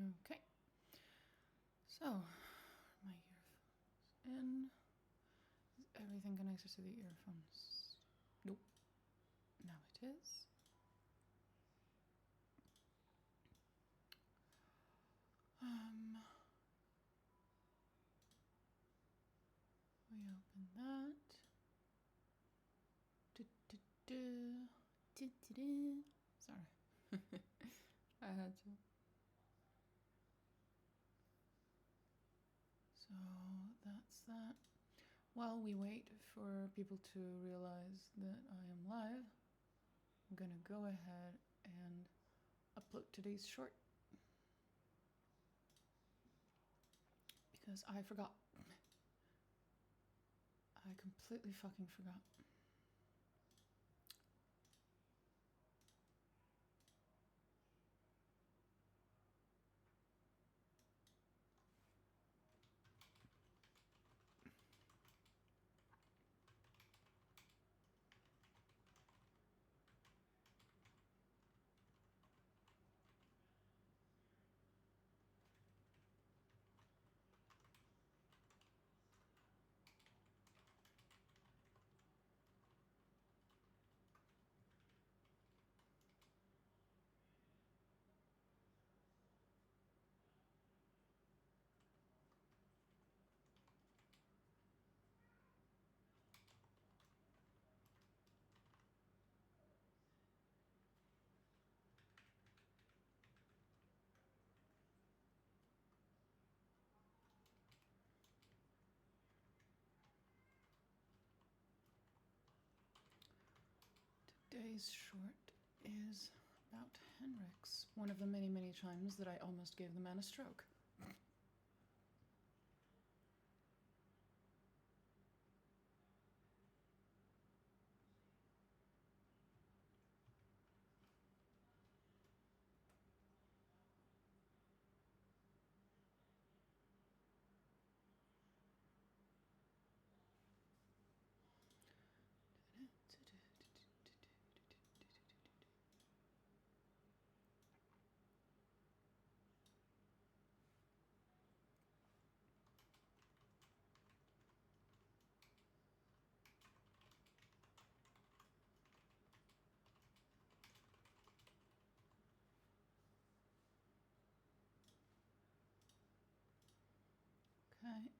Okay. So, my earphones in. Is everything connected to the earphones? Nope. Now it is. We open that. Sorry. I had to. So that's that. While we wait for people to realize that I am live, I'm gonna go ahead and upload today's short. Because I forgot. I completely fucking forgot. Today's short is about Henrik's, one of the many, many times that I almost gave the man a stroke. Okay.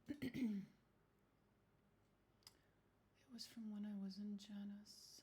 It was from when I was in Janus.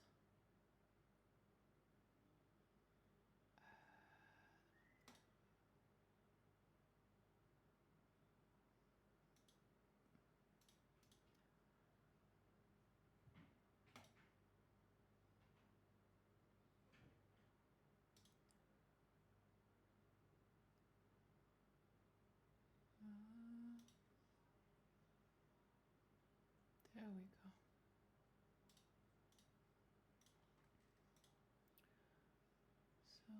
There we go. So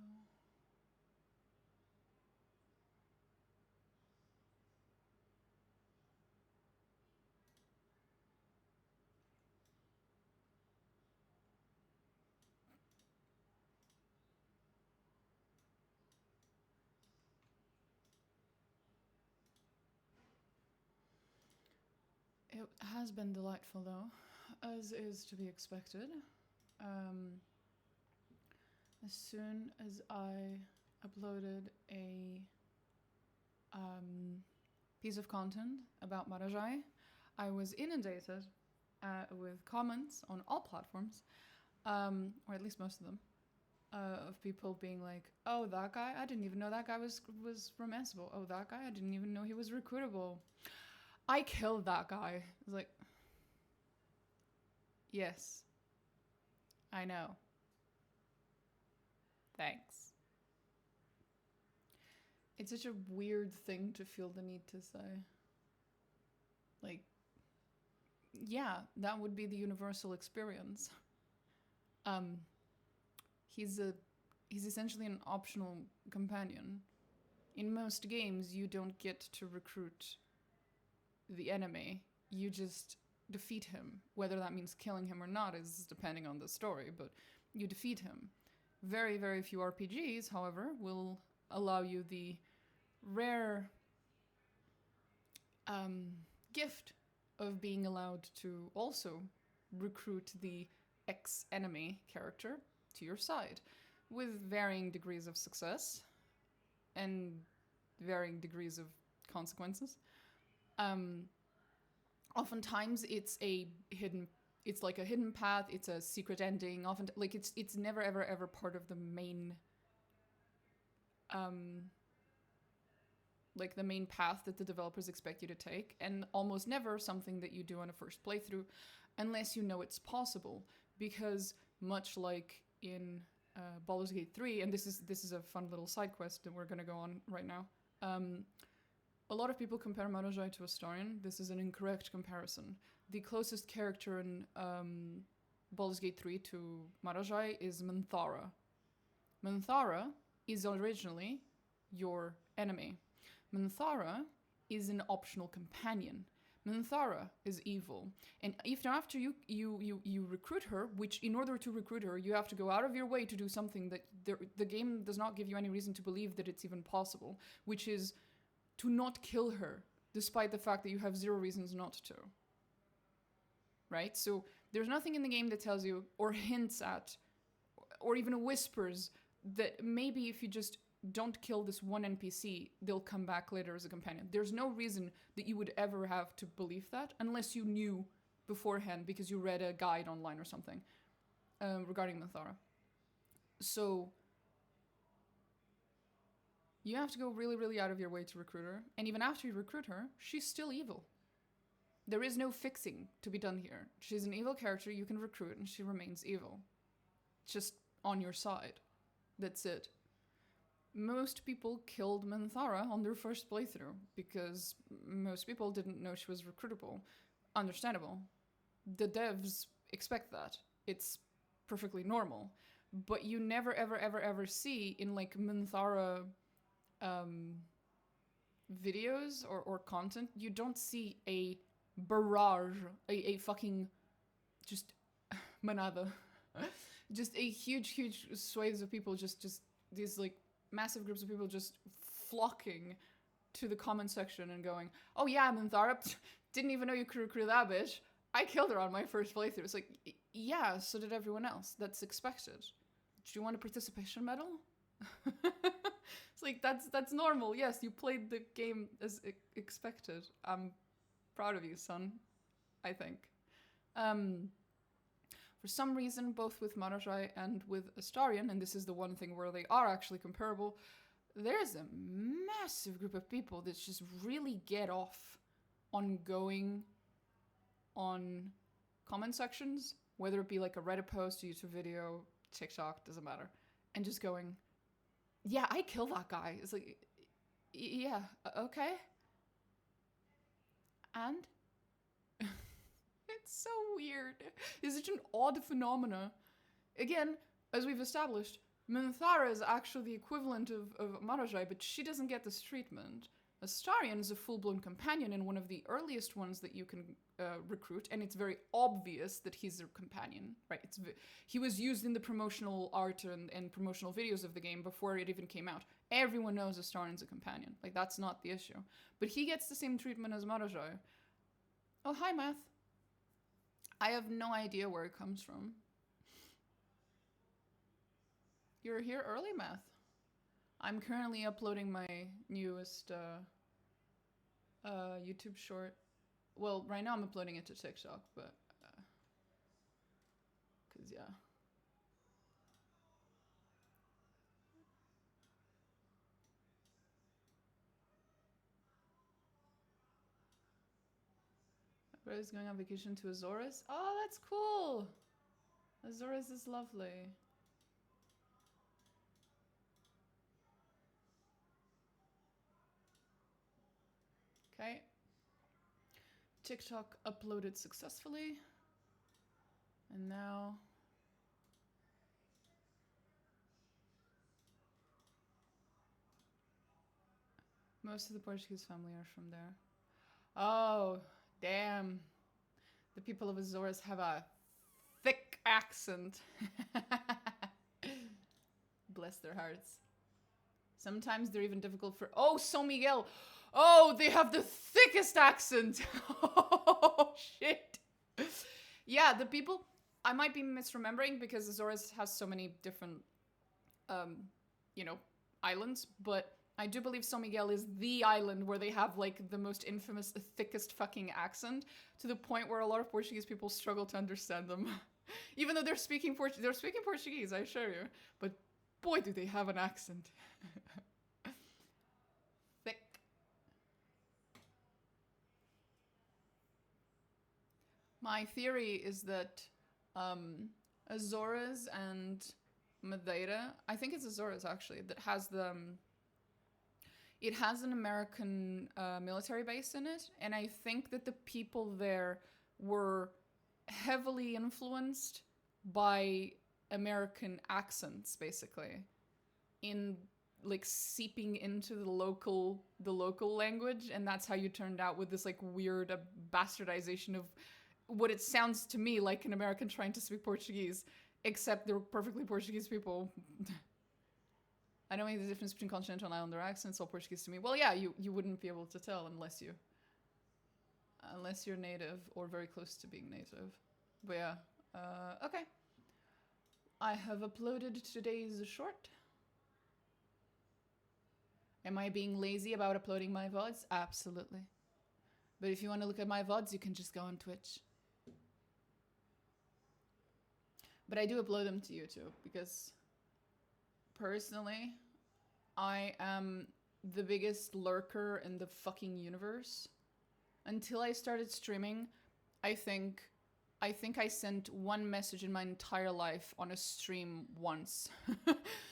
it has been delightful though, as is to be expected. As soon as I uploaded a piece of content about Marajai, I was inundated with comments on all platforms, or at least most of them, of people being like, "Oh, that guy! I didn't even know that guy was romanceable. Oh, that guy! I didn't even know he was recruitable. I killed that guy." It's like, yes, I know. Thanks. It's such a weird thing to feel the need to say. Like, yeah, that would be the universal experience. He's essentially an optional companion. In most games, you don't get to recruit the enemy. You just defeat him. Whether that means killing him or not is depending on the story, but you defeat him. Very, very few RPGs, however, will allow you the rare gift of being allowed to also recruit the ex-enemy character to your side with varying degrees of success and varying degrees of consequences. Oftentimes it's like a hidden path, it's a secret ending, often like it's never ever part of the main like the main path that the developers expect you to take, and almost never something that you do on a first playthrough unless you know it's possible, because much like in Baldur's Gate 3, and this is a fun little side quest that we're going to go on right now. A lot of people compare Marajai to Astarion. This is an incorrect comparison. The closest character in Baldur's Gate 3 to Marajai is Minthara. Minthara is originally your enemy. Minthara is an optional companion. Minthara is evil, and even after you recruit her, which in order to recruit her, you have to go out of your way to do something that the game does not give you any reason to believe that it's even possible, which is to not kill her, despite the fact that you have zero reasons not to. Right? So there's nothing in the game that tells you, or hints at, or even whispers that maybe if you just don't kill this one NPC, they'll come back later as a companion. There's no reason that you would ever have to believe that, unless you knew beforehand because you read a guide online or something regarding Minthara. So you have to go really out of your way to recruit her, and even after you recruit her, she's still evil. There is no fixing to be done here. She's an evil character you can recruit, and she remains evil. Just on your side. That's it. Most people killed Minthara on their first playthrough because most people didn't know she was recruitable. Understandable. The devs expect that. It's perfectly normal. But you never ever see in like Minthara videos or content, you don't see a barrage, a fucking just manada. Just a huge swathes of people, just these like massive groups of people just flocking to the comment section and going, oh yeah, Minthara, didn't even know you could recruit that bitch. I killed her on my first playthrough. It's like, yeah, so did everyone else. That's expected. Do you want a participation medal? It's like, that's normal. Yes, you played the game as expected. I'm proud of you, son, I think. For some reason, both with Marajai and with Astarion, and this is the one thing where they are actually comparable, there's a massive group of people that just really get off on going on comment sections, whether it be like a Reddit post, a YouTube video, TikTok, doesn't matter, and just going, yeah, I killed that guy. It's like, yeah, okay. And? It's so weird. It's such an odd phenomena. Again, as we've established, Minthara is actually the equivalent of Marajai, but she doesn't get this treatment. Astarion is a full-blown companion and one of the earliest ones that you can recruit, and it's very obvious that he's a companion, right? He was used in the promotional art and promotional videos of the game before it even came out. Everyone knows Astarion's a companion. Like, that's not the issue. But he gets the same treatment as Marajai. Oh, hi, Math. I have no idea where it comes from. You're here early, Math. I'm currently uploading my newest YouTube short. Well, right now I'm uploading it to TikTok, but... 'cause yeah. Everybody's going on vacation to Azores. Oh, that's cool! Azores is lovely. Okay. TikTok uploaded successfully. And now... most of the Portuguese family are from there. Oh, damn. The people of Azores have a thick accent. Bless their hearts. Sometimes they're even difficult for... Oh, São Miguel! Oh, they have the thickest accent! Oh, shit! Yeah, the people... I might be misremembering because Azores has so many different, you know, islands, but I do believe São Miguel is the island where they have, like, the most infamous, thickest fucking accent, to the point where a lot of Portuguese people struggle to understand them. Even though they're speaking Portuguese, I assure you. But boy, do they have an accent. Thick. My theory is that Azores and Madeira, I think it's Azores actually, that has the... it has an American military base in it, and I think that the people there were heavily influenced by American accents, basically, in like seeping into the local language, and that's how you turned out with this like weird bastardization of what it sounds to me like an American trying to speak Portuguese, except they're perfectly Portuguese people. I don't make the difference between continental and islander accents, all Portuguese to me. Well, yeah, you wouldn't be able to tell unless you're native or very close to being native. But yeah, okay. I have uploaded today's short. Am I being lazy about uploading my VODs? Absolutely. But if you want to look at my VODs, you can just go on Twitch. But I do upload them to YouTube because personally, I am the biggest lurker in the fucking universe. Until I started streaming, I think I sent one message in my entire life on a stream once.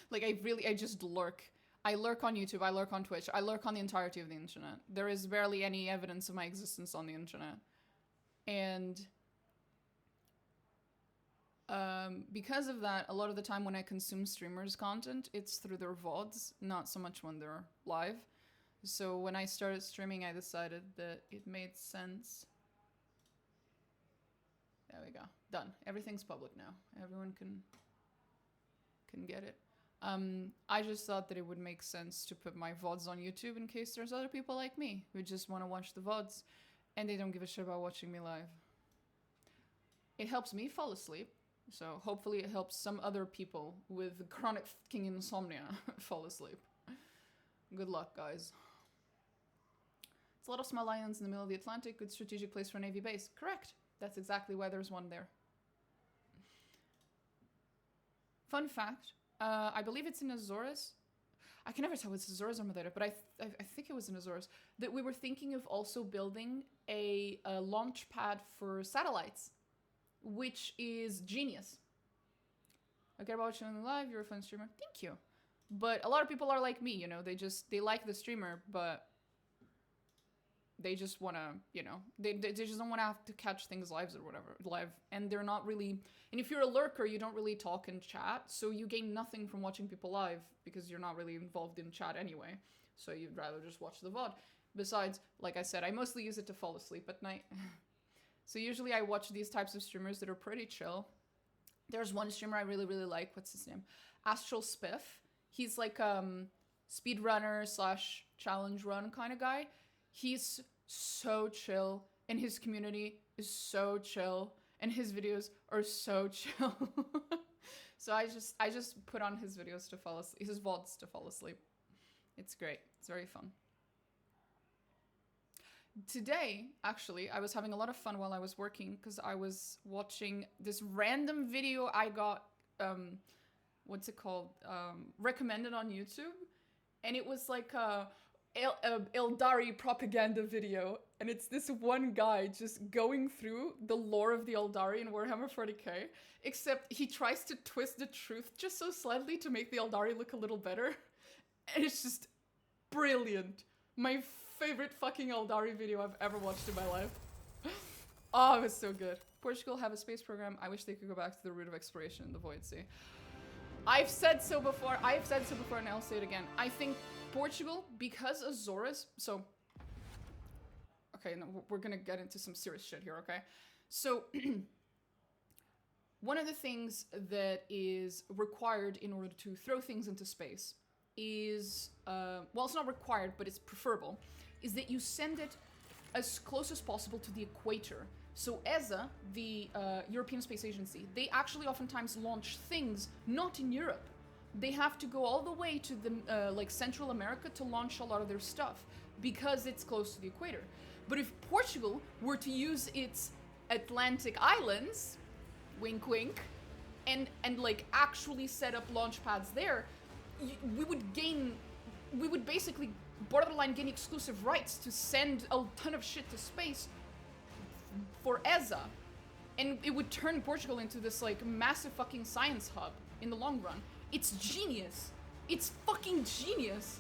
Like I just lurk. I lurk on YouTube, I lurk on Twitch, I lurk on the entirety of the internet. There is barely any evidence of my existence on the internet. And because of that, a lot of the time when I consume streamers' content, it's through their VODs, not so much when they're live. So when I started streaming, I decided that it made sense. There we go. Done. Everything's public now. Everyone can get it. I just thought that it would make sense to put my VODs on YouTube in case there's other people like me who just want to watch the VODs and they don't give a shit about watching me live. It helps me fall asleep, so hopefully it helps some other people with chronic fucking insomnia fall asleep. Good luck, guys. It's a lot of small islands in the middle of the Atlantic, good strategic place for a Navy base. Correct. That's exactly why there's one there. Fun fact, I believe it's in Azores. I can never tell if it's Azores or Madeira, but I think it was in Azores, that we were thinking of also building a launch pad for satellites, which is genius. I care about watching you live, you're a fun streamer. Thank you. But a lot of people are like me, you know, they like the streamer, but they just want to, you know, they just don't want to have to catch things live or whatever, and they're not really, and if you're a lurker, you don't really talk and chat, so you gain nothing from watching people live, because you're not really involved in chat anyway, so you'd rather just watch the VOD. Besides, like I said, I mostly use it to fall asleep at night. So usually I watch these types of streamers that are pretty chill. There's one streamer I really, really like, what's his name? Astral Spiff. He's like speedrunner / challenge run kind of guy. He's so chill, and his community is so chill, and his videos are so chill. So I just put on his videos to fall asleep, his VODs to fall asleep. It's great. It's very fun. Today, actually, I was having a lot of fun while I was working because I was watching this random video I got, what's it called? Recommended on YouTube, and it was like a Eldari propaganda video, and it's this one guy just going through the lore of the Eldari in Warhammer 40k, except he tries to twist the truth just so slightly to make the Eldari look a little better, and it's just brilliant. My favorite fucking Eldari video I've ever watched in my life. Oh, it was so good. Portugal have a space program. I wish they could go back to the route of exploration in the Void Sea. I've said so before, and I'll say it again. I think Portugal, because Azores, so, okay, no, we're gonna get into some serious shit here, okay? So, one of the things that is required in order to throw things into space is, well, it's not required, but it's preferable, is that you send it as close as possible to the equator. So ESA, the European Space Agency, they actually oftentimes launch things not in Europe. They have to go all the way to the like Central America to launch a lot of their stuff because it's close to the equator. But if Portugal were to use its Atlantic islands, wink wink, and like actually set up launch pads there, we would basically borderline gain exclusive rights to send a ton of shit to space for ESA. And it would turn Portugal into this like massive fucking science hub in the long run. It's genius. It's fucking genius.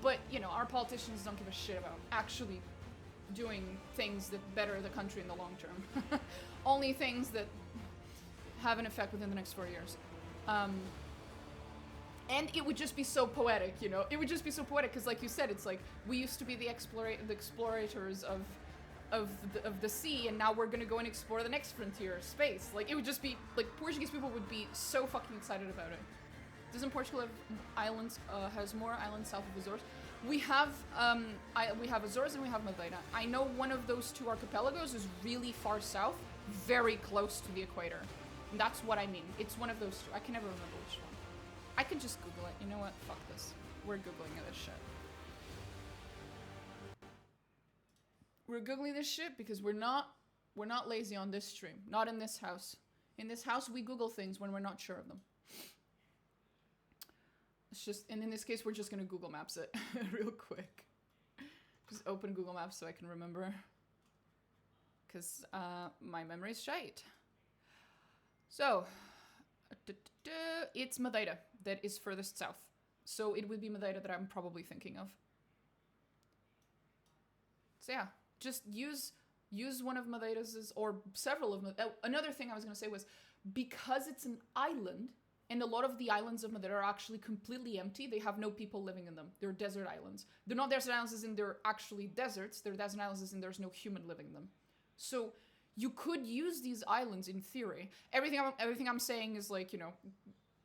But, you know, our politicians don't give a shit about actually doing things that better the country in the long term. Only things that have an effect within the next 4 years. And it would just be so poetic, you know? It would just be so poetic, because like you said, it's like, we used to be the explorators of the sea, and now we're gonna go and explore the next frontier, space. Like, it would just be, like, Portuguese people would be so fucking excited about it. Doesn't Portugal have islands, has more islands south of Azores? We have Azores and we have Madeira. I know one of those two archipelagos is really far south, very close to the equator. And that's what I mean. It's one of those two. I can never remember which one. I can just Google it. You know what? Fuck this. We're Googling this shit. We're Googling this shit because we're not lazy on this stream. Not in this house. In this house, we Google things when we're not sure of them. It's just, and in this case, we're just gonna Google Maps it real quick. Just open Google Maps so I can remember. Because my memory's shite. So, it's Madeira that is furthest south. So it would be Madeira that I'm probably thinking of. So yeah, just use one of Madeira's, or several of Madeira. Another thing I was gonna say was, because it's an island, and a lot of the islands of Madeira are actually completely empty. They have no people living in them. They're desert islands. They're not desert islands as in they're actually deserts. They're desert islands as in there's no human living in them. So you could use these islands in theory. Everything I'm saying is like, you know,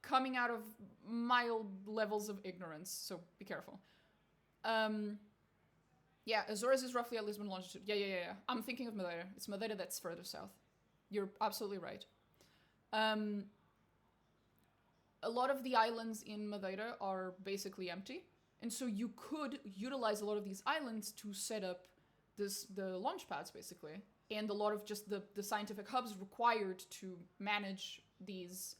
coming out of mild levels of ignorance. So be careful. Yeah, Azores is roughly at Lisbon longitude. Yeah. I'm thinking of Madeira. It's Madeira that's further south. You're absolutely right. A lot of the islands in Madeira are basically empty. And so you could utilize a lot of these islands to set up the launch pads, basically. And a lot of just the scientific hubs required to manage these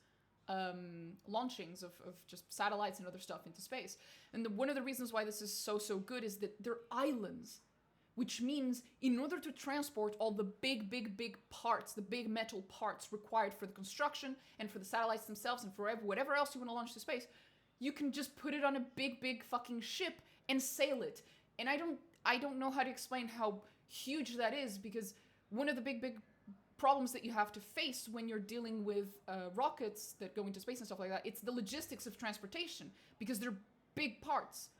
launchings of just satellites and other stuff into space. And one of the reasons why this is so good is that they're islands. Which means in order to transport all the big parts, the big metal parts required for the construction and for the satellites themselves and for whatever else you want to launch to space, you can just put it on a big fucking ship and sail it. And I don't know how to explain how huge that is, because one of the big problems that you have to face when you're dealing with rockets that go into space and stuff like that, it's the logistics of transportation, because they're big parts.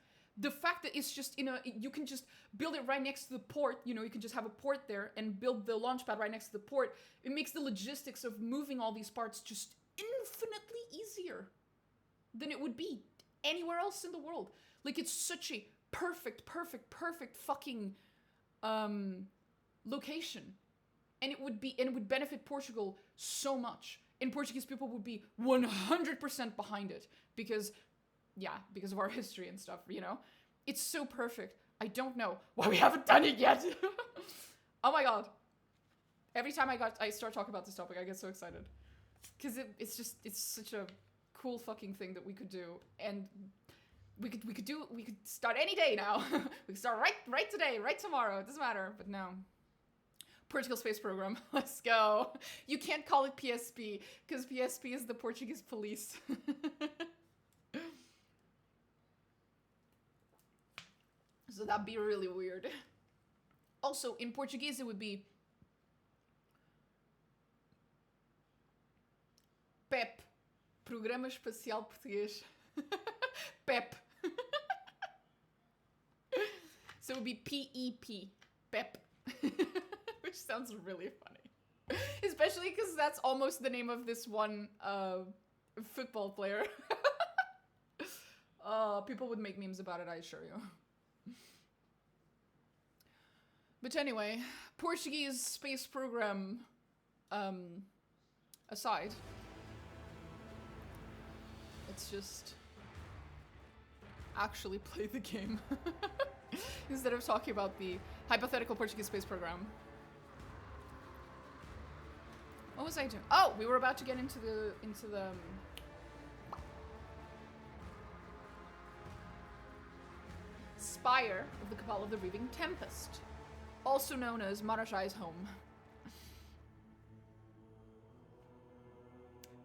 The fact that it's just you can just build it right next to the port, you know, you can just have a port there and build the launch pad right next to the port. It makes the logistics of moving all these parts just infinitely easier than it would be anywhere else in the world. Like, it's such a perfect fucking location. And it would benefit Portugal so much. And Portuguese people would be 100% behind it because of our history and stuff, you know? It's so perfect. I don't know why we haven't done it yet. Oh my god. Every time I start talking about this topic, I get so excited. Because it's such a cool fucking thing that we could do. And we could start any day now. We could start right today, right tomorrow. It doesn't matter, but no. Portugal Space Program. Let's go. You can't call it PSP, because PSP is the Portuguese police. So that'd be really weird. Also, in Portuguese, it would be PEP. Programa Espacial Português. PEP. So it would be PEP. PEP. Which sounds really funny. Especially because that's almost the name of this one football player. People would make memes about it, I assure you. But anyway, Portuguese space program aside, let's just actually play the game instead of talking about the hypothetical Portuguese space program. What was I doing? Oh, we were about to get into the spire of the Cabal of the Reaving Tempest, also known as Marajai's home.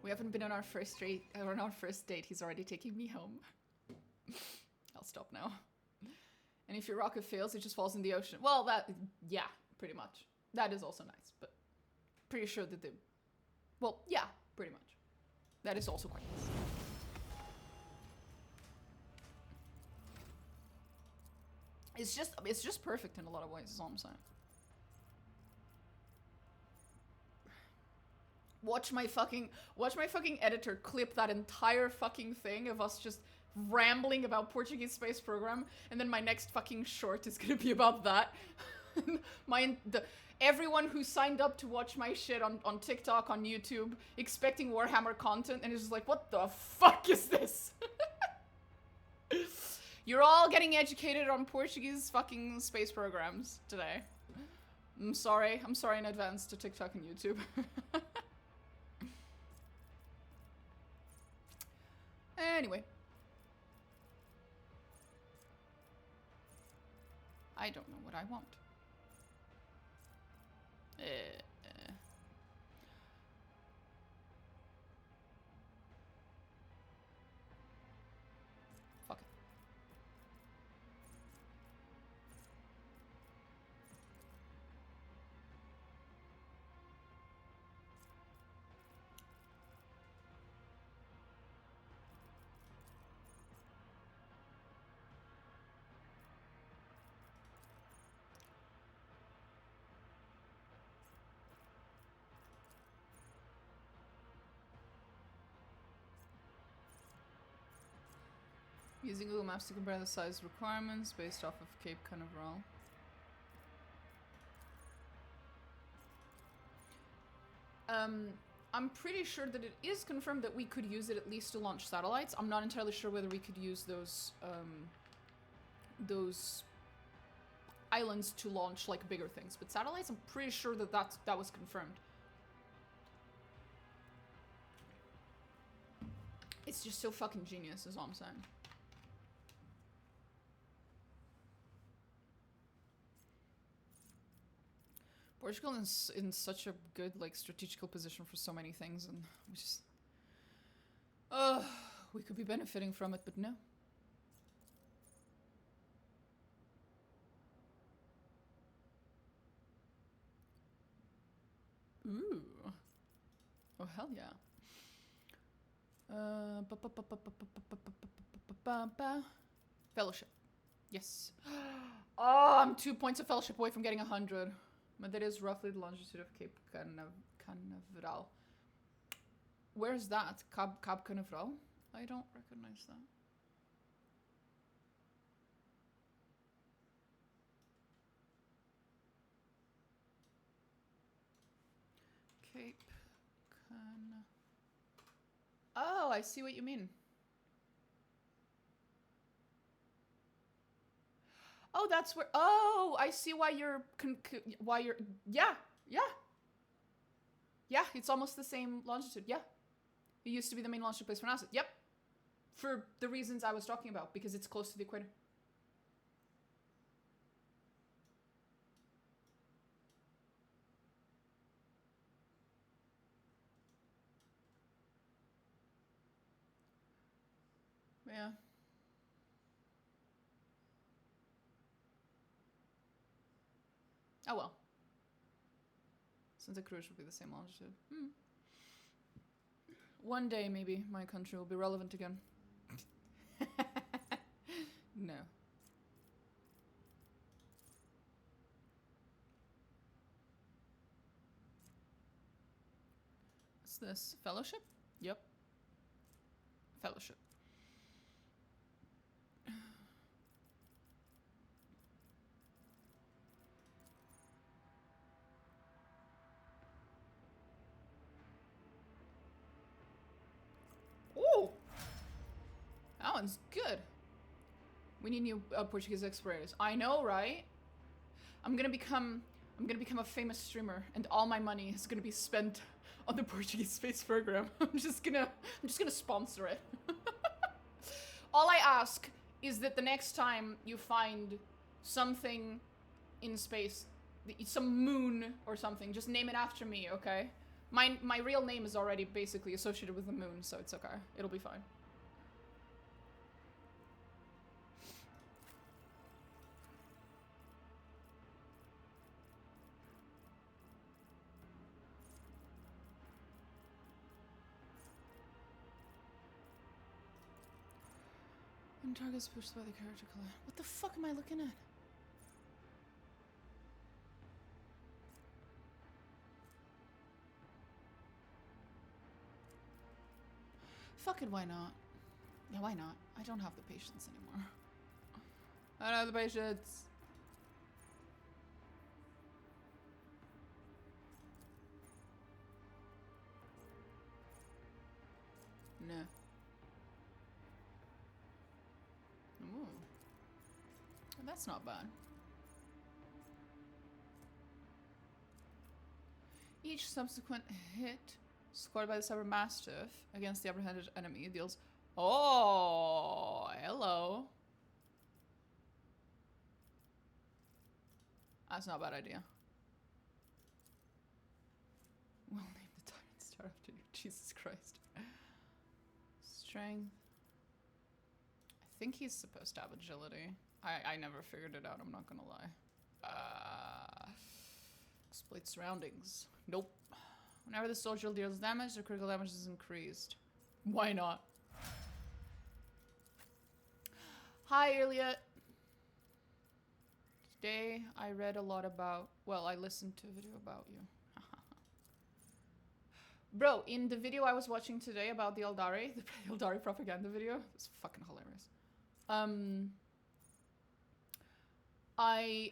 We haven't been on our first date. He's already taking me home. I'll stop now. And if your rocket fails, it just falls in the ocean. Well, that, yeah, pretty much. That is also nice, but pretty sure that well, yeah, pretty much. That is also quite nice. It's just perfect in a lot of ways, is all I'm saying. Watch my fucking editor clip that entire fucking thing of us just rambling about Portuguese space program, and then my next fucking short is gonna be about that. Everyone who signed up to watch my shit on TikTok, on YouTube, expecting Warhammer content, and is just like, what the fuck is this? You're all getting educated on Portuguese fucking space programs today. I'm sorry in advance to TikTok and YouTube. Anyway. I don't know what I want. Fuck it. Using Google Maps to compare the size requirements based off of Cape Canaveral. I'm pretty sure that it is confirmed that we could use it at least to launch satellites. I'm not entirely sure whether we could use those islands to launch like bigger things, but satellites, I'm pretty sure that that was confirmed. It's just so fucking genius, is all I'm saying. Portugal is in such a good, like, strategical position for so many things, and we just... we could be benefiting from it, but no. Ooh. Oh, hell yeah. Fellowship. Yes. Oh, I'm 2 points of fellowship away from getting 100. But that is roughly the longitude of Cape Canaveral. Where's that? Cape Canaveral? I don't recognize that. Cape Can... Oh, I see what you mean. Oh, that's where... Oh, I see why you're... Yeah, yeah. Yeah, it's almost the same longitude, yeah. It used to be the main launch place for NASA. Yep. For the reasons I was talking about, because it's close to the equator. Yeah. Oh well. Santa Cruz will be the same longitude. One day, maybe, my country will be relevant again. No. What's this? Fellowship? Yep. Fellowship. one's good. We need new Portuguese explorators. I know, right? I'm gonna become a famous streamer, and all my money is gonna be spent on the Portuguese space program. I'm just gonna sponsor it. All I ask is that the next time you find something in space, some moon or something, just name it after me, okay? My real name is already basically associated with the moon, so it's okay. It'll be fine. When targets pushed by the character color. What the fuck am I looking at? Fuck it, why not? Yeah, why not? I don't have the patience anymore. I don't have the patience. No. Ooh. That's not bad. Each subsequent hit scored by the Cyber Mastiff against the apprehended enemy deals... Oh, hello. That's not a bad idea. We'll name the Tyrant Star after you. Jesus Christ. Strength. I think he's supposed to have agility. I never figured it out, I'm not gonna lie. Exploit surroundings. Nope. Whenever the soldier deals damage, the critical damage is increased. Why not? Hi, Elliot. Today, I read a lot about... Well, I listened to a video about you. Bro, in the video I was watching today about the Eldari, the Eldari propaganda video, it's fucking hilarious. I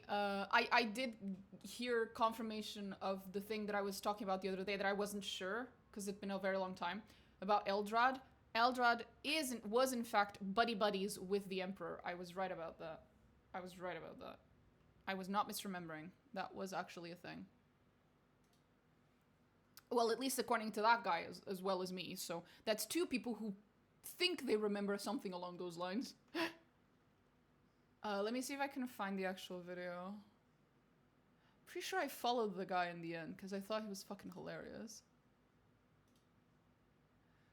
did hear confirmation of the thing that I was talking about the other day that I wasn't sure, because it'd been a very long time, about Eldrad. Eldrad was in fact buddies with the Emperor. I was right about that. I was right about that. I was not misremembering. That was actually a thing. Well, at least according to that guy as well as me. So that's two people who think they remember something along those lines. Let me see if I can find the actual video. Pretty sure I followed the guy in the end because I thought he was fucking hilarious.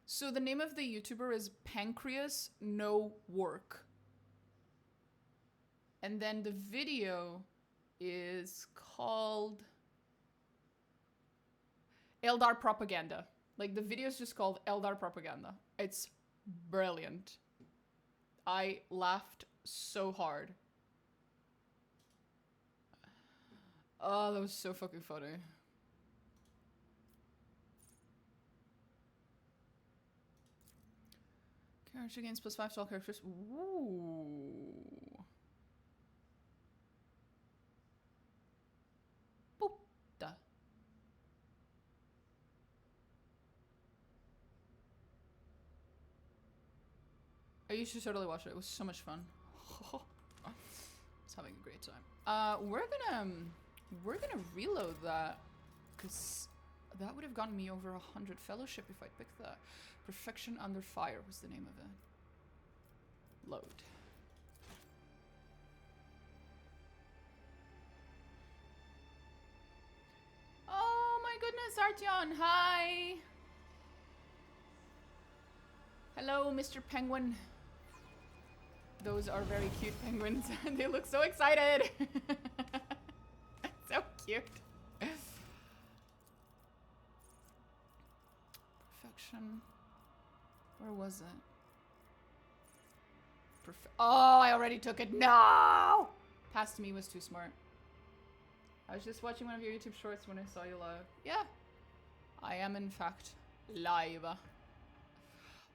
So the name of the YouTuber is Pancreas No Work. And then the video is called Eldar Propaganda. Like, the video is just called Eldar Propaganda. It's brilliant. I laughed so hard. Oh, that was so fucking funny. Character gains +5 to all characters. Ooh. Puta. You should totally watch it. It was so much fun. I was having a great time. We're gonna reload that, because that would have gotten me over 100 fellowship if I picked that. Perfection Under Fire was the name of it. Load. Oh my goodness, Artyom, hi! Hello, Mr. Penguin. Those are very cute penguins. They look so excited. So cute. Perfection. Where was it? Oh, I already took it. No! Past me was too smart. I was just watching one of your YouTube shorts when I saw you live. Yeah. I am, in fact, live.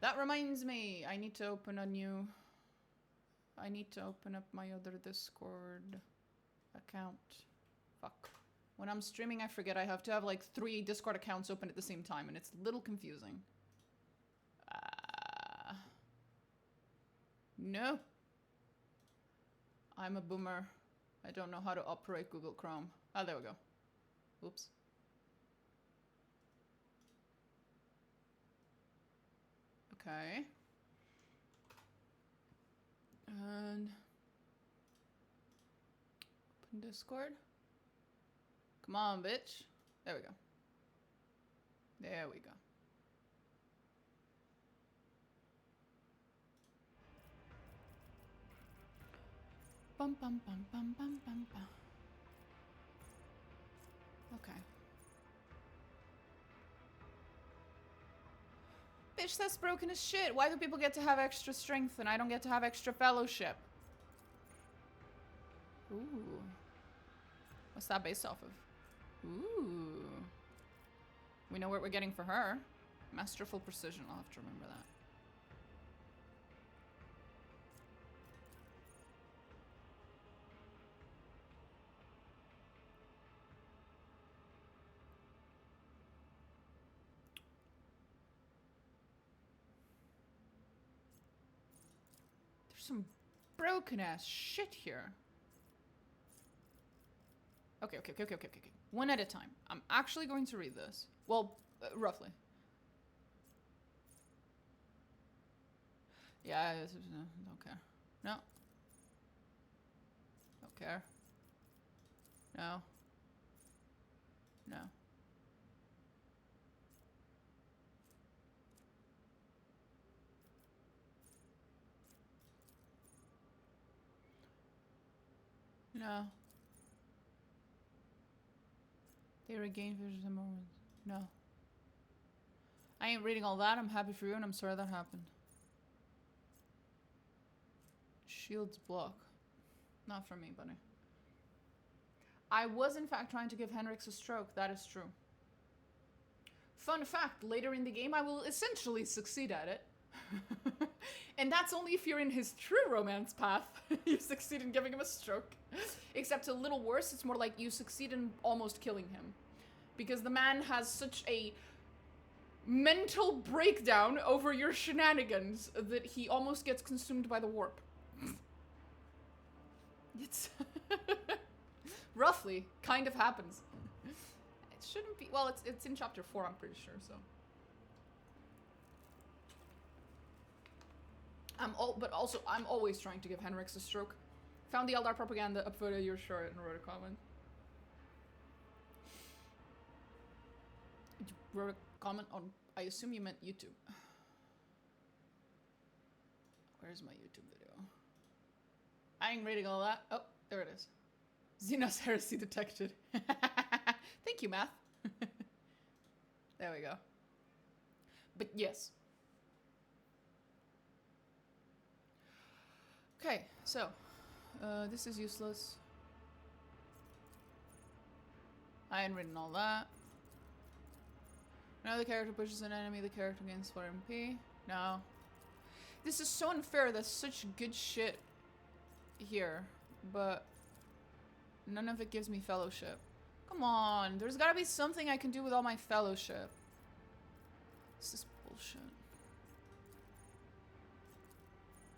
That reminds me. I need to open a new... I need to open up my other Discord account. Fuck. When I'm streaming, I forget I have to have like 3 Discord accounts open at the same time, and it's a little confusing. No. I'm a boomer. I don't know how to operate Google Chrome. Ah, there we go. Oops. Okay. And open Discord. Come on, bitch. There we go. There we go. Bum bum bum bum bum bum bum. Okay. Bitch, that's broken as shit. Why do people get to have extra strength and I don't get to have extra fellowship? Ooh. What's that based off of? Ooh. We know what we're getting for her. Masterful precision. I'll have to remember that. There's some broken ass shit here. Okay. One at a time. I'm actually going to read this. Well, roughly. Yeah, don't care. No. Don't care. No. No. No. They regain visions and moments. No. I ain't reading all that. I'm happy for you and I'm sorry that happened. Shields block. Not for me, buddy. I was in fact trying to give Henrix a stroke. That is true. Fun fact, later in the game I will essentially succeed at it. And that's only if you're in his true romance path. You succeed in giving him a stroke. Except a little worse, it's more like you succeed in almost killing him. Because the man has such a mental breakdown over your shenanigans that he almost gets consumed by the warp. It's roughly kind of happens. It shouldn't be, well, it's in chapter 4, I'm pretty sure, so. But also, I'm always trying to give Henrix a stroke. Found the Eldar propaganda, upvoted your short, and wrote a comment. You wrote a comment on, I assume you meant YouTube. Where's my YouTube video? I ain't reading all that. Oh, there it is. Xenos heresy detected. Thank you, math. There we go. But yes. Okay, so this is useless. I ain't written all that. Now the character pushes an enemy, the character gains 4 MP. No. This is so unfair. That's such good shit here, but none of it gives me fellowship. Come on, there's gotta be something I can do with all my fellowship. This is bullshit.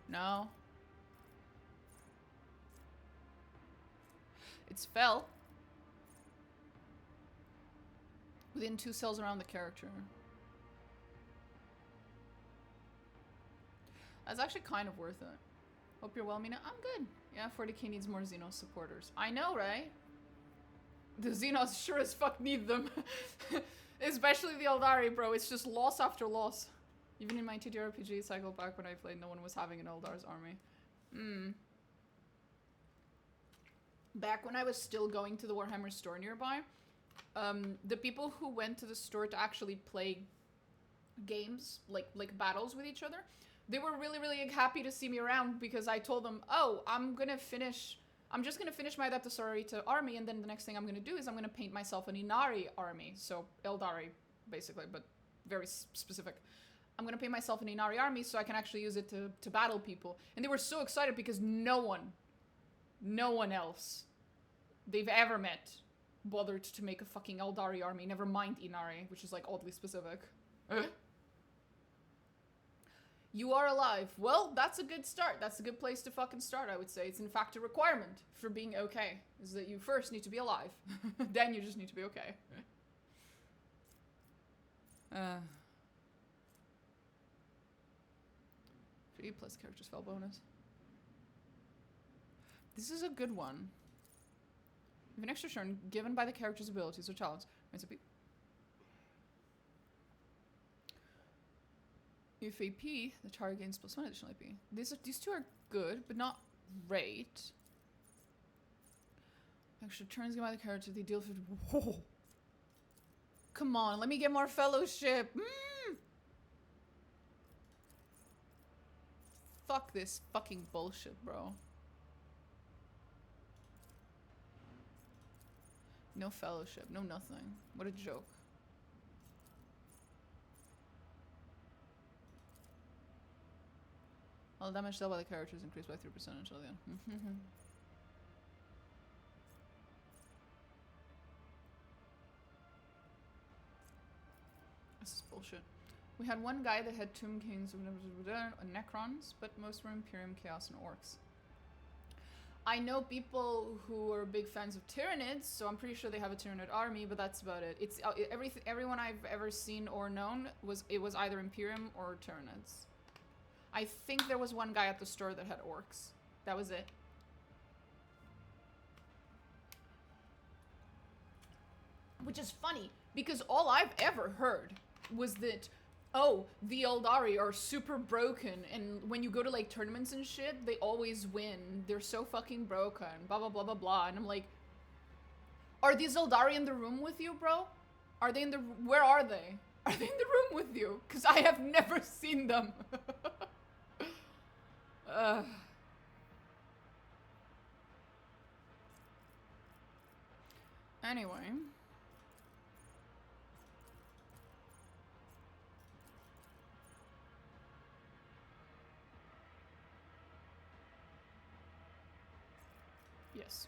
No. It's fell. Within 2 cells around the character. That's actually kind of worth it. Hope you're well, Mina. I'm good. Yeah, 40k needs more Xenos supporters. I know, right? The Xenos sure as fuck need them. Especially the Eldari, bro. It's just loss after loss. Even in my TTRPG cycle back when I played, no one was having an Eldar's army. Back when I was still going to the Warhammer store nearby, the people who went to the store to actually play games, like battles with each other, they were really, really happy to see me around because I told them, oh, I'm just gonna finish my Adeptus Sororita army, and then the next thing I'm gonna do is I'm gonna paint myself an Inari army. So, Eldari, basically, but very specific. I'm gonna paint myself an Inari army so I can actually use it to battle people. And they were so excited because no one else they've ever met bothered to make a fucking Eldari army, never mind Inari, which is like oddly specific. You are alive. Well, that's a good start. That's a good place to fucking start, I would say. It's in fact a requirement for being okay, is that you first need to be alive. Then you just need to be okay. 3 plus character spell bonus. This is a good one. If an extra turn given by the character's abilities or talents, if AP, the target gains +1 additional AP. These two are good, but not great. Extra turns given by the character, they deal 50. Whoa. Come on, let me get more fellowship. Fuck this fucking bullshit, bro. No fellowship, no nothing. What a joke. All damage dealt by the character is increased by 3% until the end. This is bullshit. We had one guy that had Tomb Kings and Necrons, but most were Imperium, Chaos, and Orcs. I know people who are big fans of Tyranids, so I'm pretty sure they have a Tyranid army, but that's about it. It's everyone I've ever seen or known was either Imperium or Tyranids. I think there was one guy at the store that had Orcs. That was it. Which is funny, because all I've ever heard was that, oh, the Eldari are super broken, and when you go to, like, tournaments and shit, they always win. They're so fucking broken, blah, blah, blah, blah, blah. And I'm like, are these Eldari in the room with you, bro? Are they in the... Where are they? Are they in the room with you? Because I have never seen them. Anyway... Yes.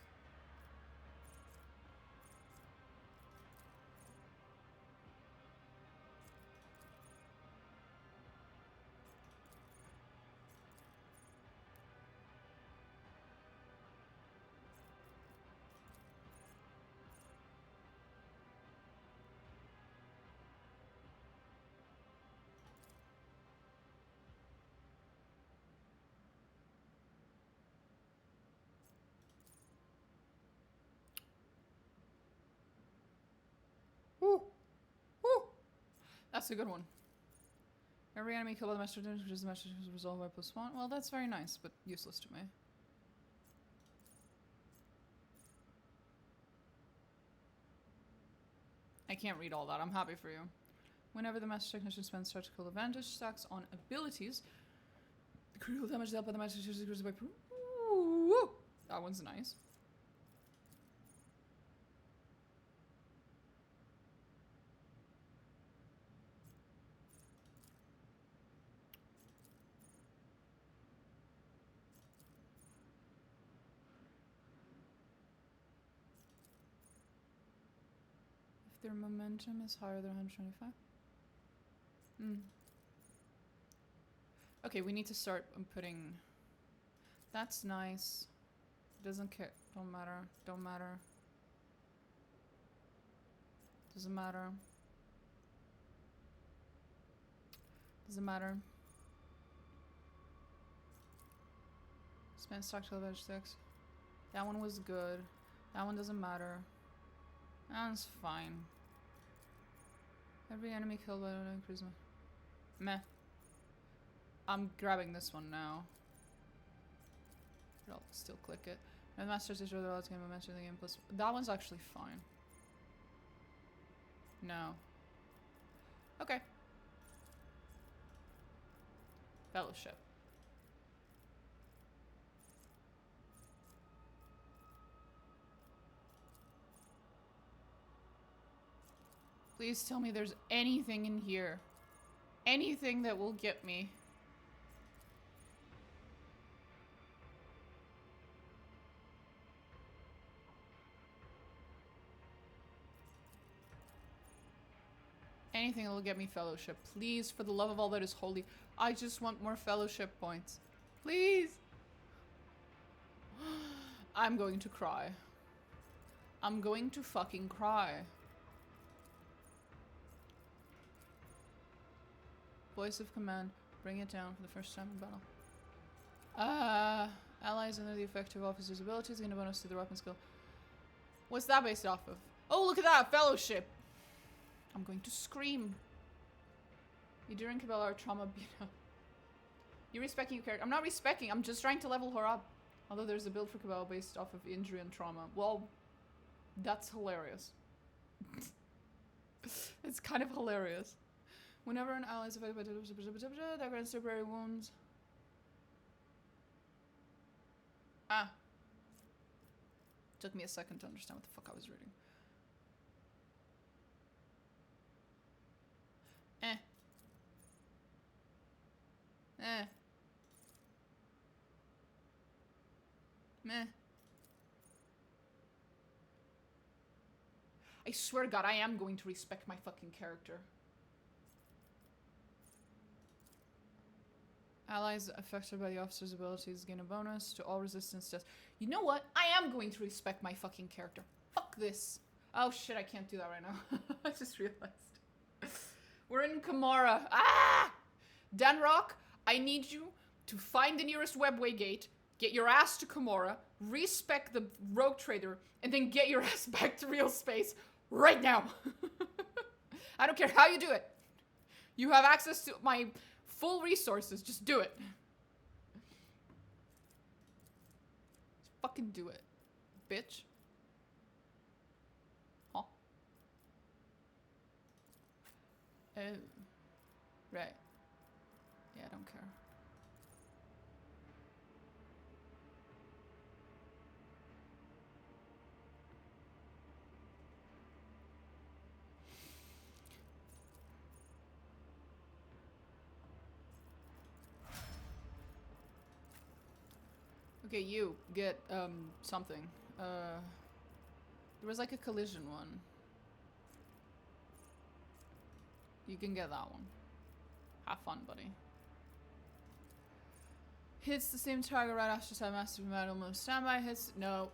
Woo! Woo! That's a good one. Every enemy killed by the master which is the master is resolved by +1. Well, that's very nice, but useless to me. I can't read all that. I'm happy for you. Whenever the master technician spends tactical advantage stacks on abilities, the critical damage dealt by the master technician is increased by... Ooh, that one's nice. Their momentum is higher than 125. Okay, we need to start putting... That's nice. Doesn't care. Don't matter. Don't matter. Doesn't matter. Doesn't matter. Spend stock till edge 6. That one was good. That one doesn't matter. That one's fine. Every enemy killed by an charisma. Meh. I'm grabbing this one now. But I'll still click it. No, the master's is rather allowed to gain momentum in the game plus. That one's actually fine. No. Okay. Fellowship. Please tell me there's anything in here. Anything that will get me. Anything that will get me fellowship. Please, for the love of all that is holy. I just want more fellowship points. Please. I'm going to cry. I'm going to fucking cry. Voice of command. Bring it down for the first time in battle. Allies under the effective officer's abilities gain a bonus to the weapon skill. What's that based off of? Oh, look at that! Fellowship! I'm going to scream. You during Cabela are trauma beat up. You're respecting your character. I'm not respecting, I'm just trying to level her up. Although there's a build for Cabela based off of injury and trauma. Well, that's hilarious. It's kind of hilarious. Whenever an ally is affected by that grants temporary wounds. Ah. Took me a second to understand what the fuck I was reading. Meh. I swear to God, I am going to respect my fucking character. Allies affected by the officer's abilities gain a bonus to all resistance tests. You know what? I am going to respect my fucking character. Fuck this. Oh shit, I can't do that right now. I just realized. We're in Kamara. Ah! Danrock, I need you to find the nearest webway gate, get your ass to Kamara, respec the rogue trader, and then get your ass back to real space right now. I don't care how you do it. You have access to my full resources. Just do it. Just fucking do it, bitch. Huh? Oh. Right. Yeah, I don't care. Okay, you get something. There was like a collision one. You can get that one. Have fun, buddy. Hits the same target right after time massive metal move. Standby hits. No.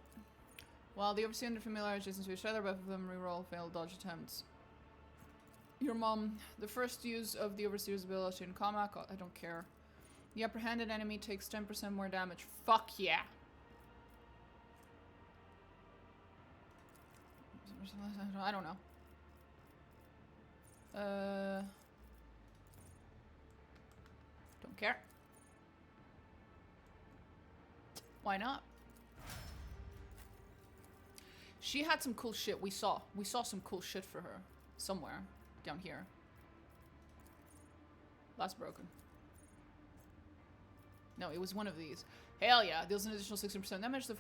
While the overseer and the familiar are adjacent to each other, both of them reroll failed dodge attempts. Your mom. The first use of the overseer's ability in combat. I don't care. The apprehended enemy takes 10% more damage. Fuck yeah. I don't know. Don't care. Why not? She had some cool shit. We saw some cool shit for her. Somewhere. Down here. That's broken. No, it was one of these. Hell yeah, deals an additional 16% damage to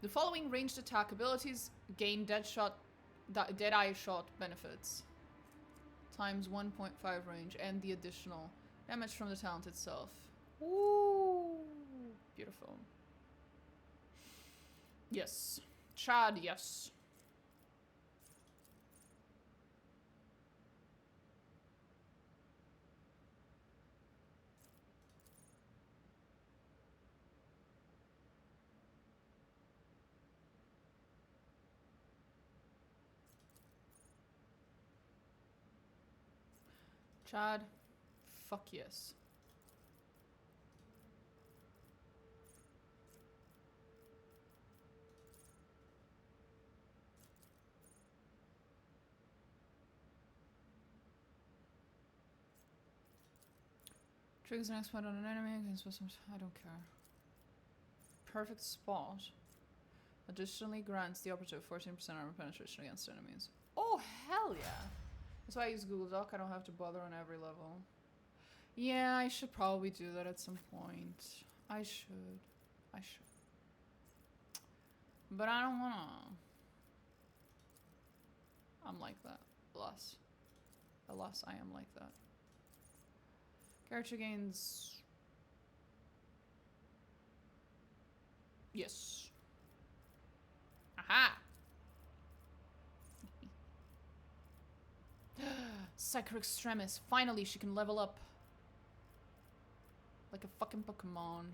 the following ranged attack abilities gain Deadeye shot benefits. Times 1.5 range and the additional damage from the talent itself. Ooh, beautiful. Yes. Chad, yes. Chad, fuck yes. Triggers an exploit on an enemy against some. I don't care. Perfect spot. Additionally grants the operative 14% armor penetration against enemies. Oh hell yeah! That's why I use Google Doc. I don't have to bother on every level. Yeah, I should probably do that at some point. I should. But I don't wanna. I'm like that. Alas, I am like that. Character gains. Yes. Aha! Psycho Extremis. Finally, she can level up. Like a fucking Pokemon.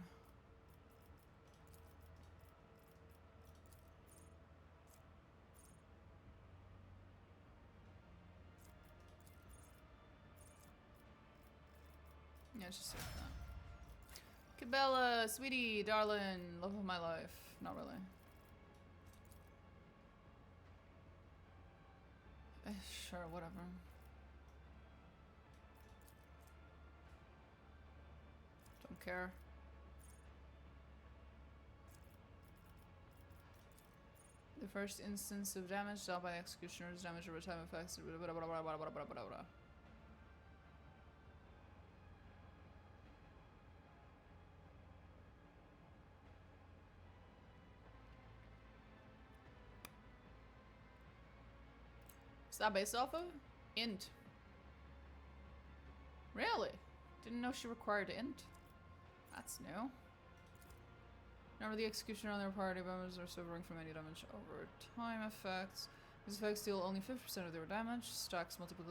Yeah, just save that. Cabela, sweetie, darling, love of my life. Not really. Sure, whatever. Don't care. The first instance of damage dealt by the executioner's damage over time effects. Is that based off of? Int. Really? Didn't know she required int. That's new. Remember the executioner on their party members are suffering from any damage over time effects. These effects deal only 50% of their damage. Stacks multiple.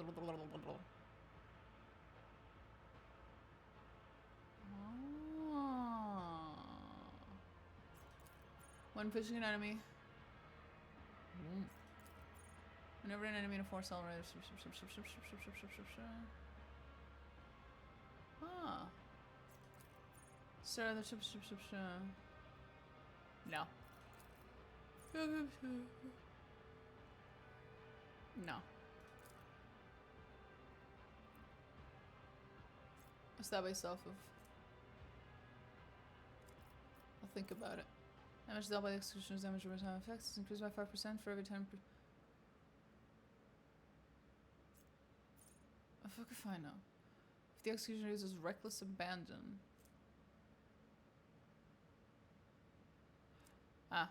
When pushing an enemy. Whenever an enemy in a force cell Sir, the No. No. What's that based off of? I'll think about it. Damage dealt by the executioner's damage over time effects is increased by 5% for every 10%. Oh, fuck if I know. If the executioner uses reckless abandon. Ah.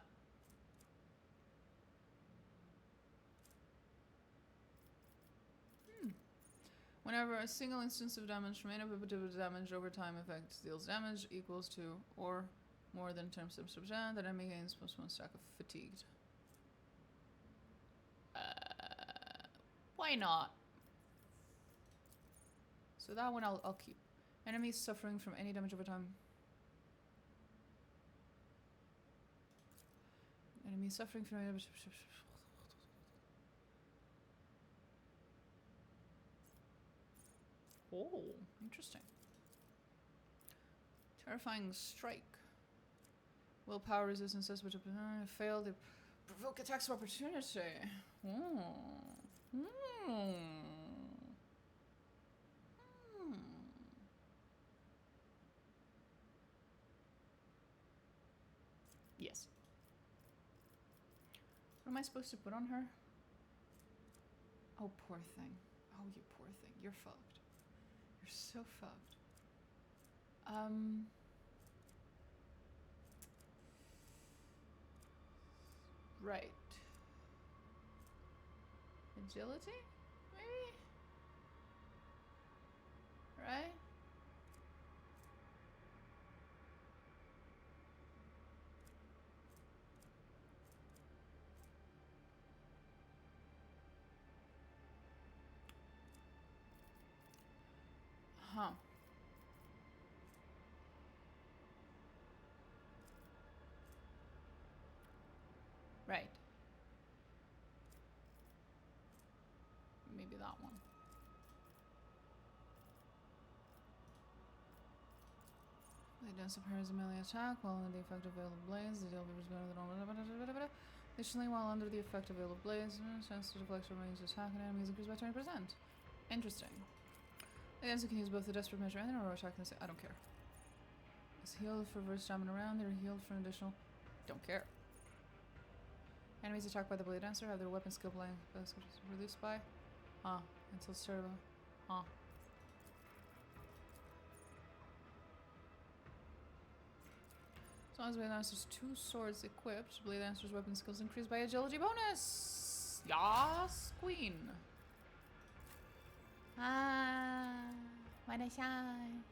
Whenever a single instance of damage from inhibitive damage over time effect deals damage equals to or more than 10%, that enemy gains +1 stack of fatigued. Why not? So that one I'll keep. Enemies suffering from any damage over time. Enemies suffering from any damage. Oh, interesting. Terrifying strike. Willpower resistance is but failed to provoke attacks of opportunity. Yes. What am I supposed to put on her? Oh, poor thing. Oh, you poor thing. You're fucked. You're so fucked. Right. Agility? Maybe? Right? Huh. Right. Maybe that one. They don't suppress a melee attack while under the effect of Veil of Blaze. The deal is better than Additionally, while under the effect of Veil of Blaze, chance to deflect from range attack and enemies increased by 20%. Interesting. They also can use both the Desperate Measure and the Heroic attack. I don't care. It's healed for verse stamina around. They're healed for an additional. Don't care. Enemies attacked by the Blade Dancer have their weapon skill reduced by. Until servo. As long as Blade Dancer's 2 swords equipped, Blade Dancer's weapon skills increased by agility bonus! Yas, queen! Wanna shine?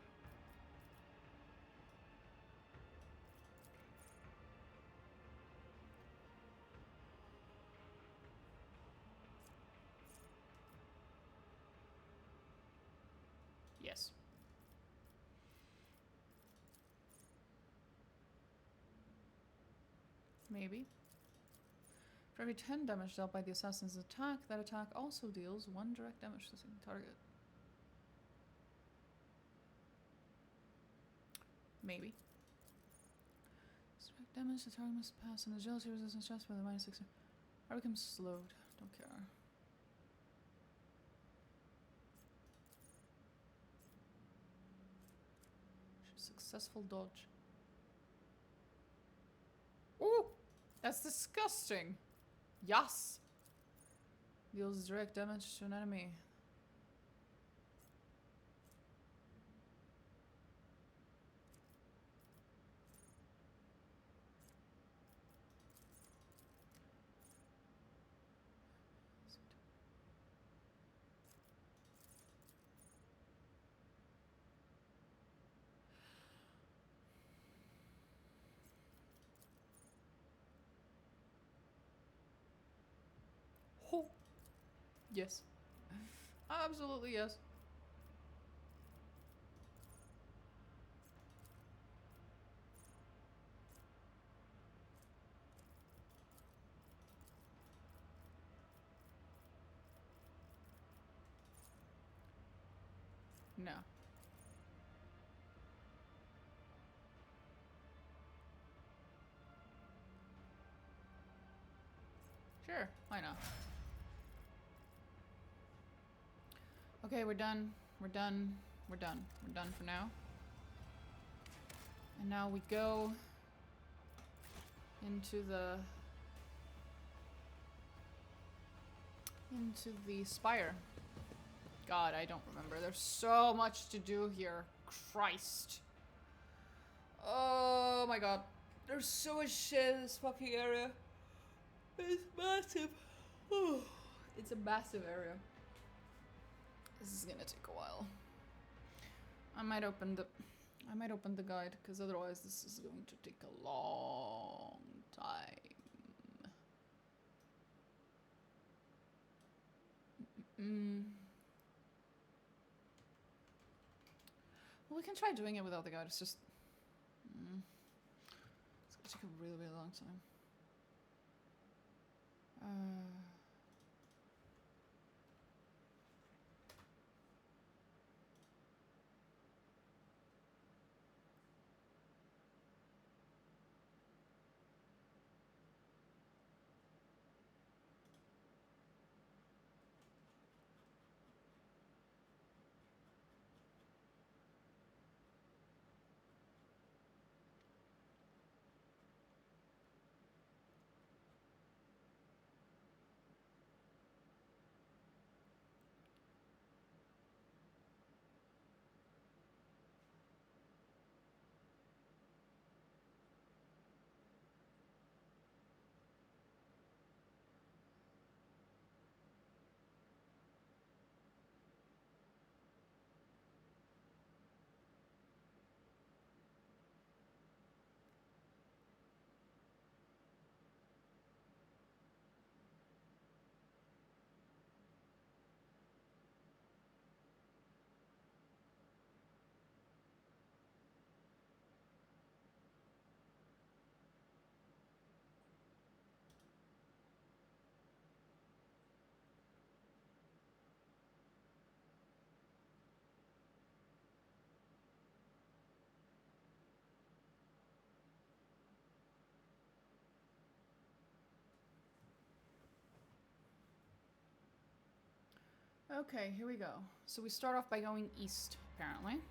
Yes. Maybe. For every 10 damage dealt by the assassin's attack, that attack also deals 1 direct damage to the same target. Maybe. Direct damage, the target must pass an agility resistance test with a -6. I become slowed. Don't care. Successful dodge. Ooh! That's disgusting! Yes! Deals direct damage to an enemy. Oh. Yes. Absolutely yes. No. Sure, why not? Okay, we're done. We're done. We're done. We're done for now. And now we go into the spire. God, I don't remember. There's so much to do here. Christ. Oh my god. There's so much shit in this fucking area. It's massive. It's a massive area. This is gonna take a while. I might open the guide, because otherwise this is going to take a long time. Well, we can try doing it without the guide. It's just it's gonna take a really, really long time. Okay, here we go. So we start off by going east, apparently.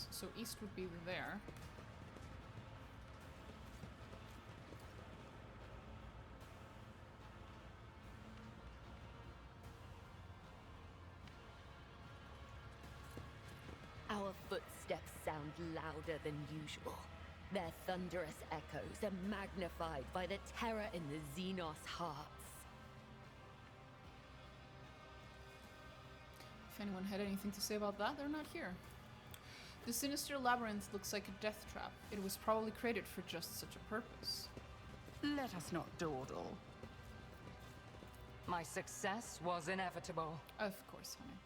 So east would be there. Our footsteps sound louder than usual. Their thunderous echoes are magnified by the terror in the Xenos hearts. If anyone had anything to say about that, they're not here. The sinister labyrinth looks like a death trap. It was probably created for just such a purpose. Let us not dawdle. My success was inevitable. Of course, honey.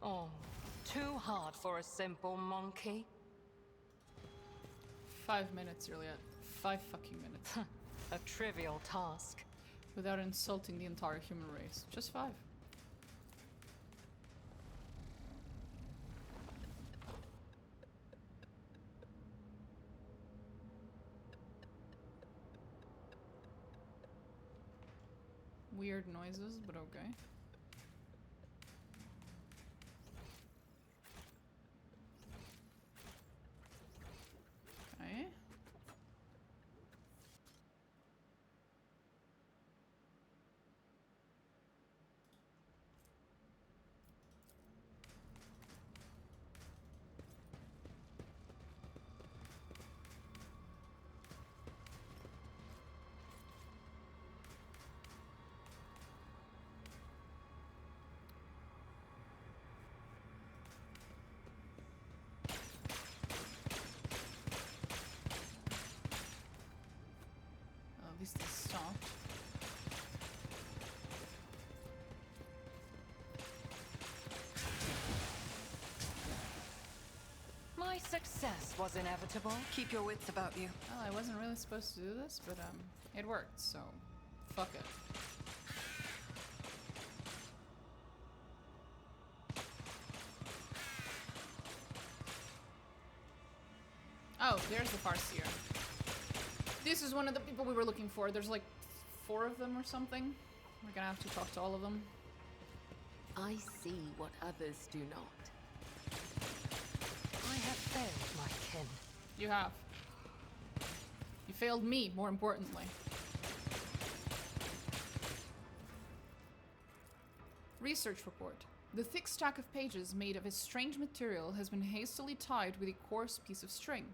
Oh, too hard for a simple monkey. 5 minutes, Juliet. 5 fucking minutes. A trivial task. Without insulting the entire human race. Just 5. Weird noises, but okay. Okay. At least it stopped. My success was inevitable. Keep your wits about you. Well, I wasn't really supposed to do this, but it worked, so fuck it. Oh, there's the Farseer. This is one of the people we were looking for. There's like 4 of them or something. We're gonna have to talk to all of them. I see what others do not. I have failed my kin. You have. You failed me, more importantly. Research report. The thick stack of pages made of a strange material has been hastily tied with a coarse piece of string.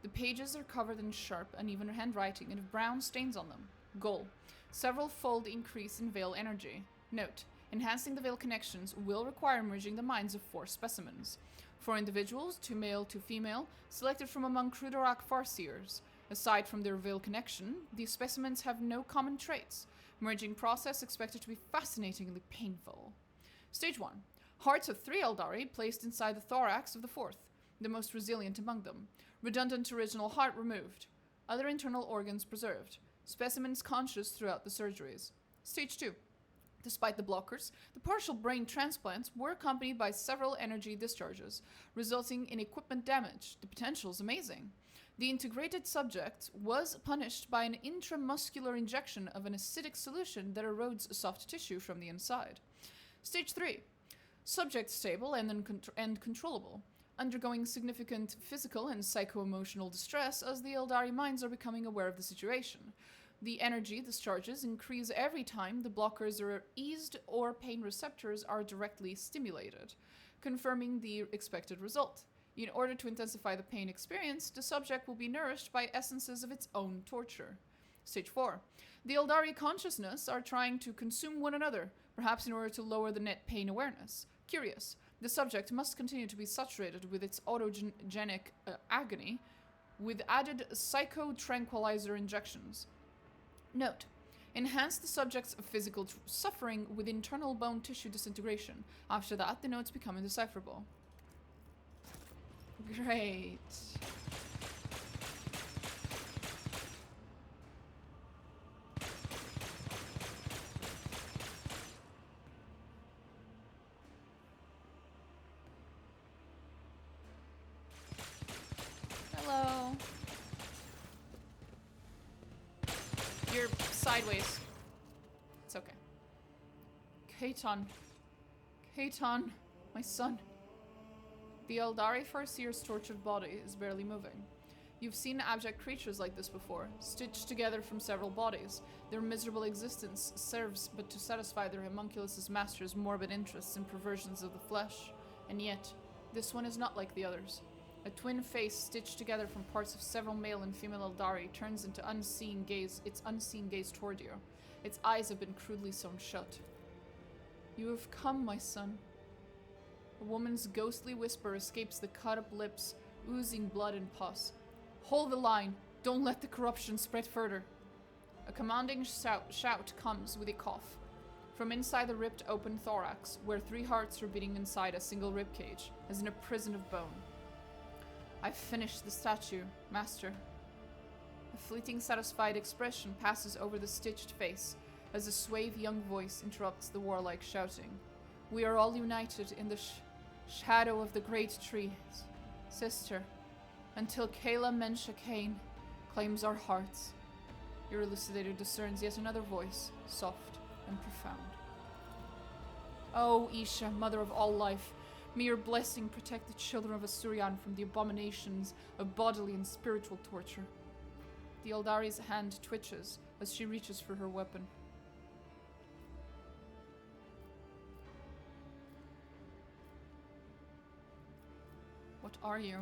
The pages are covered in sharp, uneven handwriting and have brown stains on them. Goal. Several-fold increase in veil energy. Note. Enhancing the veil connections will require merging the minds of 4 specimens. 4 individuals, 2 male, 2 female, selected from among Crudorak Farseers. Aside from their veil connection, these specimens have no common traits. Merging process expected to be fascinatingly painful. Stage 1. Hearts of 3 Eldari placed inside the thorax of the 4th, the most resilient among them. Redundant original heart removed. Other internal organs preserved. Specimens conscious throughout the surgeries. Stage 2. Despite the blockers, the partial brain transplants were accompanied by several energy discharges, resulting in equipment damage. The potential is amazing. The integrated subject was punished by an intramuscular injection of an acidic solution that erodes soft tissue from the inside. Stage 3. Subject stable and controllable, undergoing significant physical and psycho-emotional distress as the Eldari minds are becoming aware of the situation. The energy discharges increase every time the blockers are eased or pain receptors are directly stimulated, confirming the expected result. In order to intensify the pain experience, the subject will be nourished by essences of its own torture. Stage 4. The Eldari consciousness are trying to consume one another, perhaps in order to lower the net pain awareness. Curious. The subject must continue to be saturated with its autogenic agony, with added psycho-tranquilizer injections. Note. Enhance the subject's physical suffering with internal bone tissue disintegration. After that, the notes become indecipherable. Great. Hello. You're sideways. It's okay. Kaiton. Kaiton, my son. The Eldari Farseer's tortured body is barely moving. You've seen abject creatures like this before, stitched together from several bodies. Their miserable existence serves but to satisfy their homunculus' master's morbid interests and perversions of the flesh. And yet, this one is not like the others. A twin face stitched together from parts of several male and female Eldari turns into its unseen gaze toward you. Its eyes have been crudely sewn shut. You have come, my son. A woman's ghostly whisper escapes the cut-up lips, oozing blood and pus. Hold the line. Don't let the corruption spread further. A commanding shout comes with a cough. From inside the ripped open thorax, where 3 hearts are beating inside a single ribcage, as in a prison of bone. I've finished the statue, Master. A fleeting, satisfied expression passes over the stitched face, as a suave young voice interrupts the warlike shouting. We are all united in the shadow of the great tree, sister, until Kayla Mensha Kane claims our hearts. Your elucidator discerns yet another voice, soft and profound. Oh, Isha, mother of all life, may your blessing protect the children of Asturian from the abominations of bodily and spiritual torture. The Eldari's hand twitches as she reaches for her weapon. What are you?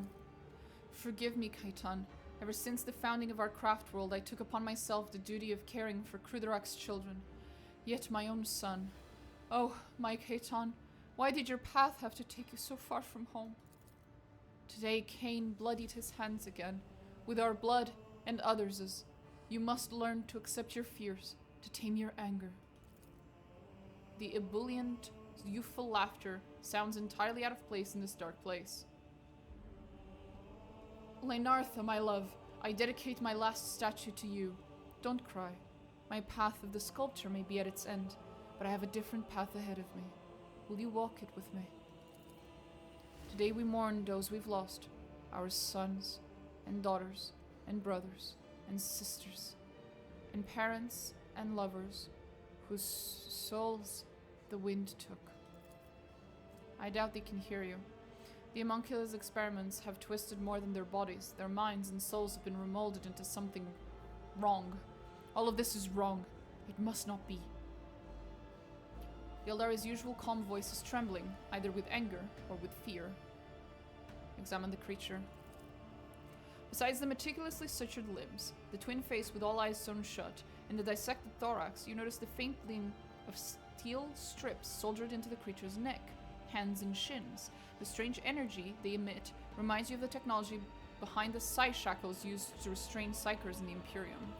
Forgive me, Kaitan. Ever since the founding of our craft world, I took upon myself the duty of caring for Krudarak's children. Yet my own son. Oh, my Kaitan, why did your path have to take you so far from home? Today, Cain bloodied his hands again, with our blood and others'. You must learn to accept your fears, to tame your anger. The ebullient, youthful laughter sounds entirely out of place in this dark place. Lenartha, my love, I dedicate my last statue to you. Don't cry. My path of the sculpture may be at its end, but I have a different path ahead of me. Will you walk it with me? Today we mourn those we've lost, our sons and daughters and brothers and sisters, and parents and lovers whose souls the wind took. I doubt they can hear you. The homunculus experiments have twisted more than their bodies. Their minds and souls have been remolded into something wrong. All of this is wrong. It must not be. The Eldari's usual calm voice is trembling, either with anger or with fear. Examine the creature. Besides the meticulously sutured limbs, the twin face with all eyes sewn shut, and the dissected thorax, you notice the faint gleam of steel strips soldered into the creature's neck, hands, and shins. The strange energy they emit reminds you of the technology behind the psi shackles used to restrain psychers in the Imperium.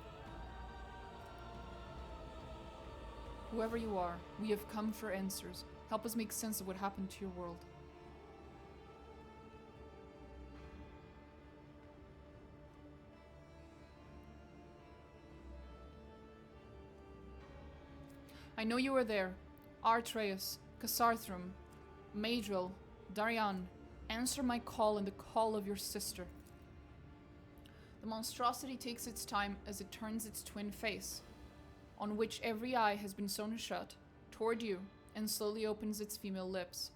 Whoever you are, we have come for answers. Help us make sense of what happened to your world. I know you are there. Artreus, Kasarthrum, Madril, Darian, answer my call and the call of your sister. The monstrosity takes its time as it turns its twin face, on which every eye has been sewn shut, toward you, and slowly opens its female lips.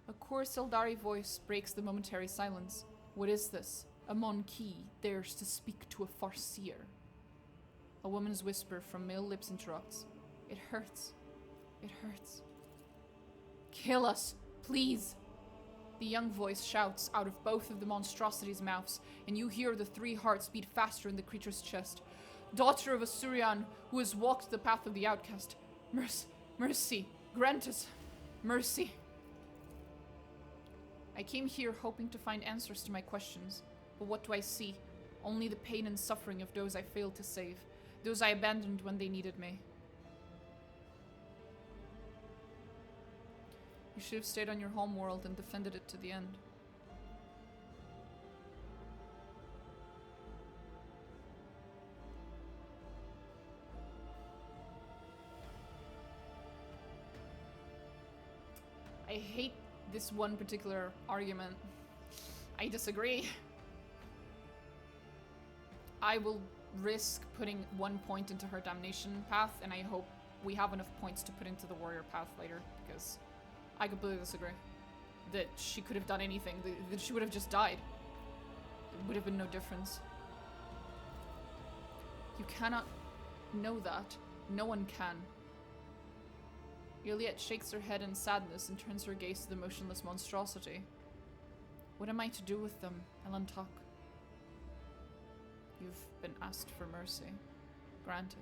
A coarse Eldari voice breaks the momentary silence. What is this? A Monkey dares to speak to a Farseer. A woman's whisper from male lips interrupts. It hurts. It hurts. Kill us, please! The young voice shouts out of both of the monstrosity's mouths, and you hear the 3 hearts beat faster in the creature's chest. Daughter of Asturian, who has walked the path of the outcast. Mercy, grant us mercy. I came here hoping to find answers to my questions, but what do I see? Only the pain and suffering of those I failed to save, those I abandoned when they needed me. You should have stayed on your home world and defended it to the end. I hate this one particular argument. I disagree. I will risk putting 1 point into her damnation path, and I hope we have enough points to put into the warrior path later, because I completely disagree. That she could have done anything. That she would have just died. It would have been no difference. You cannot know that. No one can. Juliet shakes her head in sadness and turns her gaze to the motionless monstrosity. What am I to do with them, Elantok? You've been asked for mercy. Granted.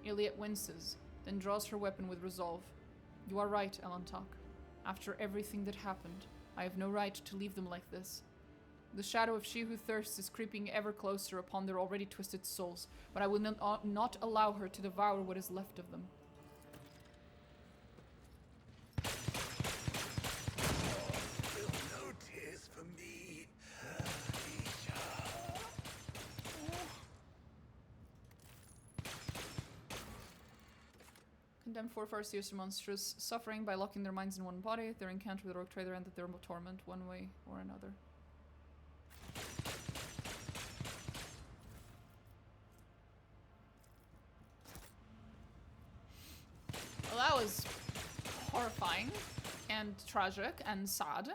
Iliet winces, then draws her weapon with resolve. You are right, Elantok. After everything that happened, I have no right to leave them like this. The shadow of she who thirsts is creeping ever closer upon their already twisted souls, but I will not allow her to devour what is left of them. No tears for me. Condemned 4 Farseers are monstrous, suffering by locking their minds in one body. Their encounter with the rogue trader ended their torment one way or another. Well, that was horrifying and tragic and sad.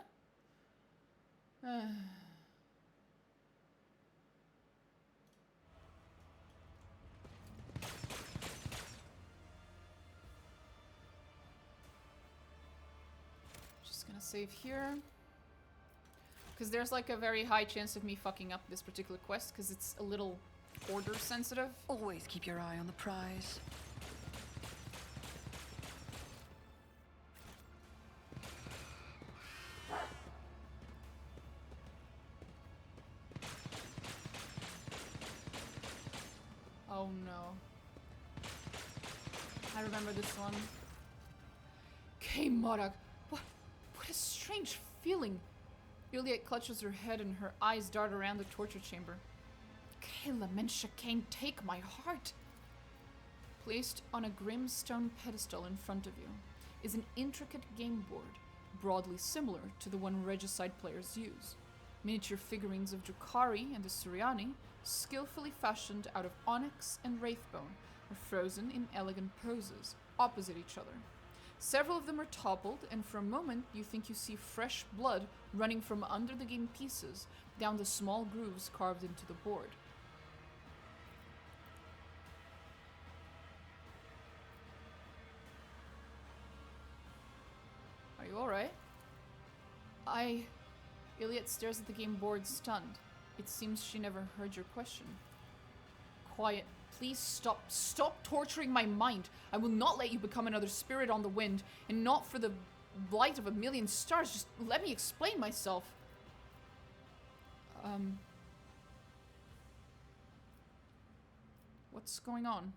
Just gonna save here. Because there's like a very high chance of me fucking up this particular quest because it's a little order sensitive. Always keep your eye on the prize. Oh no. I remember this one. K-Modag, what a strange feeling. Juliet clutches her head and her eyes dart around the torture chamber. Kayla Menshakane, take my heart. Placed on a grim stone pedestal in front of you is an intricate game board, broadly similar to the one regicide players use. Miniature figurines of Drakari and the Suriani, skillfully fashioned out of onyx and wraithbone, are frozen in elegant poses, opposite each other. Several of them are toppled, and for a moment you think you see fresh blood running from under the game pieces down the small grooves carved into the board. Are you alright? Iliad stares at the game board, stunned. It seems she never heard your question. Quiet. Please stop. Stop torturing my mind. I will not let you become another spirit on the wind, and not for the light of a million stars. Just let me explain myself. What's going on?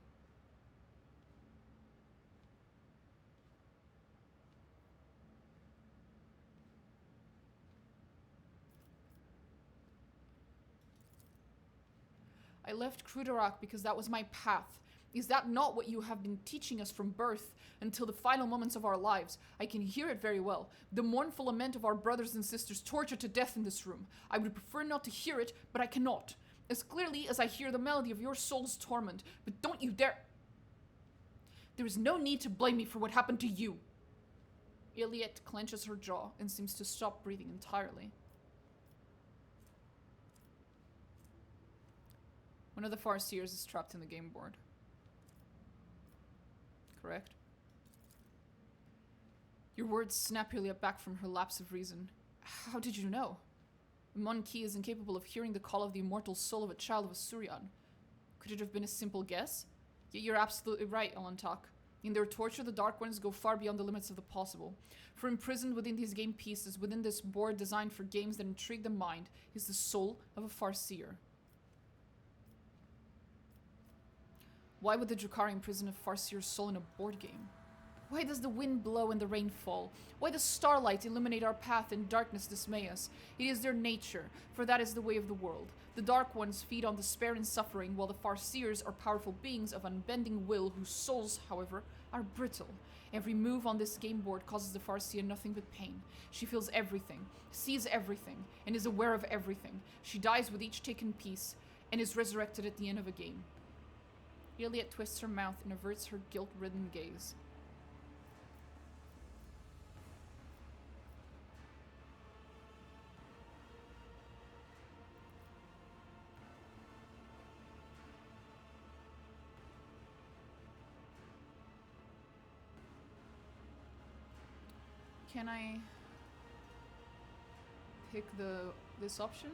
I left Krudarak because that was my path. Is that not what you have been teaching us from birth until the final moments of our lives? I can hear it very well. The mournful lament of our brothers and sisters tortured to death in this room. I would prefer not to hear it, but I cannot. As clearly as I hear the melody of your soul's torment. But don't you dare... There is no need to blame me for what happened to you. Iliet clenches her jaw and seems to stop breathing entirely. One of the Farseers is trapped in the game board. Correct? Your words snap Julia back from her lapse of reason. How did you know? Mon Ki is incapable of hearing the call of the immortal soul of a child of a Surian. Could it have been a simple guess? Yet you're absolutely right, Elantak. In their torture, the Dark Ones go far beyond the limits of the possible. For imprisoned within these game pieces, within this board designed for games that intrigue the mind, is the soul of a Farseer. Why would the Drakari imprison a Farseer's soul in a board game? Why does the wind blow and the rain fall? Why does starlight illuminate our path and darkness dismay us? It is their nature, for that is the way of the world. The Dark Ones feed on despair and suffering, while the Farseers are powerful beings of unbending will whose souls, however, are brittle. Every move on this game board causes the Farseer nothing but pain. She feels everything, sees everything, and is aware of everything. She dies with each taken piece, and is resurrected at the end of a game. Iliad twists her mouth and averts her guilt-ridden gaze. Can I pick this option?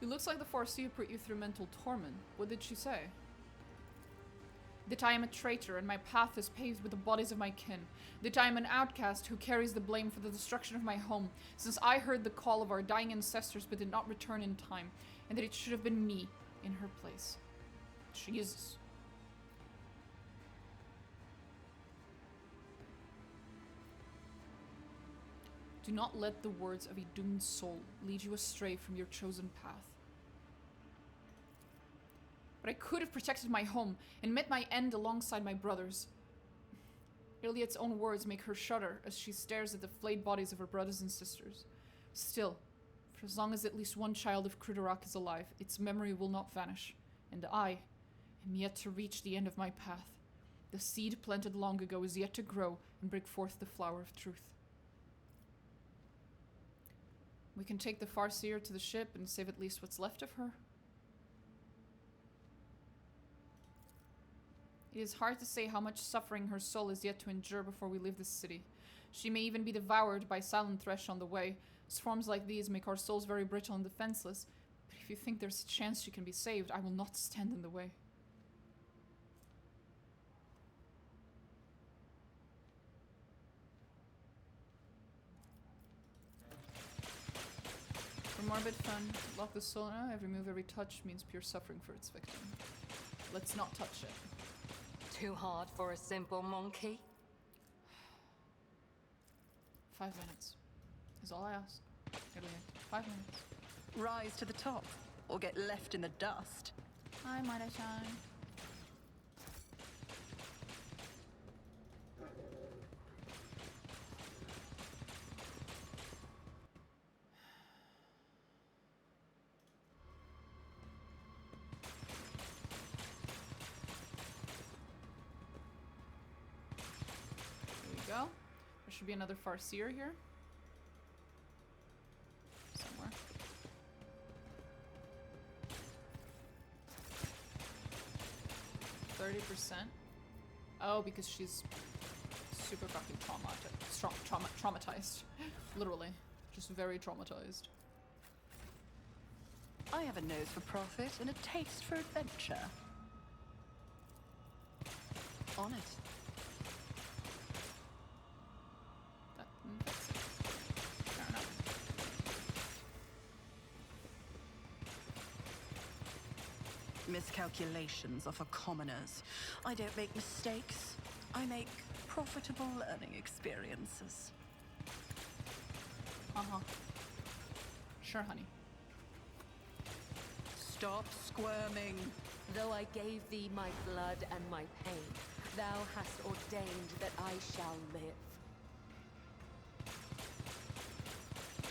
It looks like the Farseer put you through mental torment. What did she say? That I am a traitor and my path is paved with the bodies of my kin. That I am an outcast who carries the blame for the destruction of my home, since I heard the call of our dying ancestors but did not return in time, and that it should have been me in her place. Jesus. Do not let the words of a doomed soul lead you astray from your chosen path. But I could have protected my home and met my end alongside my brothers. Iliad's own words make her shudder as she stares at the flayed bodies of her brothers and sisters. Still, for as long as at least one child of Crudorak is alive, its memory will not vanish, and I am yet to reach the end of my path. The seed planted long ago is yet to grow and break forth the flower of truth. We can take the Farseer to the ship and save at least what's left of her. It is hard to say how much suffering her soul is yet to endure before we leave this city. She may even be devoured by silent thresh on the way. Swarms like these make our souls very brittle and defenseless, but if you think there's a chance she can be saved, I will not stand in the way. For morbid fun, lock the soul. Every move, every touch means pure suffering for its victim. Let's not touch it. Too hard for a simple monkey? 5 minutes is all I ask. 5 minutes. Rise to the top, or get left in the dust. Hi, Marashan. There should be another Farseer here. Somewhere. %. Oh, because she's super fucking traumatized. Literally. Just very traumatized. I have a nose for profit and a taste for adventure. On it. That's it. Fair enough. Miscalculations are for commoners. I don't make mistakes. I make profitable learning experiences. Uh-huh. Sure, honey. Stop squirming. Though I gave thee my blood and my pain, thou hast ordained that I shall live.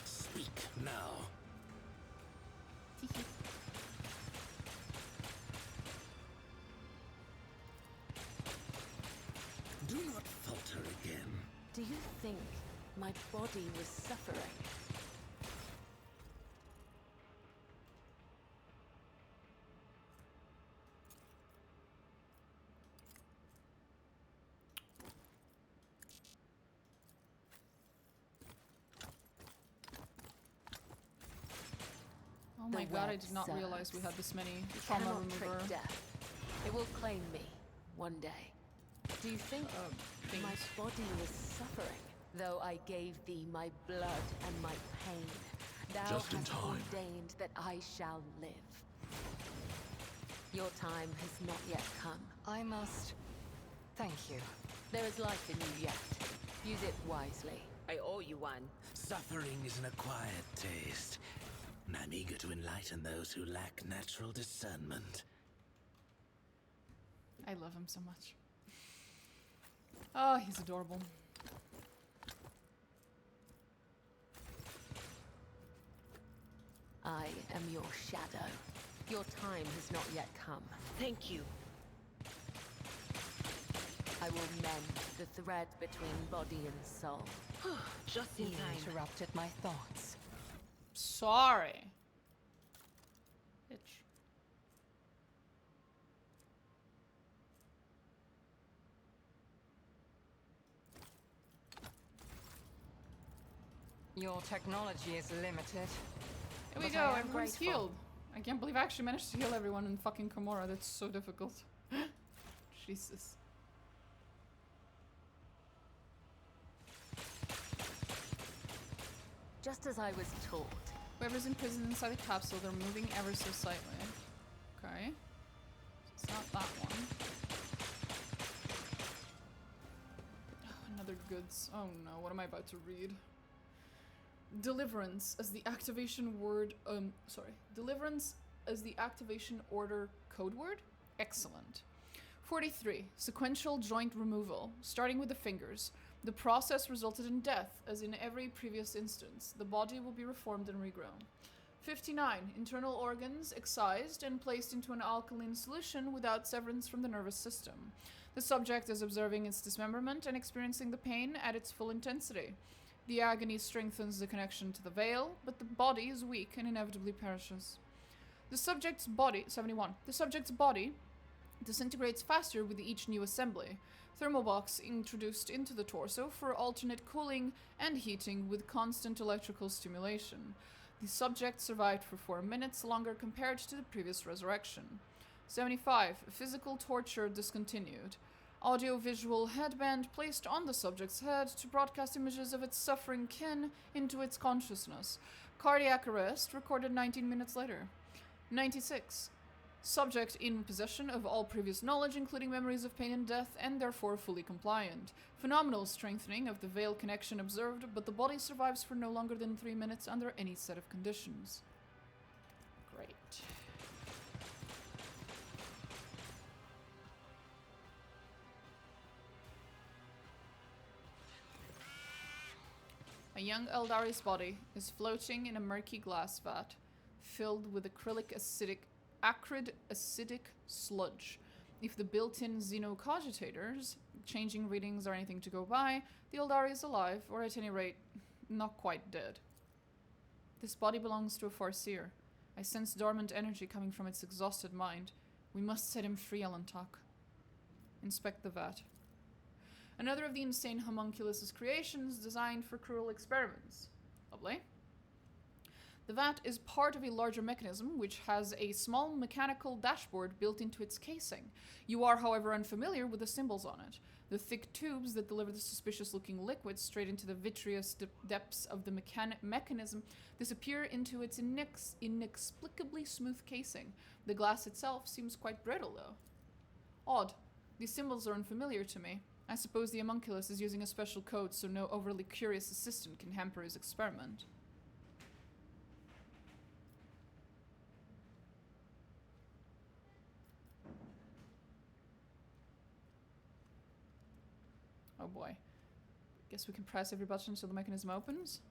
Speak now. Do not falter again. Do you think my body was suffering? Oh my god, I did not realize we had this many trauma Cannot remover. trick death. It will claim me one day. Do you think my body was suffering? Though I gave thee my blood and my pain, thou Just in hast time. ordained that I shall live. Your time has not yet come. I must thank you. There is life in you yet. Use it wisely. I owe you one. Suffering is an acquired taste, and I'm eager to enlighten those who lack natural discernment. I love him so much. Oh, he's adorable. I am your shadow. Your time has not yet come. Thank you. I will mend the thread between body and soul. Just in You time. interrupted my thoughts. Sorry. Bitch. Your technology is limited. Here we But go, I am everyone's grateful. healed. I can't believe I actually managed to heal everyone in fucking Komora. That's so difficult. Jesus. Just as I was taught. Whoever's imprisoned inside the capsule, they're moving ever so slightly. Okay. It's not that one. Oh, another goods. Oh no, what am I about to read? Deliverance as the activation word. Deliverance as the activation order code word? Excellent. 43. Sequential joint removal, starting with the fingers. The process resulted in death, as in every previous instance. The body will be reformed and regrown. 59. Internal organs excised and placed into an alkaline solution without severance from the nervous system. The subject is observing its dismemberment and experiencing the pain at its full intensity. The agony strengthens the connection to the veil, but the body is weak and inevitably perishes. The subject's body, 71. The subject's body disintegrates faster with each new assembly. Thermal box introduced into the torso for alternate cooling and heating with constant electrical stimulation. The subject survived for 4 minutes longer compared to the previous resurrection. 75. Physical torture discontinued. Audio-visual headband placed on the subject's head to broadcast images of its suffering kin into its consciousness. Cardiac arrest recorded 19 minutes later. 96. Subject in possession of all previous knowledge, including memories of pain and death, and therefore fully compliant. Phenomenal strengthening of the veil connection observed, but the body survives for no longer than 3 minutes under any set of conditions. Great. A young Eldari's body is floating in a murky glass vat, filled with acrid acidic sludge. If the built-in xenocogitators, changing readings are anything to go by, the Eldari is alive, or at any rate, not quite dead. This body belongs to a Farseer. I sense dormant energy coming from its exhausted mind. We must set him free, Alantak. Inspect the vat. Another of the insane homunculus's creations designed for cruel experiments. Lovely. The vat is part of a larger mechanism which has a small mechanical dashboard built into its casing. You are, however, unfamiliar with the symbols on it. The thick tubes that deliver the suspicious-looking liquid straight into the vitreous depths of the mechanism disappear into its inexplicably smooth casing. The glass itself seems quite brittle, though. Odd. These symbols are unfamiliar to me. I suppose the homunculus is using a special code so no overly curious assistant can hamper his experiment. Oh boy. Guess we can press every button until the mechanism opens.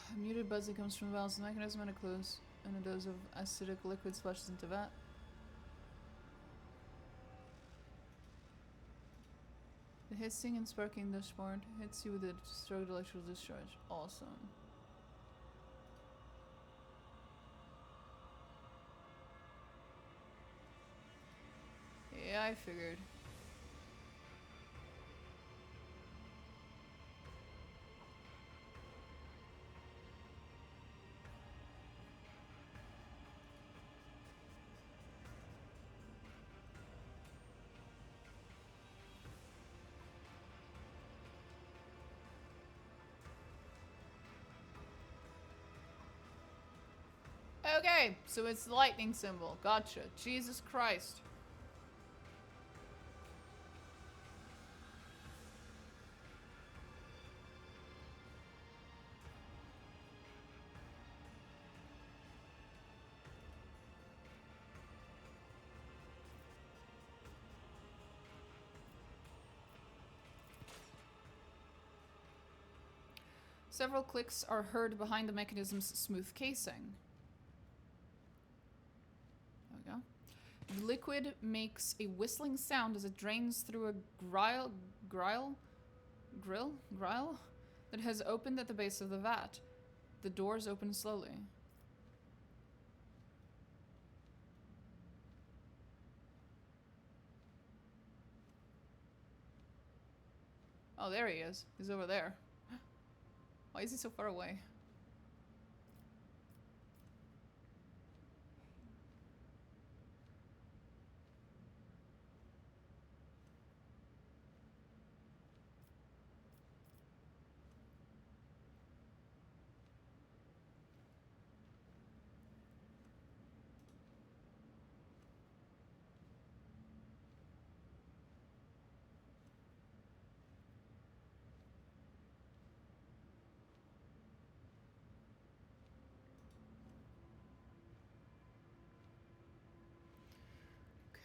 A muted buzzing comes from the valves of the mechanism and a close, and a dose of acidic liquid splashes into vat. The hissing and sparking dashboard hits you with a strode electrical discharge. Awesome. Yeah, I figured. Okay, so it's the lightning symbol. Gotcha. Jesus Christ. Several clicks are heard behind the mechanism's smooth casing. There we go. The liquid makes a whistling sound as it drains through a grille that has opened at the base of the vat. The doors open slowly. Oh, there he is. He's over there. Why is he so far away?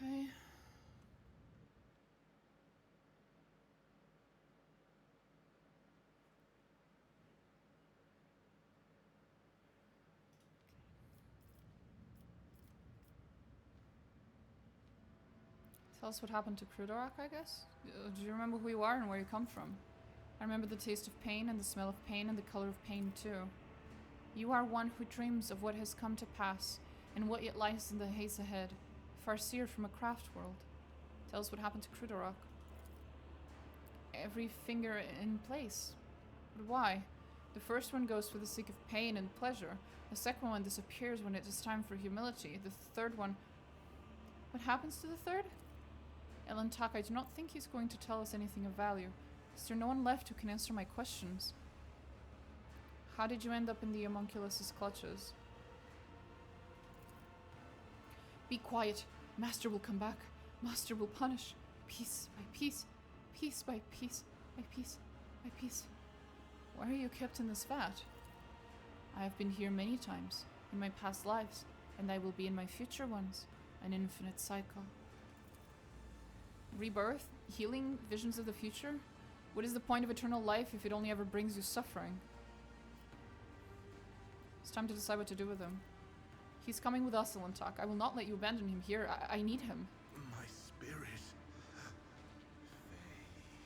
Okay. Tell us what happened to Krudarok, I guess? Do you remember who you are and where you come from? I remember the taste of pain and the smell of pain and the color of pain too. You are one who dreams of what has come to pass and what yet lies in the haze ahead, farseer from a craft world. Tell us what happened to Krudarok. Every finger in place. But why? The first one goes for the sake of pain and pleasure. The second one disappears when it is time for humility. The third one... What happens to the third? Elantak, I do not think he's going to tell us anything of value. Is there no one left who can answer my questions? How did you end up in the homunculus's clutches? Be quiet. Master will come back. Master will punish. Piece by piece. Piece by piece. By piece. By piece. Why are you kept in this vat? I have been here many times, in my past lives, and I will be in my future ones. An infinite cycle. Rebirth? Healing? Visions of the future? What is the point of eternal life if it only ever brings you suffering? It's time to decide what to do with him. He's coming with us, Elantak. I will not let you abandon him here. I need him. My spirit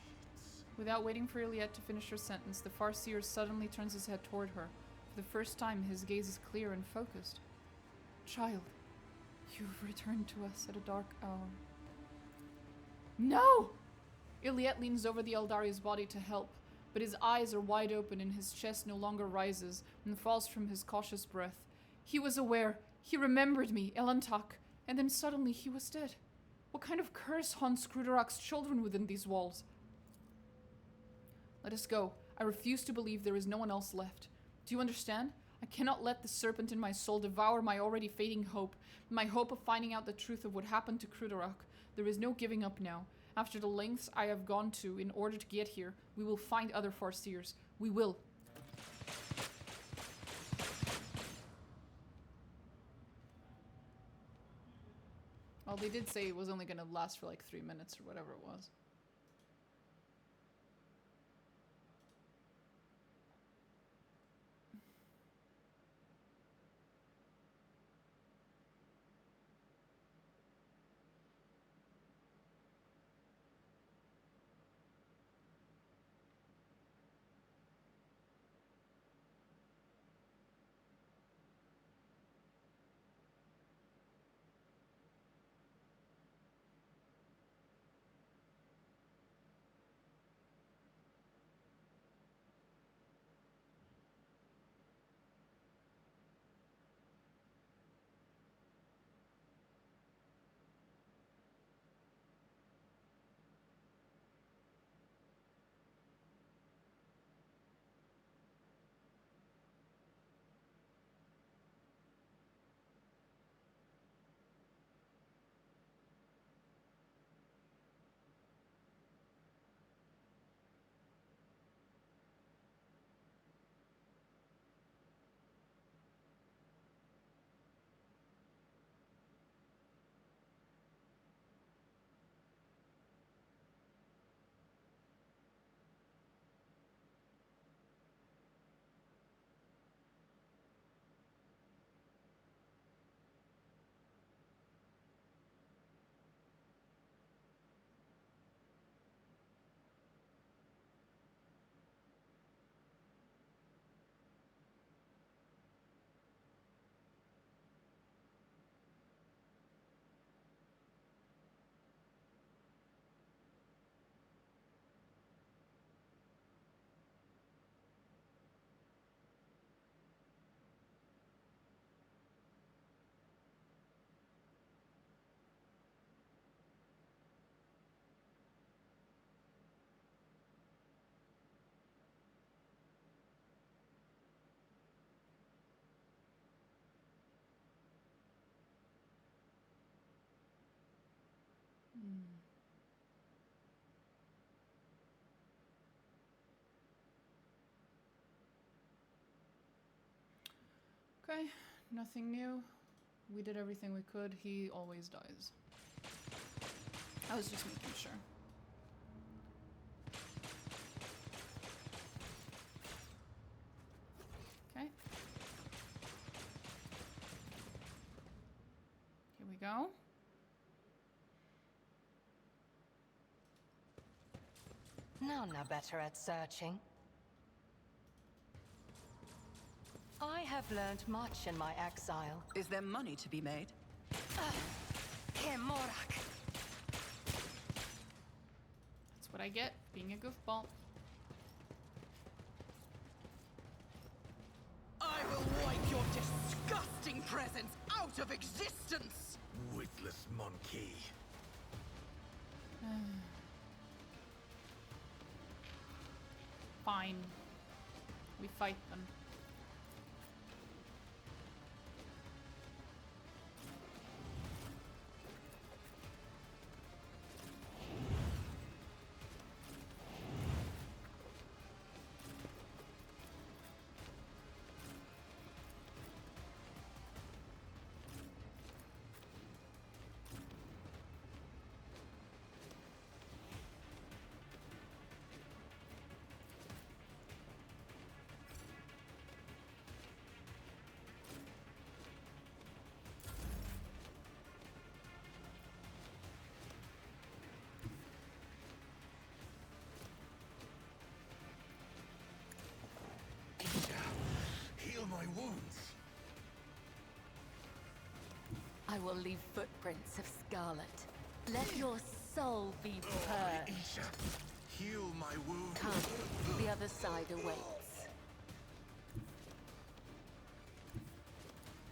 fades. Without waiting for Iliette to finish her sentence, the Farseer suddenly turns his head toward her. For the first time, his gaze is clear and focused. Child, you've returned to us at a dark hour. No! Iliette leans over the Eldari's body to help, but his eyes are wide open and his chest no longer rises and falls from his cautious breath. He was aware. He remembered me, Elantak, and then suddenly he was dead. What kind of curse haunts Krudarok's children within these walls? Let us go. I refuse to believe there is no one else left. Do you understand? I cannot let the serpent in my soul devour my already fading hope, my hope of finding out the truth of what happened to Krudarok. There is no giving up now. After the lengths I have gone to in order to get here, we will find other Farseers. We will. Well, they did say it was only going to last for like 3 minutes or whatever it was. Okay, nothing new. We did everything we could. He always dies. I was just making sure. Okay. Here we go. None are better at searching. I have learned much in my exile. Is there money to be made? Kemorak. That's what I get, being a goofball. I will wipe your disgusting presence out of existence! Witless monkey. Fine. We fight them. Heal my wounds. I will leave footprints of scarlet. Let your soul be purged. Isha, heal my wounds. Come, the other side awaits.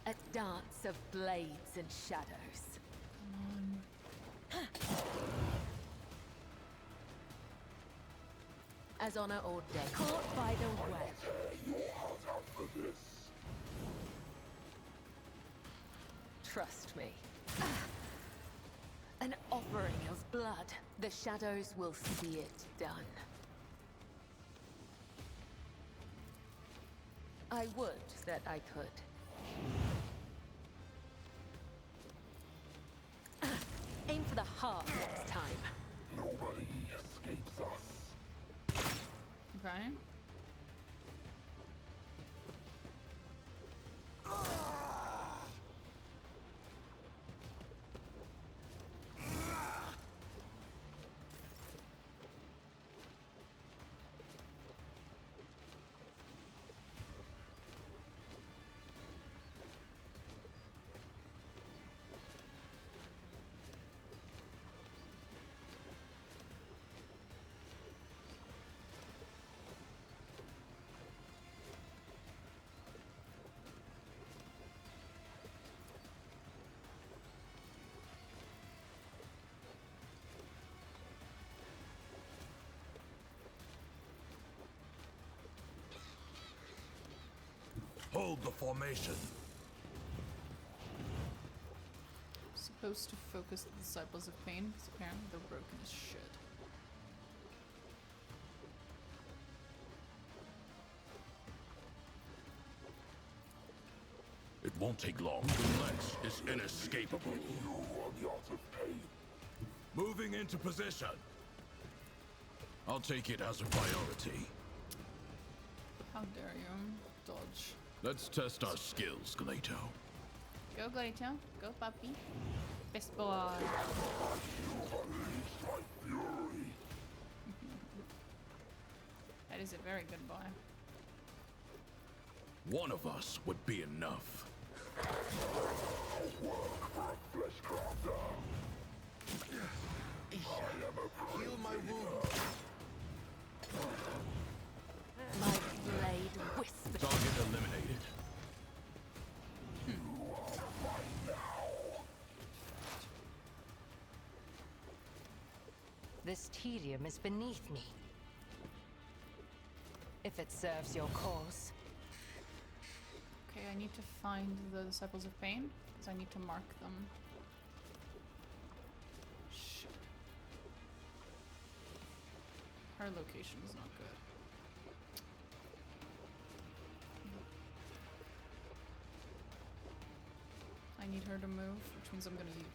A dance of blades and shadows. As honor ordained. Caught by the web. Trust me. An offering of blood. The shadows will see it done. I would that I could. Aim for the heart next time. Nobody escapes us. Okay. Hold the formation. Supposed to focus the Disciples of Pain, because apparently they're broken as shit. It won't take long. The ledge is inescapable. Moving into position. I'll take it as a priority. How dare you? Dodge. Let's test our skills, Gleito. Go, Gladio. Go, puppy. Best boy. That is a very good boy. One of us would be enough. Heal my wounds. My blade whispers. Target eliminated. This tedium is beneath me. If it serves your cause. Okay, I need to find the Disciples of Pain, because I need to mark them. Shit. Her location is not good. need her to move, which means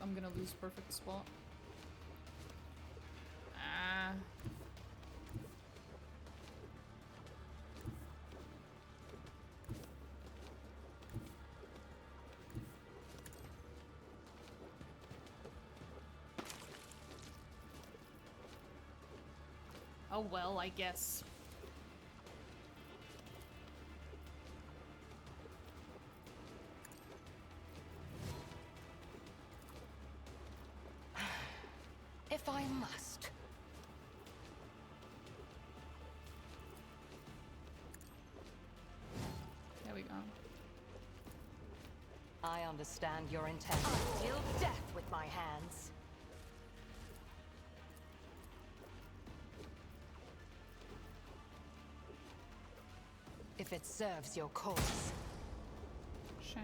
I'm gonna lose perfect spot. Ah. Oh well, I guess. If I must. There we go. I understand your intent. I deal death with my hands. If it serves your cause. Shame.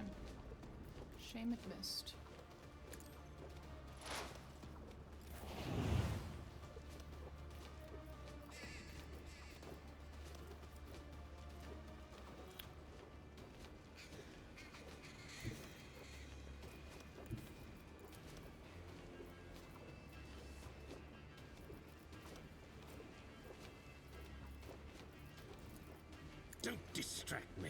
Shame it missed. Don't distract me.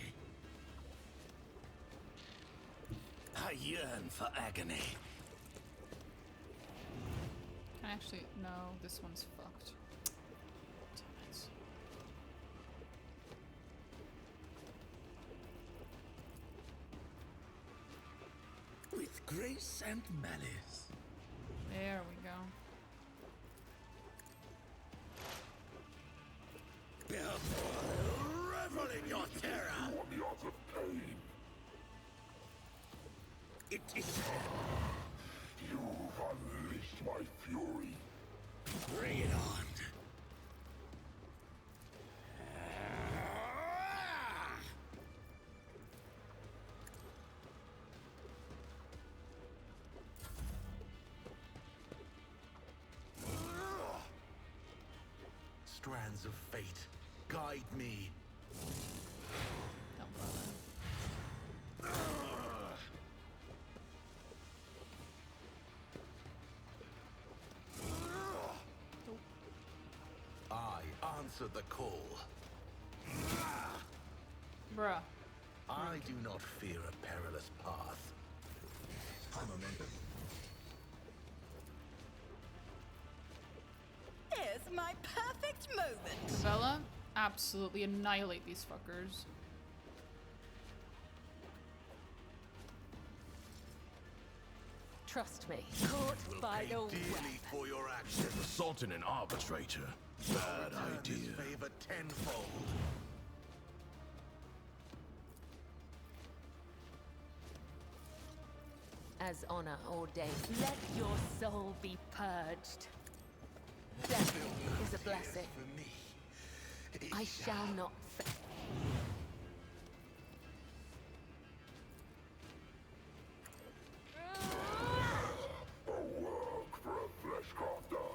I yearn for agony. Actually, no, this one's fucked. Damn it. With grace and malice. There we go. Revel in your terror. It is. You've unleashed my fury. Bring it on. Strands of fate, guide me. Don't bother. I answer the call. Bruh. I do not fear a perilous path. Here's my perfect moment. Bella, absolutely annihilate these fuckers. Trust me, caught by the Dearly web. for your actions. Assaulting an arbitrator. Bad Return this idea. favor tenfold. As honor ordains, let your soul be purged. Death is a blessing. For me. I shall not fail. A work for a flesh crafter.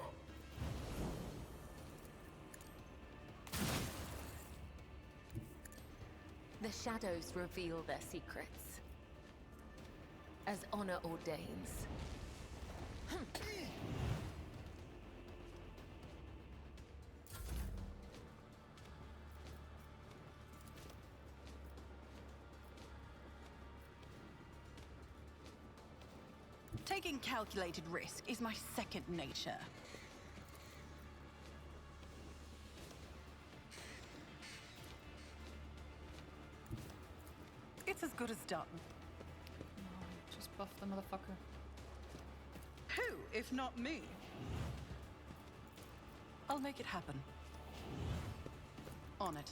The shadows reveal their secrets. As honor ordains. Taking calculated risk is my second nature. It's as good as done. Just buff the motherfucker. Who, if not me? I'll make it happen. On it.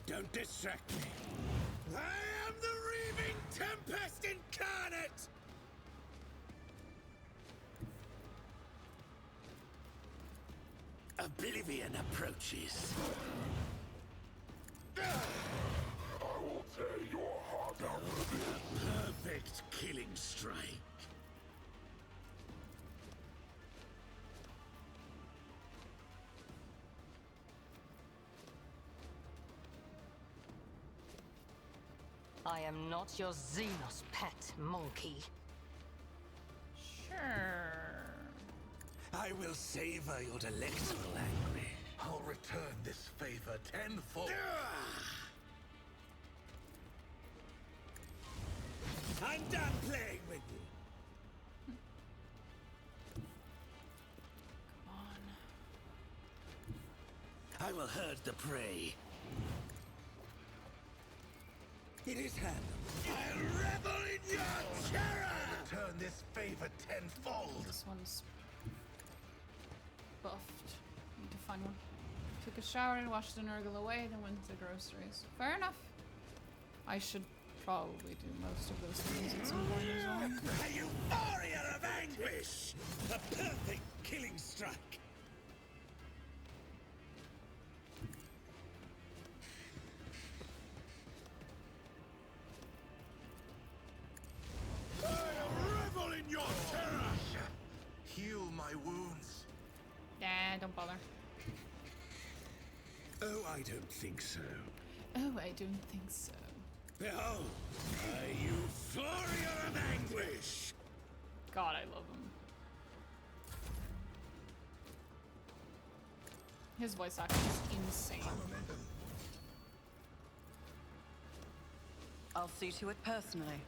Don't distract me. I am the Reaving Tempest incarnate! Oblivion approaches. killing strike. I am not your Xenos pet, monkey. Sure. I will savor your delectable anguish. I'll return this favor tenfold. I'm done playing with you. Come on. I will herd the prey. It is handled. I'll revel in your terror! Return this favor tenfold. This one's buffed. Need to find one. Took a shower and washed the Nurgle away, then went to groceries. Fair enough. I should probably do most of those things at some point as well. A euphoria of anguish! A perfect killing strike! Revel in your terror! Heal my wounds. Nah, don't bother. Oh, I don't think so. Oh, I don't think so. Behold, a euphoria of anguish! God, I love him. His voice acting is insane. I'll see to it personally.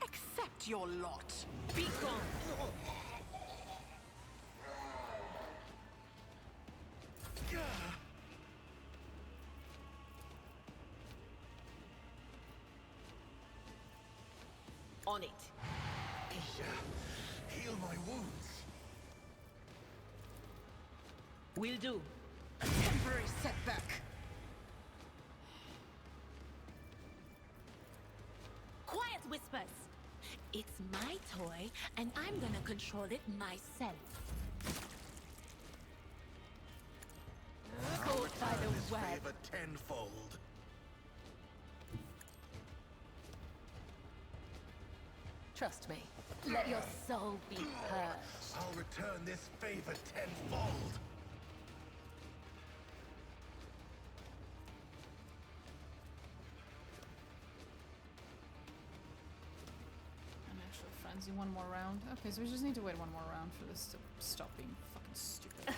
Accept your lot. Be gone. On it. Heal my wounds. Will do. A temporary setback. Quiet, Whispers! It's my toy, and I'm gonna control it myself. Caught by the web. Favor tenfold. Trust me. Let your soul be purged. I'll return this favor tenfold. An actual frenzy, one more round. Okay, so we just need to wait one more round for this to stop being fucking stupid.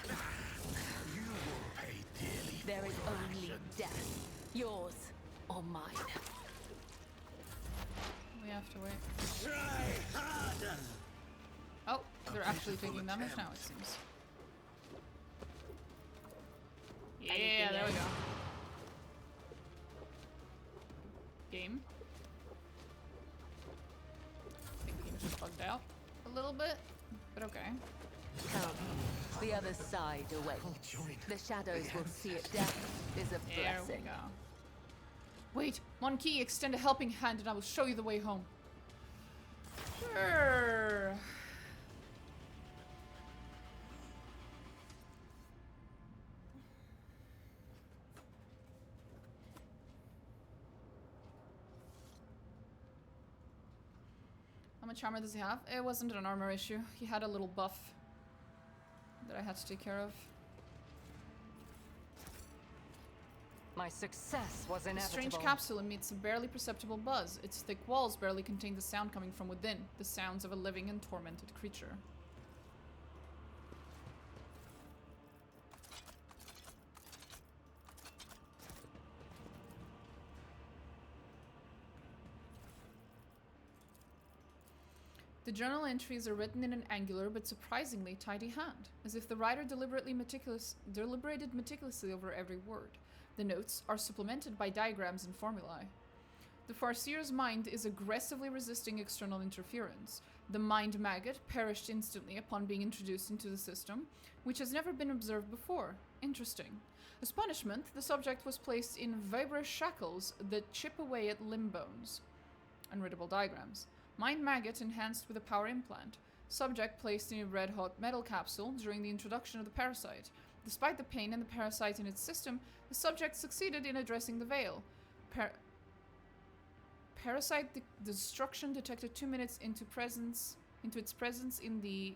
You will pay dearly. There for is your only actions. death. Yours or mine. We have to wait. Try harder. Oh, they're A actually pitiful taking damage now, attempt. it seems. Yeah, Anything there we else? go. Game. I think the game's just bugged out a little bit, but okay. Come. The other side awaits. The shadows will see it. Death is a There we blessing. go. Wait, Monkey, extend a helping hand and I will show you the way home. Sure. How much armor does he have? It wasn't an armor issue. He had a little buff that I had to take care of. My success was A inevitable. strange capsule emits a barely perceptible buzz. Its thick walls barely contain the sound coming from within, the sounds of a living and tormented creature. The journal entries are written in an angular but surprisingly tidy hand, as if the writer deliberated meticulously over every word. The notes are supplemented by diagrams and formulae. The Farseer's mind is aggressively resisting external interference. The mind maggot perished instantly upon being introduced into the system, which has never been observed before. Interesting. As punishment, the subject was placed in vibrous shackles that chip away at limb bones. Unreadable diagrams. Mind maggot enhanced with a power implant. Subject placed in a red-hot metal capsule during the introduction of the parasite. Despite the pain and the parasite in its system, the subject succeeded in addressing the veil. Parasite destruction detected 2 minutes into its presence in the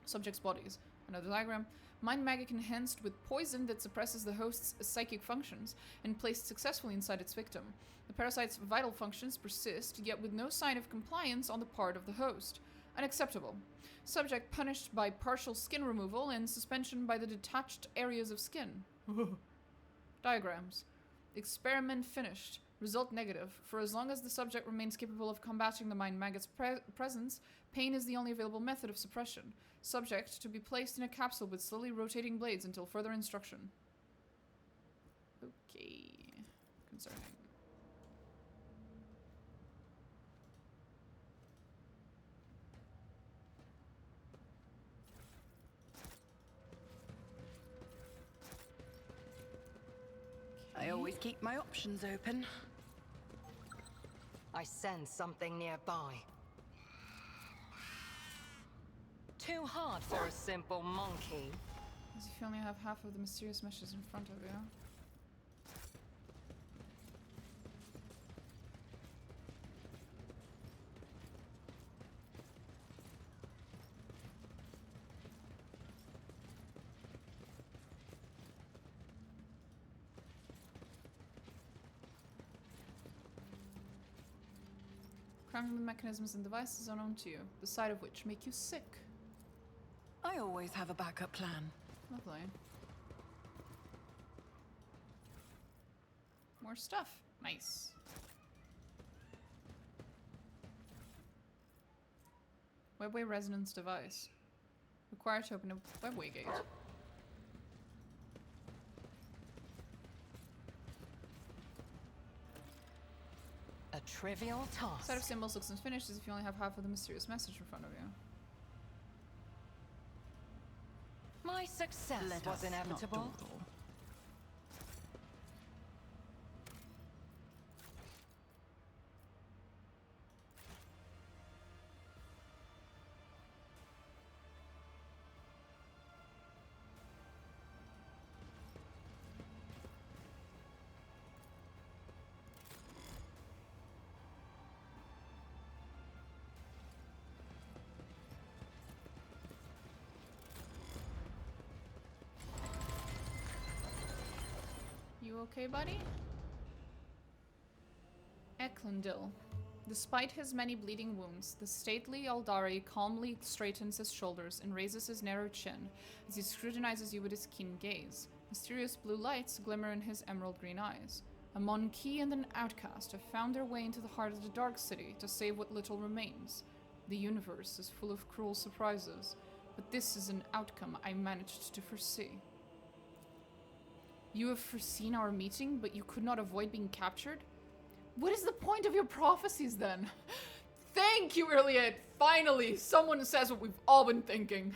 subject's bodies. Another diagram. Mind maggot enhanced with poison that suppresses the host's psychic functions and placed successfully inside its victim. The parasite's vital functions persist, yet with no sign of compliance on the part of the host. Unacceptable. Subject punished by partial skin removal and suspension by the detached areas of skin. Diagrams. Experiment finished. Result negative. For as long as the subject remains capable of combating the mind maggot's presence, pain is the only available method of suppression. Subject to be placed in a capsule with slowly rotating blades until further instruction. Okay. Concerning. I always keep my options open. I sense something nearby. Too hard for a simple monkey. As if you only have half of the mysterious meshes in front of you. Currently, the mechanisms and devices unknown to you, the sight of which make you sick. I always have a backup plan. Lovely. More stuff. Nice. Webway resonance device. Required to open a webway gate. A trivial task. Set of symbols looks unfinished as if you only have half of the mysterious message in front of you. My success Let was us inevitable. not dawdle. You okay, buddy? Eklundil. Despite his many bleeding wounds, the stately Aldari calmly straightens his shoulders and raises his narrow chin as he scrutinizes you with his keen gaze. Mysterious blue lights glimmer in his emerald green eyes. A Monkey and an outcast have found their way into the heart of the Dark City to save what little remains. The universe is full of cruel surprises, but this is an outcome I managed to foresee. You have foreseen our meeting, but you could not avoid being captured? What is the point of your prophecies, then? Thank you, Iliad! Finally, someone says what we've all been thinking.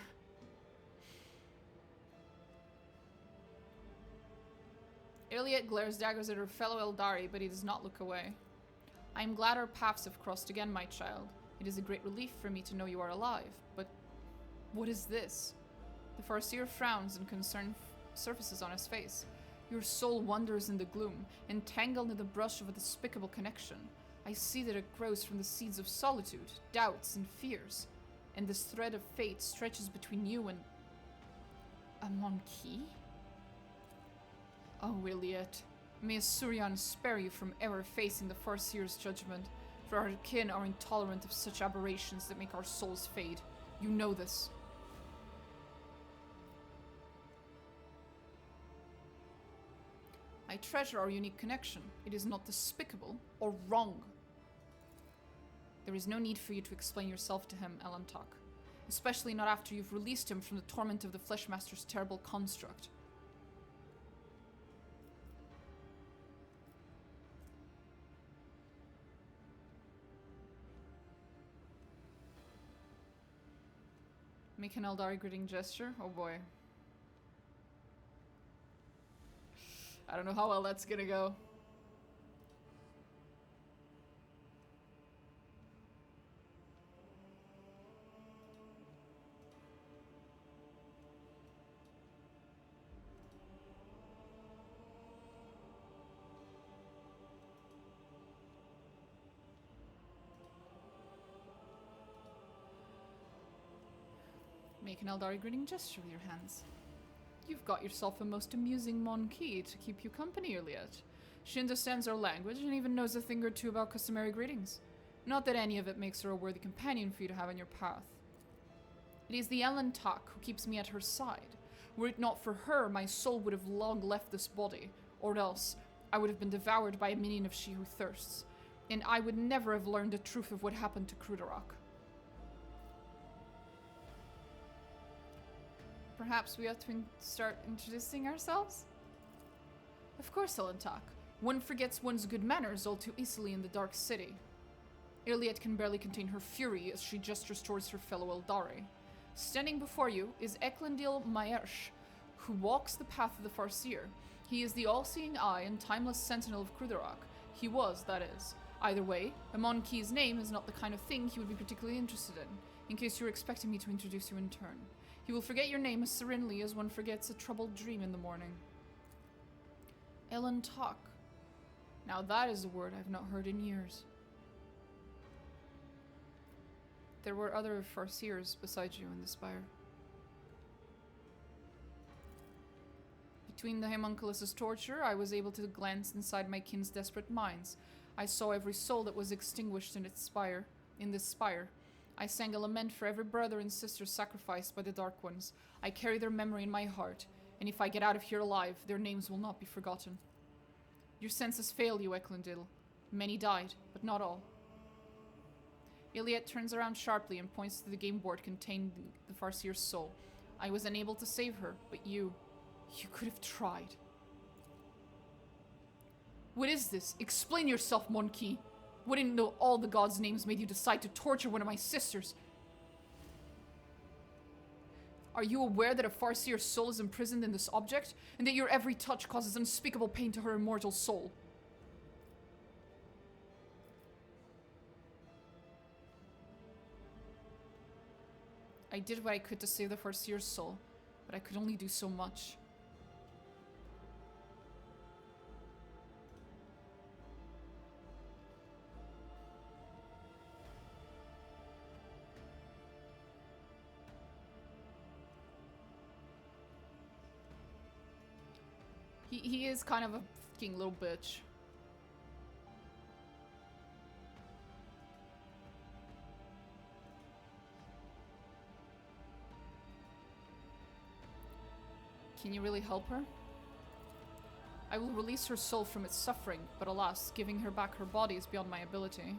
Iliad glares daggers at her fellow Eldari, but he does not look away. I am glad our paths have crossed again, my child. It is a great relief for me to know you are alive, but what is this? The Farseer frowns and concern surfaces on his face. Your soul wanders in the gloom, entangled in the brush of a despicable connection. I see that it grows from the seeds of solitude, doubts, and fears. And this thread of fate stretches between you and... a monkey? Oh, Iliad. May Asurion spare you from ever facing the Farseer's judgment, for our kin are intolerant of such aberrations that make our souls fade. You know this. I treasure our unique connection. It is not despicable or wrong. There is no need for you to explain yourself to him, Elantok. Especially not after you've released him from the torment of the Fleshmaster's terrible construct. Make an Eldari gritting gesture? Oh boy. I don't know how well that's gonna go. make an Eldari greeting gesture with your hands. You've got yourself a most amusing Monkey to keep you company, Iliad. She understands our language and even knows a thing or two about customary greetings. Not that any of it makes her a worthy companion for you to have on your path. It is the Ellen Tak who keeps me at her side. Were it not for her, my soul would have long left this body, or else I would have been devoured by a minion of She Who Thirsts, and I would never have learned the truth of what happened to Crudarach. Perhaps we ought to start introducing ourselves? Of course, Ellen Tak. One forgets one's good manners all too easily in the Dark City. Iliad can barely contain her fury as she gestures towards her fellow Eldari. Standing before you is Eklundil Maersh, who walks the path of the Farseer. He is the all-seeing eye and timeless sentinel of Crudarach. He was, that is. Either way, a Monkey's name is not the kind of thing he would be particularly interested in case you were expecting me to introduce you in turn. He will forget your name as serenely as one forgets a troubled dream in the morning. Ellen Tak. Now that is a word I've not heard in years. There were other Farseers beside you in the spire. Between the homunculus's torture, I was able to glance inside my kin's desperate minds. I saw every soul that was extinguished in this spire. I sang a lament for every brother and sister sacrificed by the Dark Ones. I carry their memory in my heart, and if I get out of here alive, their names will not be forgotten. Your senses fail you, Eklundil. Many died, but not all. Iliad turns around sharply and points to the game board containing the Farseer's soul. I was unable to save her, but you could have tried. What is this? Explain yourself, Monkey. Wouldn't know all the gods' names made you decide to torture one of my sisters? Are you aware that a Farseer's soul is imprisoned in this object, and that your every touch causes unspeakable pain to her immortal soul? I did what I could to save the Farseer's soul, but I could only do so much. He is kind of a fucking little bitch. Can you really help her? I will release her soul from its suffering, but alas, giving her back her body is beyond my ability.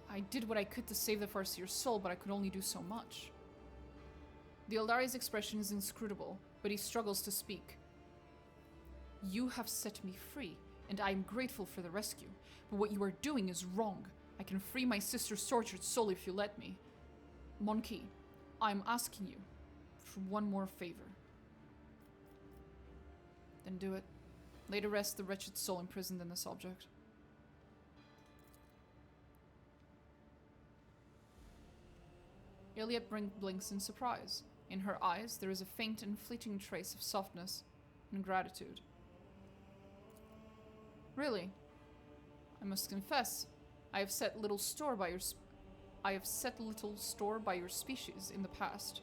I did what I could to save the Farseer's soul, but I could only do so much. The Eldari's expression is inscrutable, but he struggles to speak. You have set me free, and I am grateful for the rescue, but what you are doing is wrong. I can free my sister's tortured soul if you let me. Monkey, I am asking you for one more favor. Then do it. Lay to rest the wretched soul imprisoned in this object. Iliad blinks in surprise. In her eyes, there is a faint and fleeting trace of softness and gratitude. Really? I must confess, I have set little store by your species in the past.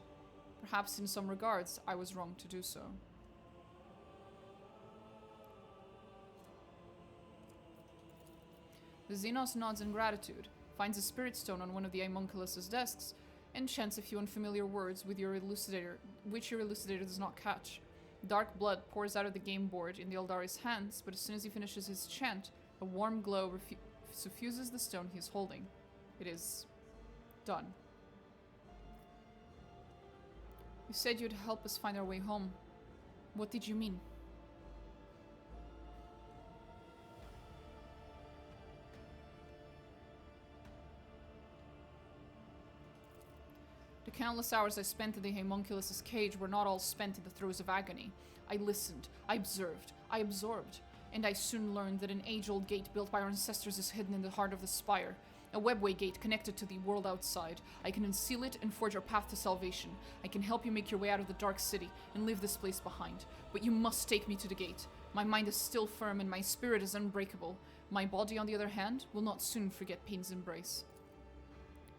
Perhaps in some regards, I was wrong to do so. The Xenos nods in gratitude, finds a spirit stone on one of the homunculus's desks, and chants a few unfamiliar words with your elucidator, which your elucidator does not catch. Dark blood pours out of the game board in the Eldari's hands, but as soon as he finishes his chant, a warm glow suffuses the stone he is holding. It is done. You said you'd help us find our way home. What did you mean? The countless hours I spent in the homunculus's cage were not all spent in the throes of agony. I listened, I observed, I absorbed, and I soon learned that an age-old gate built by our ancestors is hidden in the heart of the spire. A webway gate connected to the world outside. I can unseal it and forge our path to salvation. I can help you make your way out of the Dark City and leave this place behind. But you must take me to the gate. My mind is still firm and my spirit is unbreakable. My body, on the other hand, will not soon forget pain's embrace.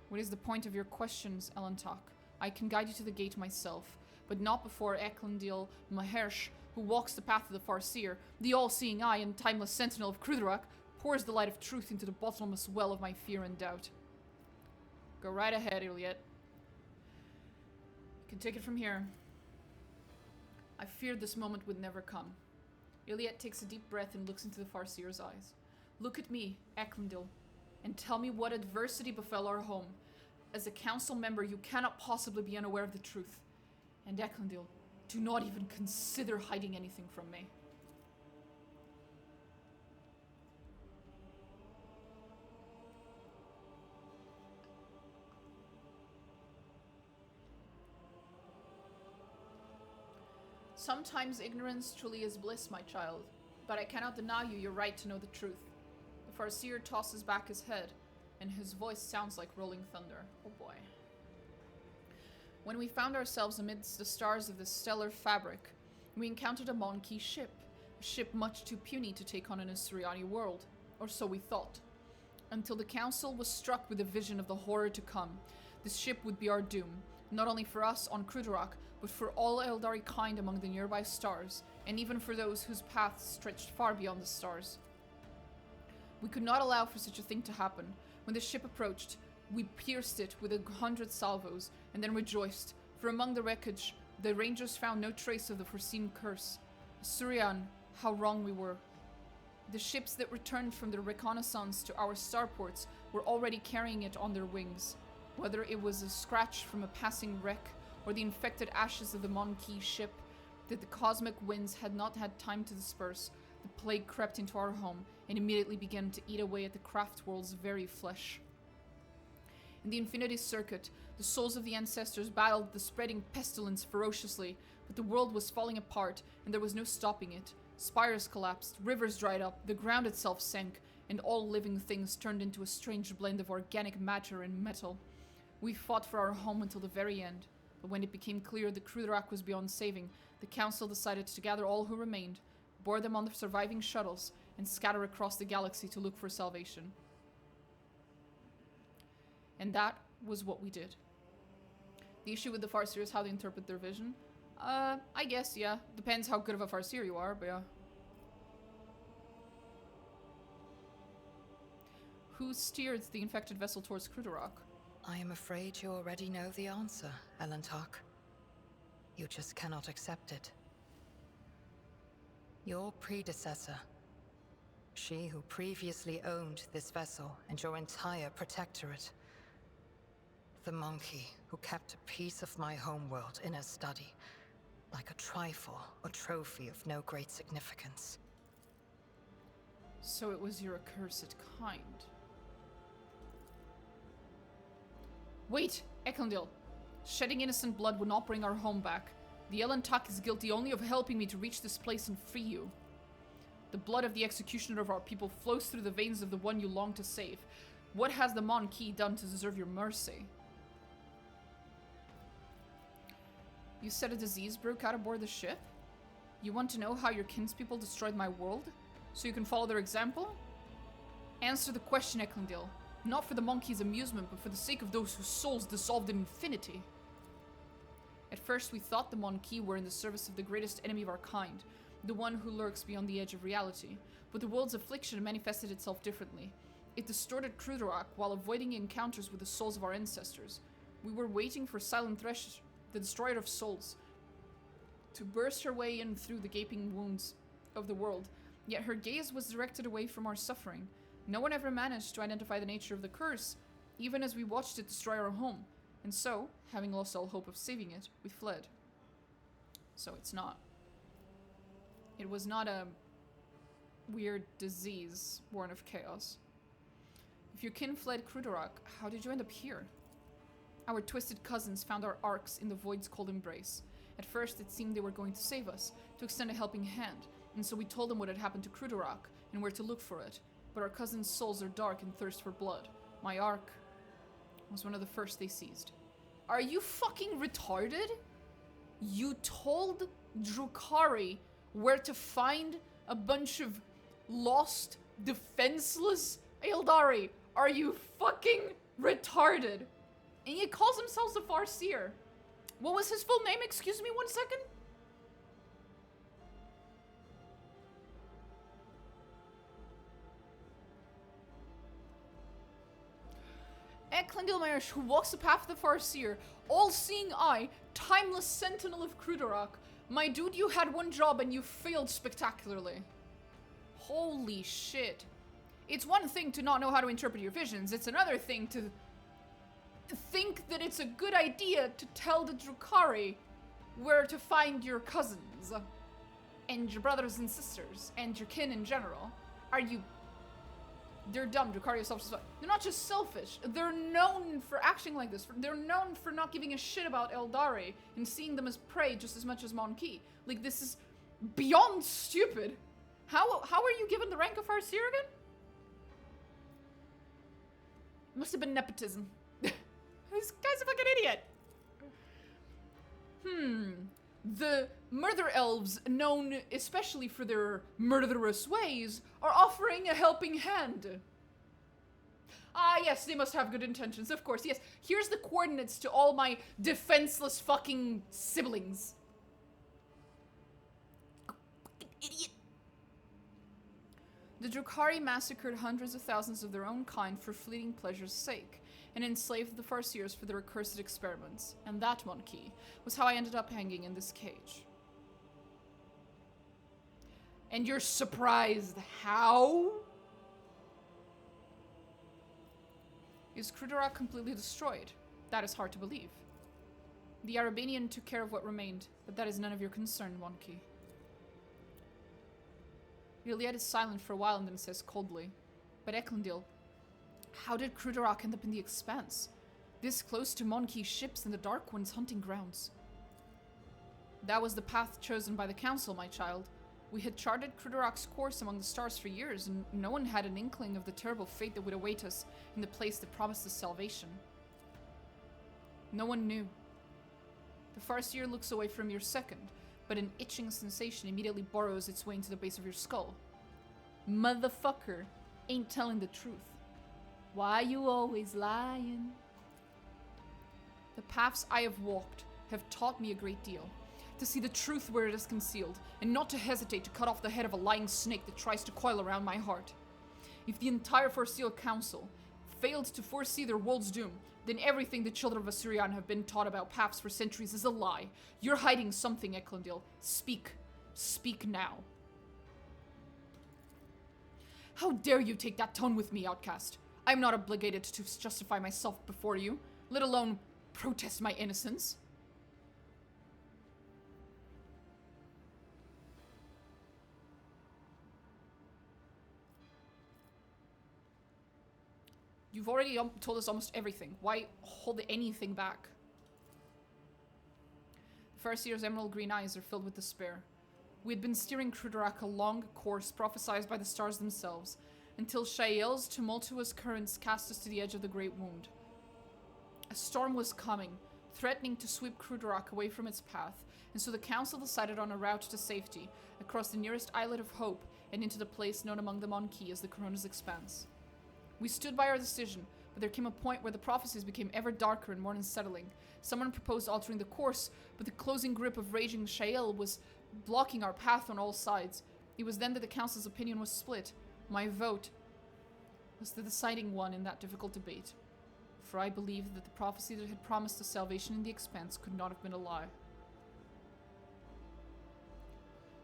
What is the point of your questions, Ellen Tak? I can guide you to the gate myself, but not before Eklundil Mahersh, who walks the path of the Farseer, the all-seeing eye and timeless sentinel of Kruderak, pours the light of truth into the bottomless well of my fear and doubt. Go right ahead, Iliet. You can take it from here. I feared this moment would never come. Iliet takes a deep breath and looks into the Farseer's eyes. Look at me, Eklundil, and tell me what adversity befell our home. As a council member, you cannot possibly be unaware of the truth. And Eklundil, do not even consider hiding anything from me. Sometimes ignorance truly is bliss, my child, but I cannot deny you your right to know the truth. The Farseer tosses back his head, and his voice sounds like rolling thunder. Oh boy. When we found ourselves amidst the stars of this stellar fabric, we encountered a Monkey ship, a ship much too puny to take on an Asuryani world, or so we thought. Until the Council was struck with a vision of the horror to come. This ship would be our doom, not only for us on Kruderak, but for all Eldari kind among the nearby stars, and even for those whose paths stretched far beyond the stars. We could not allow for such a thing to happen. When the ship approached, we pierced it with 100 salvos, and then rejoiced, for among the wreckage, the Rangers found no trace of the foreseen curse. Suryan, how wrong we were. The ships that returned from the reconnaissance to our starports were already carrying it on their wings. Whether it was a scratch from a passing wreck, or the infected ashes of the Monkey ship, that the cosmic winds had not had time to disperse, the plague crept into our home and immediately began to eat away at the craft world's very flesh. In the Infinity Circuit, the souls of the ancestors battled the spreading pestilence ferociously, but the world was falling apart and there was no stopping it. Spires collapsed, rivers dried up, the ground itself sank, and all living things turned into a strange blend of organic matter and metal. We fought for our home until the very end, but when it became clear that Kruderak was beyond saving, the Council decided to gather all who remained, board them on the surviving shuttles, and scatter across the galaxy to look for salvation. And that was what we did. The issue with the Farseer is how they interpret their vision. I guess, yeah. Depends how good of a Farseer you are, but yeah. Who steered the infected vessel towards Kruderak? I am afraid you already know the answer, Elentark. You just cannot accept it. Your predecessor, she who previously owned this vessel and your entire protectorate. The monkey who kept a piece of my homeworld in her study, like a trifle or trophy of no great significance. So it was your accursed kind. Wait, Eklundil. Shedding innocent blood would not bring our home back. The Elentark is guilty only of helping me to reach this place and free you. The blood of the executioner of our people flows through the veins of the one you long to save. What has the Monkey done to deserve your mercy? You said a disease broke out aboard the ship? You want to know how your kinspeople destroyed my world? So you can follow their example? Answer the question, Eklundil. Not for the Monkey's amusement, but for the sake of those whose souls dissolved in infinity. At first we thought the Monkey were in the service of the greatest enemy of our kind, the one who lurks beyond the edge of reality. But the world's affliction manifested itself differently. It distorted Kruderak while avoiding encounters with the souls of our ancestors. We were waiting for Silent Thresh, the destroyer of souls, to burst her way in through the gaping wounds of the world, yet her gaze was directed away from our suffering. No one ever managed to identify the nature of the curse, even as we watched it destroy our home, and so, having lost all hope of saving it, we fled. So it's not. It was not a weird disease born of chaos. If your kin fled Kruderak, how did you end up here? Our twisted cousins found our arcs in the Void's cold embrace. At first, it seemed they were going to save us, to extend a helping hand, and so we told them what had happened to Kruderak, and where to look for it. But our cousins' souls are dark and thirst for blood. My arc was one of the first they seized. Are you fucking retarded? You told Drukhari where to find a bunch of lost, defenseless Eldari. Are you fucking retarded? And he calls himself a Farseer. What was his full name? Excuse me 1 second. Eklundil who walks the path of the Farseer, all-seeing eye, timeless sentinel of Krudorak. My dude, you had one job and you failed spectacularly. Holy shit. It's one thing to not know how to interpret your visions, it's another thing to think that it's a good idea to tell the Drukhari where to find your cousins and your brothers and sisters and your kin in general. Are you... They're dumb. Drukhari are selfish. They're not just selfish. They're known for acting like this. They're known for not giving a shit about Eldari and seeing them as prey just as much as Mon-Ki. Like, this is beyond stupid. How are you given the rank of Farseer again? Must have been nepotism. This guy's a fucking idiot. The murder elves, known especially for their murderous ways, are offering a helping hand. Ah, yes, they must have good intentions, of course, yes. Here's the coordinates to all my defenseless fucking siblings. Idiot. The Drukhari massacred hundreds of thousands of their own kind for fleeting pleasure's sake, and enslaved the Farseers for their accursed experiments. And that, Mon-Ki, was how I ended up hanging in this cage. And you're surprised how? Is Krudorak completely destroyed? That is hard to believe. The Arabanian took care of what remained, but that is none of your concern, Mon-Ki. Iliad is silent for a while and then says coldly, but Eklundil, how did Krudorak end up in the Expanse? This close to Mon-Ki's ships and the Dark One's hunting grounds. That was the path chosen by the Council, my child. We had charted Krudorak's course among the stars for years, and no one had an inkling of the terrible fate that would await us in the place that promised us salvation. No one knew. The Farseer looks away from your second, but an itching sensation immediately burrows its way into the base of your skull. Motherfucker ain't telling the truth. Why you always lying? The paths I have walked have taught me a great deal. To see the truth where it is concealed, and not to hesitate to cut off the head of a lying snake that tries to coil around my heart. If the entire Farseer Council failed to foresee their world's doom, then everything the children of Assyrian have been taught about paths for centuries is a lie. You're hiding something, Eklundil. Speak. Speak now. How dare you take that tone with me, outcast? I'm not obligated to justify myself before you, let alone protest my innocence. You've already told us almost everything. Why hold anything back? The Farseer's emerald green eyes are filled with despair. We had been steering Krudorak along a course prophesied by the stars themselves, until Shael's tumultuous currents cast us to the edge of the Great Wound. A storm was coming, threatening to sweep Krudorak away from its path, and so the Council decided on a route to safety, across the nearest islet of Hope, and into the place known among the Mon-Ki as the Corona's Expanse. We stood by our decision, but there came a point where the prophecies became ever darker and more unsettling. Someone proposed altering the course, but the closing grip of raging Shael was blocking our path on all sides. It was then that the Council's opinion was split. My vote was the deciding one in that difficult debate, for I believed that the prophecy that had promised us salvation in the Expanse could not have been a lie.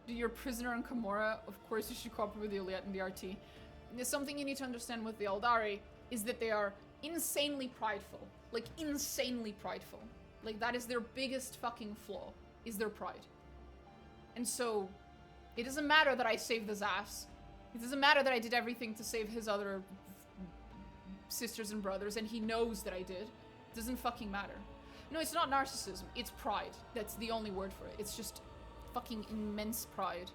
You're a prisoner on Kamora. Of course you should cooperate with the Iliad and the RT. There's something you need to understand with the Eldari is that they are insanely prideful. Like, insanely prideful. Like, that is their biggest fucking flaw, is their pride. And so, it doesn't matter that I saved his ass. It doesn't matter that I did everything to save his other sisters and brothers, and he knows that I did. It doesn't fucking matter. No, it's not narcissism, it's pride. That's the only word for it. It's just fucking immense pride.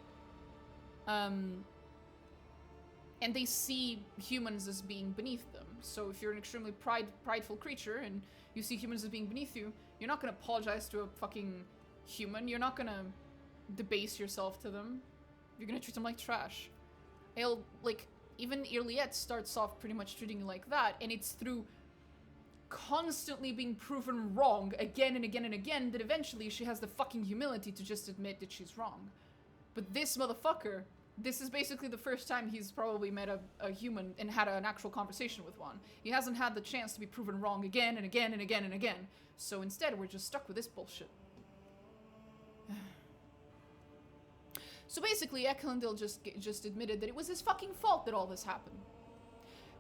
And they see humans as being beneath them. So if you're an extremely prideful creature and you see humans as being beneath you, you're not gonna apologize to a fucking human. You're not gonna debase yourself to them. You're gonna treat them like trash. Even Iliad starts off pretty much treating you like that, and it's through constantly being proven wrong again and again and again that eventually she has the fucking humility to just admit that she's wrong. But this motherfucker, this is basically the first time he's probably met a human and had an actual conversation with one. He hasn't had the chance to be proven wrong again and again and again and again. So instead, we're just stuck with this bullshit. So basically, Eklundil just admitted that it was his fucking fault that all this happened.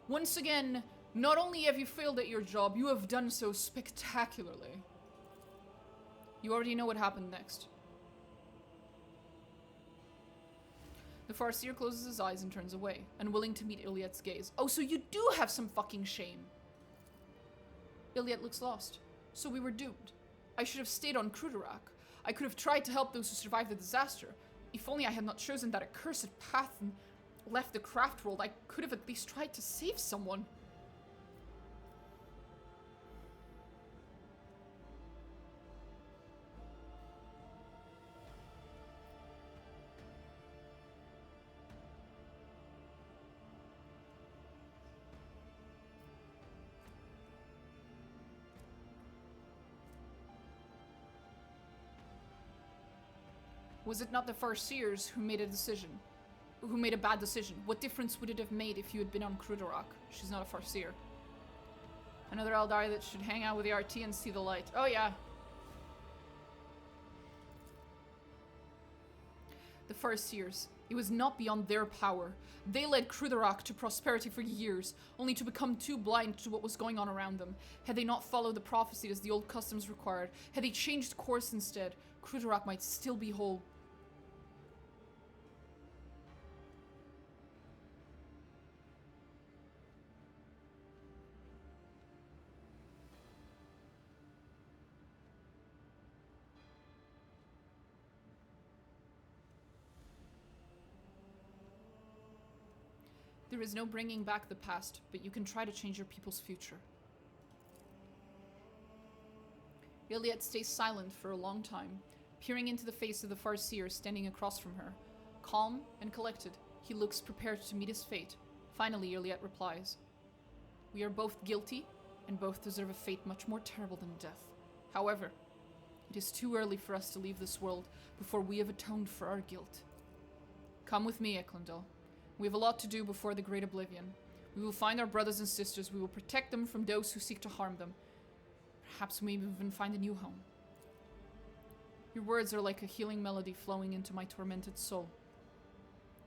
Once again, not only have you failed at your job, you have done so spectacularly. You already know what happened next. The Farseer closes his eyes and turns away, unwilling to meet Iliad's gaze. Oh, so you do have some fucking shame. Iliad looks lost. So we were doomed. I should have stayed on Kruderak. I could have tried to help those who survived the disaster. If only I had not chosen that accursed path and left the craft world, I could have at least tried to save someone. Was it not the Farseers who made a decision? Who made a bad decision? What difference would it have made if you had been on Kruderak? She's not a Farseer. Another Eldar that should hang out with the RT and see the light. Oh yeah. The Farseers. It was not beyond their power. They led Kruderak to prosperity for years, only to become too blind to what was going on around them. Had they not followed the prophecy as the old customs required, had they changed course instead, Kruderak might still be whole. There is no bringing back the past, but you can try to change your people's future. Iliad stays silent for a long time, peering into the face of the Farseer standing across from her. Calm and collected, he looks prepared to meet his fate. Finally, Iliad replies, "We are both guilty, and both deserve a fate much more terrible than death. However, it is too early for us to leave this world before we have atoned for our guilt. Come with me, Eklundil. We have a lot to do before the Great Oblivion. We will find our brothers and sisters. We will protect them from those who seek to harm them. Perhaps we may even find a new home. Your words are like a healing melody flowing into my tormented soul."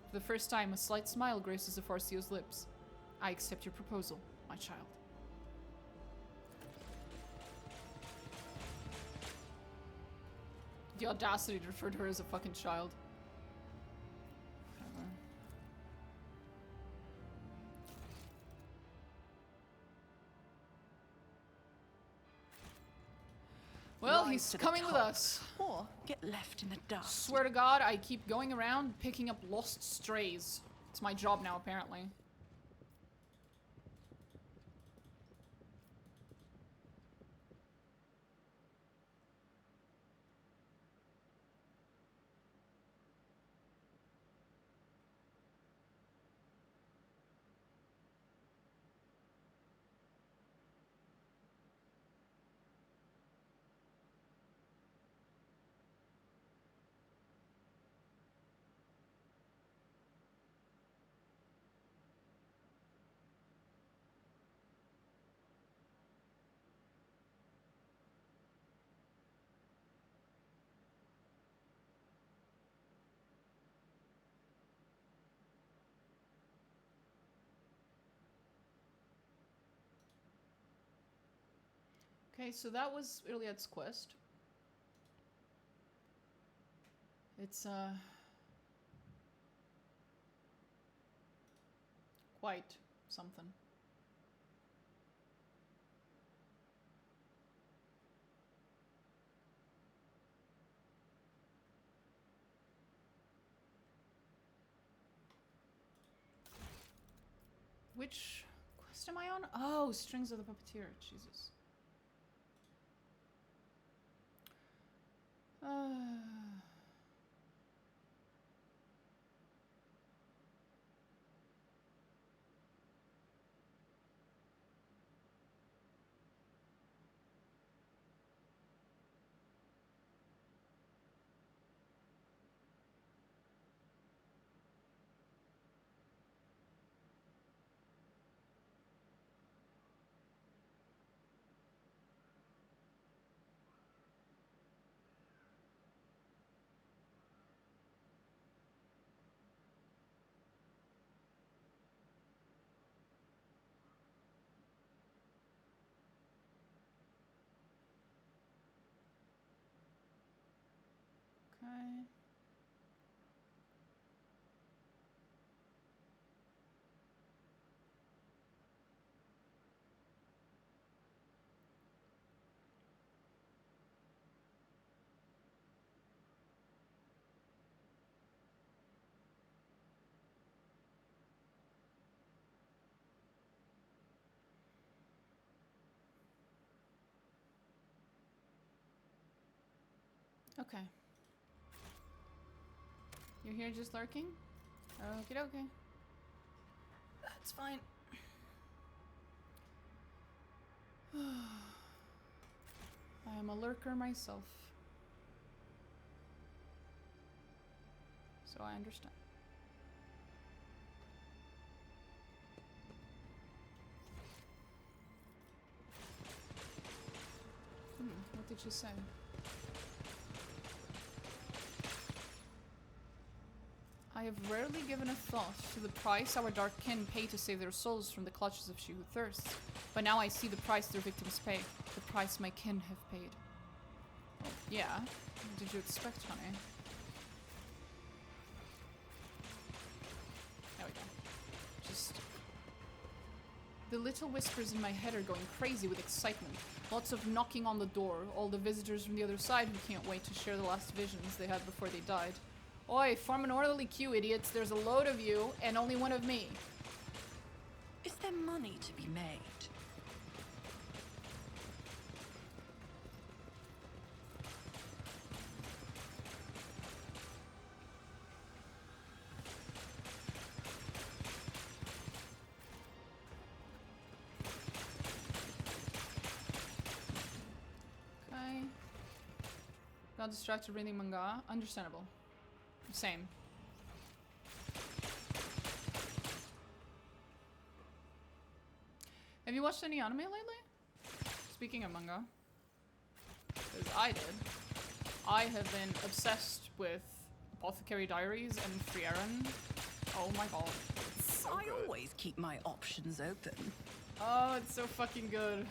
For the first time, a slight smile graces the Farseer's lips. "I accept your proposal, my child." The audacity to refer to her as a fucking child. Whatever. Well, he's coming with us. Or get left in the dust. Swear to God, I keep going around picking up lost strays. It's my job now, apparently. Okay, so that was Iliad's quest. It's, quite something. Which quest am I on? Oh, Strings of the Puppeteer. Jesus. Okay. You're here just lurking? Okie dokie. That's fine. I am a lurker myself. So I understand. What did you say? I have rarely given a thought to the price our dark kin pay to save their souls from the clutches of she who thirsts. But now I see the price their victims pay. The price my kin have paid. Well, yeah. What did you expect, honey? There we go. Just... The little whispers in my head are going crazy with excitement. Lots of knocking on the door. All the visitors from the other side who can't wait to share the last visions they had before they died. Oi, form an orderly queue, idiots. There's a load of you, and only one of me. Is there money to be made? Okay. Got distracted reading manga. Understandable. Same. Have you watched any anime lately? Speaking of manga. Because I did. I have been obsessed with Apothecary Diaries and Frieren. Oh my god. It's so I good. always keep my options open. Oh, it's so fucking good.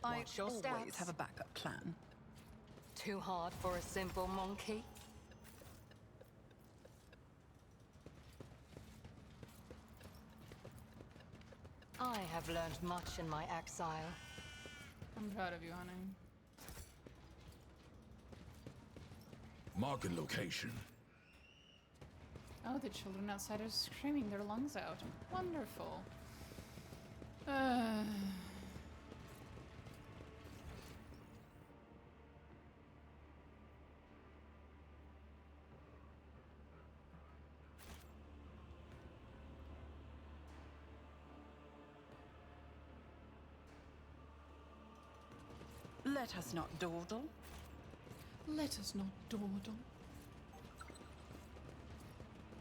I Watch your always stats. have a backup plan. Too hard for a simple monkey? I have learned much in my exile. I'm proud of you, honey. Marking location. Oh, the children outside are screaming their lungs out. Wonderful. Let us not dawdle. Let us not dawdle.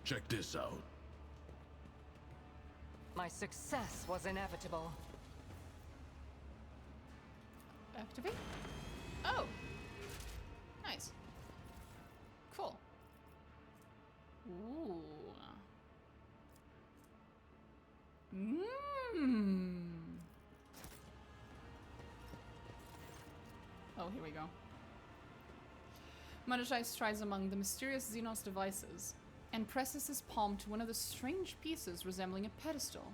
Check this out. My success was inevitable. Activate? Oh! Nice. Cool. Ooh. Mmm. Oh, here we go. Marajai strides among the mysterious Xenos devices and presses his palm to one of the strange pieces resembling a pedestal.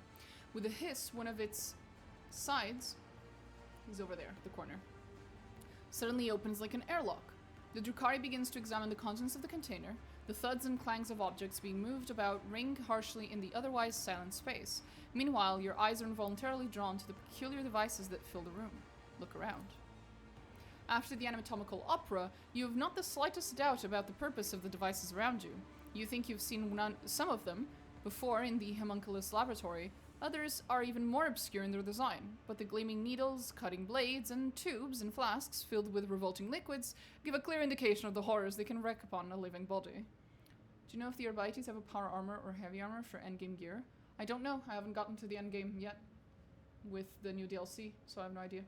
With a hiss, one of its sides, he's over there, the corner, suddenly opens like an airlock. The Drukhari begins to examine the contents of the container. The thuds and clangs of objects being moved about ring harshly in the otherwise silent space. Meanwhile, your eyes are involuntarily drawn to the peculiar devices that fill the room. Look around. After the anatomical opera, you have not the slightest doubt about the purpose of the devices around you. You think you've seen some of them before in the homunculus laboratory. Others are even more obscure in their design, but the gleaming needles, cutting blades, and tubes and flasks filled with revolting liquids give a clear indication of the horrors they can wreak upon a living body. Do you know if the Arbites have a power armor or heavy armor for endgame gear? I don't know. I haven't gotten to the endgame yet with the new DLC, so I have no idea.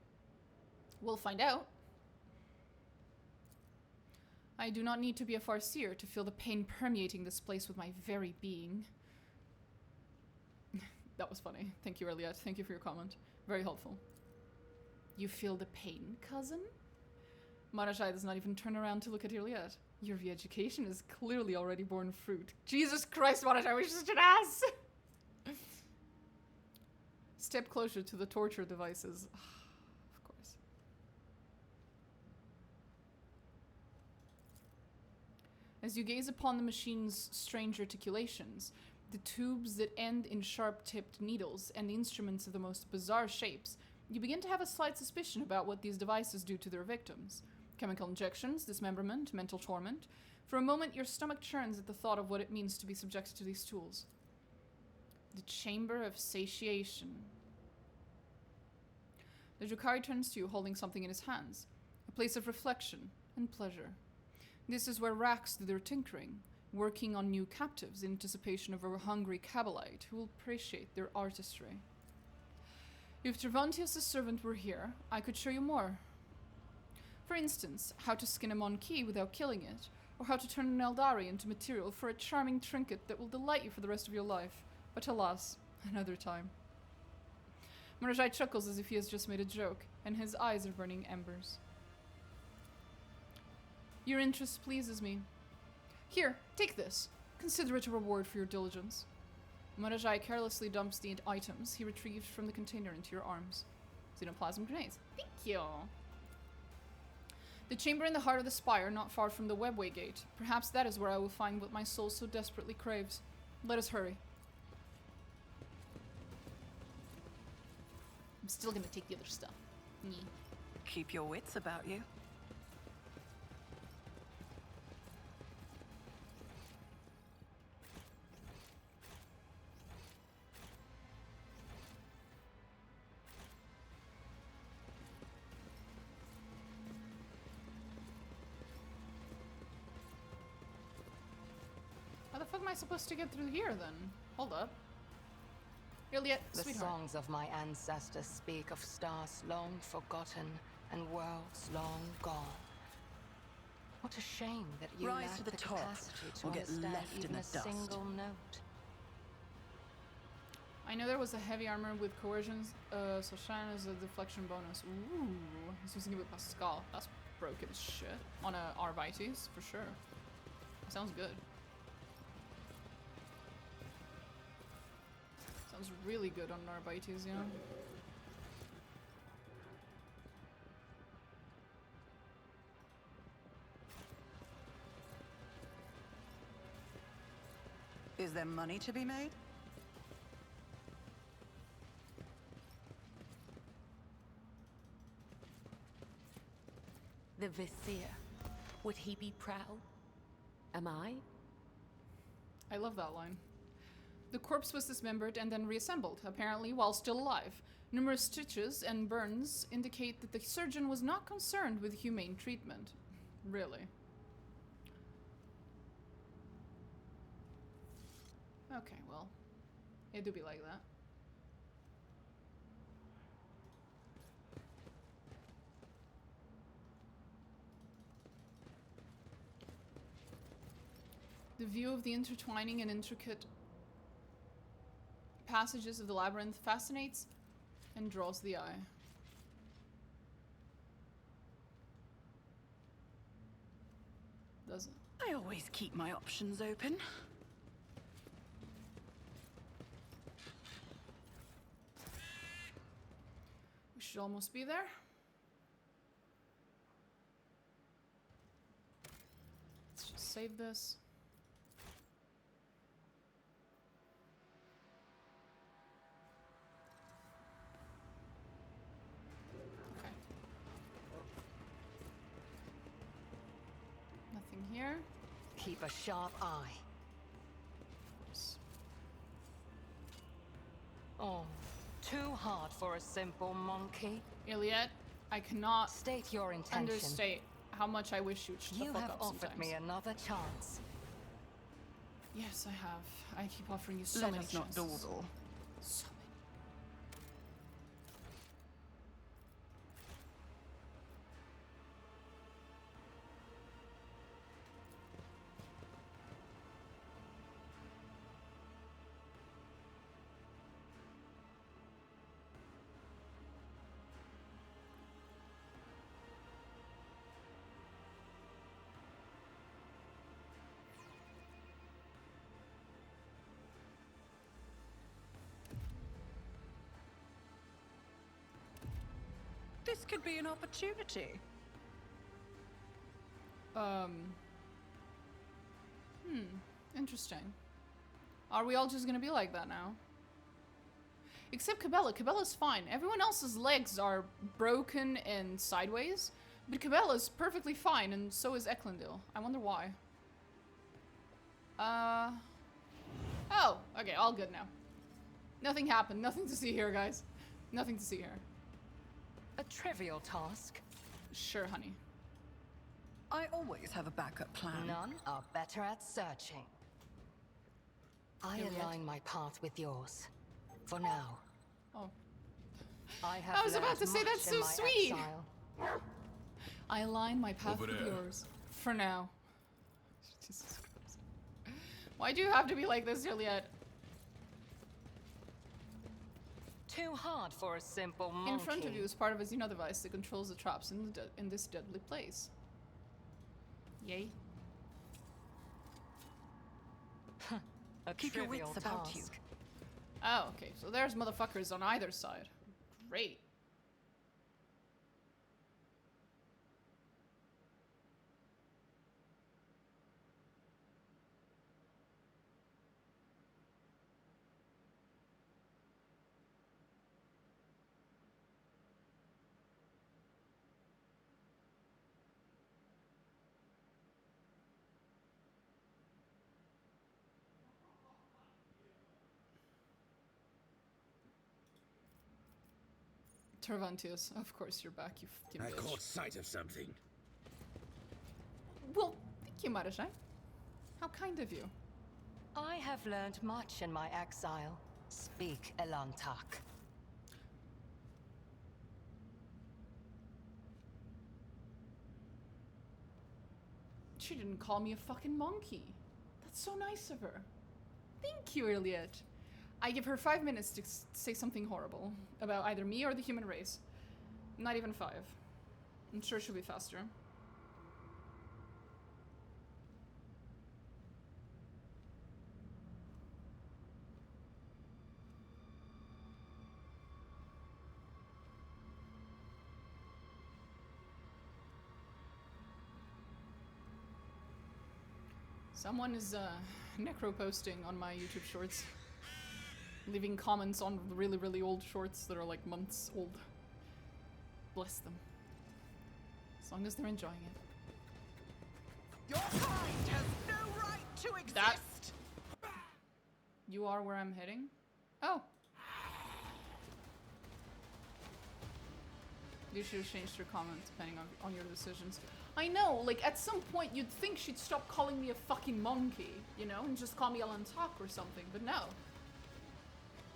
We'll find out. I do not need to be a farseer to feel the pain permeating this place with my very being. That was funny. Thank you, Eliot. Thank you for your comment. Very helpful. You feel the pain, cousin? Marajai does not even turn around to look at Eliot. Your re-education is clearly already borne fruit. Jesus Christ, what I wish such an ass! Step closer to the torture devices. Of course. As you gaze upon the machine's strange articulations, the tubes that end in sharp-tipped needles, and the instruments of the most bizarre shapes, you begin to have a slight suspicion about what these devices do to their victims. Chemical injections, dismemberment, mental torment. For a moment, your stomach churns at the thought of what it means to be subjected to these tools. The Chamber of Satiation. The Drukhari turns to you, holding something in his hands. A place of reflection and pleasure. This is where racks do their tinkering, working on new captives in anticipation of a hungry Kabbalite who will appreciate their artistry. If Travantius' servant were here, I could show you more. For instance, how to skin a Monkey without killing it, or how to turn an Eldari into material for a charming trinket that will delight you for the rest of your life. But alas, another time. Marajai chuckles as if he has just made a joke, and his eyes are burning embers. Your interest pleases me. Here, take this. Consider it a reward for your diligence. Marajai carelessly dumps the items he retrieved from the container into your arms. Xenoplasm grenades. Thank you. The chamber in the heart of the spire, not far from the webway gate. Perhaps that is where I will find what my soul so desperately craves. Let us hurry. I'm still gonna take the other stuff. Keep your wits about you. How the fuck am I supposed to get through here then? Hold up. Iliad, The sweetheart. songs of my ancestors speak of stars long forgotten and worlds long gone. What a shame that you Rise lack to the top, capacity to or get understand left in even the a dust. single note. I know there was a heavy armor with coercion, so shine is a deflection bonus. Ooh, he's using it with Pascal. That's broken as shit. On a Arvites, for sure. Sounds good. Sounds really good on Arvites, you know? Is there money to be made? The Vizier. Would he be proud? Am I? I love that line. The corpse was dismembered and then reassembled, apparently while still alive. Numerous stitches and burns indicate that the surgeon was not concerned with humane treatment. Really. Okay, well, it do be like that. The view of the intertwining and intricate passages of the labyrinth fascinates and draws the eye. Doesn't. I always keep my options open. We should almost be there. Let's just save this. Okay. Nothing here. Keep a sharp eye. Oh, too hard for a simple monkey. Iliad, I cannot State your intention. understate how much I wish you'd shut the You fuck have up offered sometimes. me another chance. Yes, I have. I keep offering you so Let many us not chances. dawdle. So many. This could be an opportunity. Interesting. Are we all just gonna be like that now? Except Cabela. Cabela's fine. Everyone else's legs are broken and sideways, but Cabela's perfectly fine, and so is Eklundil. I wonder why. Oh, okay, all good now. Nothing happened. Nothing to see here, guys. Nothing to see here. A trivial task. Sure, honey. I always have a backup plan. None are better at searching. I align my path with yours. For now. Oh. I I was about to say, that's so sweet! Exile. I align my path Over with there. yours. For now. Jesus Christ. Why do you have to be like this, Juliet? Too hard for a simple monkey. In front of you is part of a Xeno device that controls the traps in this deadly place. Yay. A Keep your trivial wits about task. you. Oh, okay. So there's motherfuckers on either side. Great. Tervantius, of course you're back, you fucking I bitch. caught sight of something. Well, thank you, Marajai. How kind of you. I have learned much in my exile. Speak, Elantak. She didn't call me a fucking monkey. That's so nice of her. Thank you, Iliad. I give her 5 minutes to say something horrible about either me or the human race. Not even 5. I'm sure she'll be faster. Someone is necro posting on my YouTube shorts. Leaving comments on really, really old shorts that are like months old. Bless them. As long as they're enjoying it. Your kind has no right to exist! That- You are where I'm heading? Oh. You should have changed your comment depending on your decisions. I know, like at some point you'd think she'd stop calling me a fucking monkey, you know, and just call me Elantak or something, but no.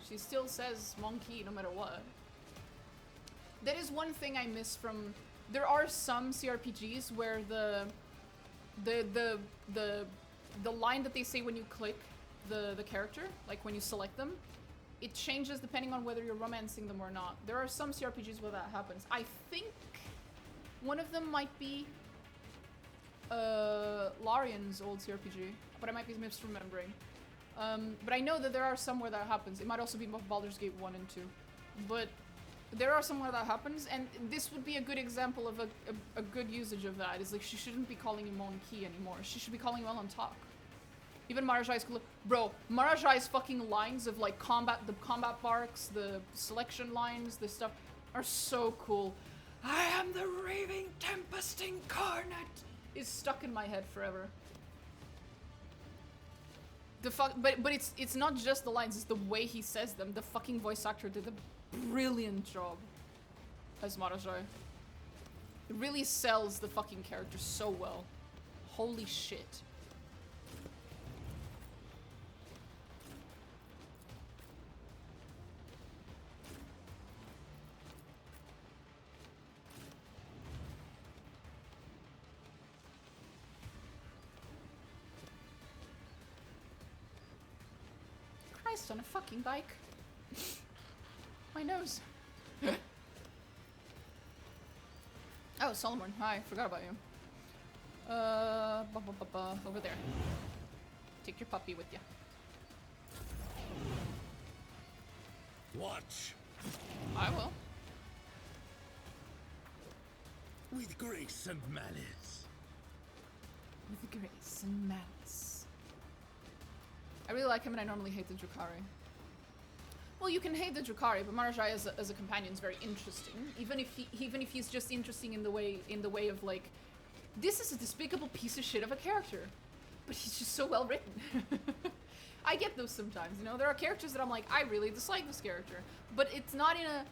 She still says monkey no matter what. That is one thing I miss from... There are some CRPGs where the line that they say when you click the character, like when you select them, it changes depending on whether you're romancing them or not. There are some CRPGs where that happens. I think one of them might be Larian's old CRPG, but I might be misremembering. But I know that there are some where that happens. It might also be Baldur's Gate 1 and 2. But there are some where that happens, and this would be a good example of a good usage of that. Is like, she shouldn't be calling him Monkey anymore. She should be calling him Elantak. Even Marajai's... Bro, Marajai's fucking lines of like the combat barks, the selection lines, this stuff are so cool. I am the raving Tempest incarnate is stuck in my head forever. But it's not just the lines, it's the way he says them. The fucking voice actor did a brilliant job as Marajai. It really sells the fucking character so well. Holy shit. Christ, on a fucking bike. My nose. Oh, Solomon. Hi, forgot about you. Over there. Take your puppy with you. Watch. I will. With grace and malice. With grace and malice. I really like him, and I normally hate the Drukhari. Well, you can hate the Drukhari, but Marajai as a companion is very interesting. Even if he's just interesting in the way of like, this is a despicable piece of shit of a character, but he's just so well written. I get those sometimes, you know. There are characters that I'm like, I really dislike this character, but it's not in a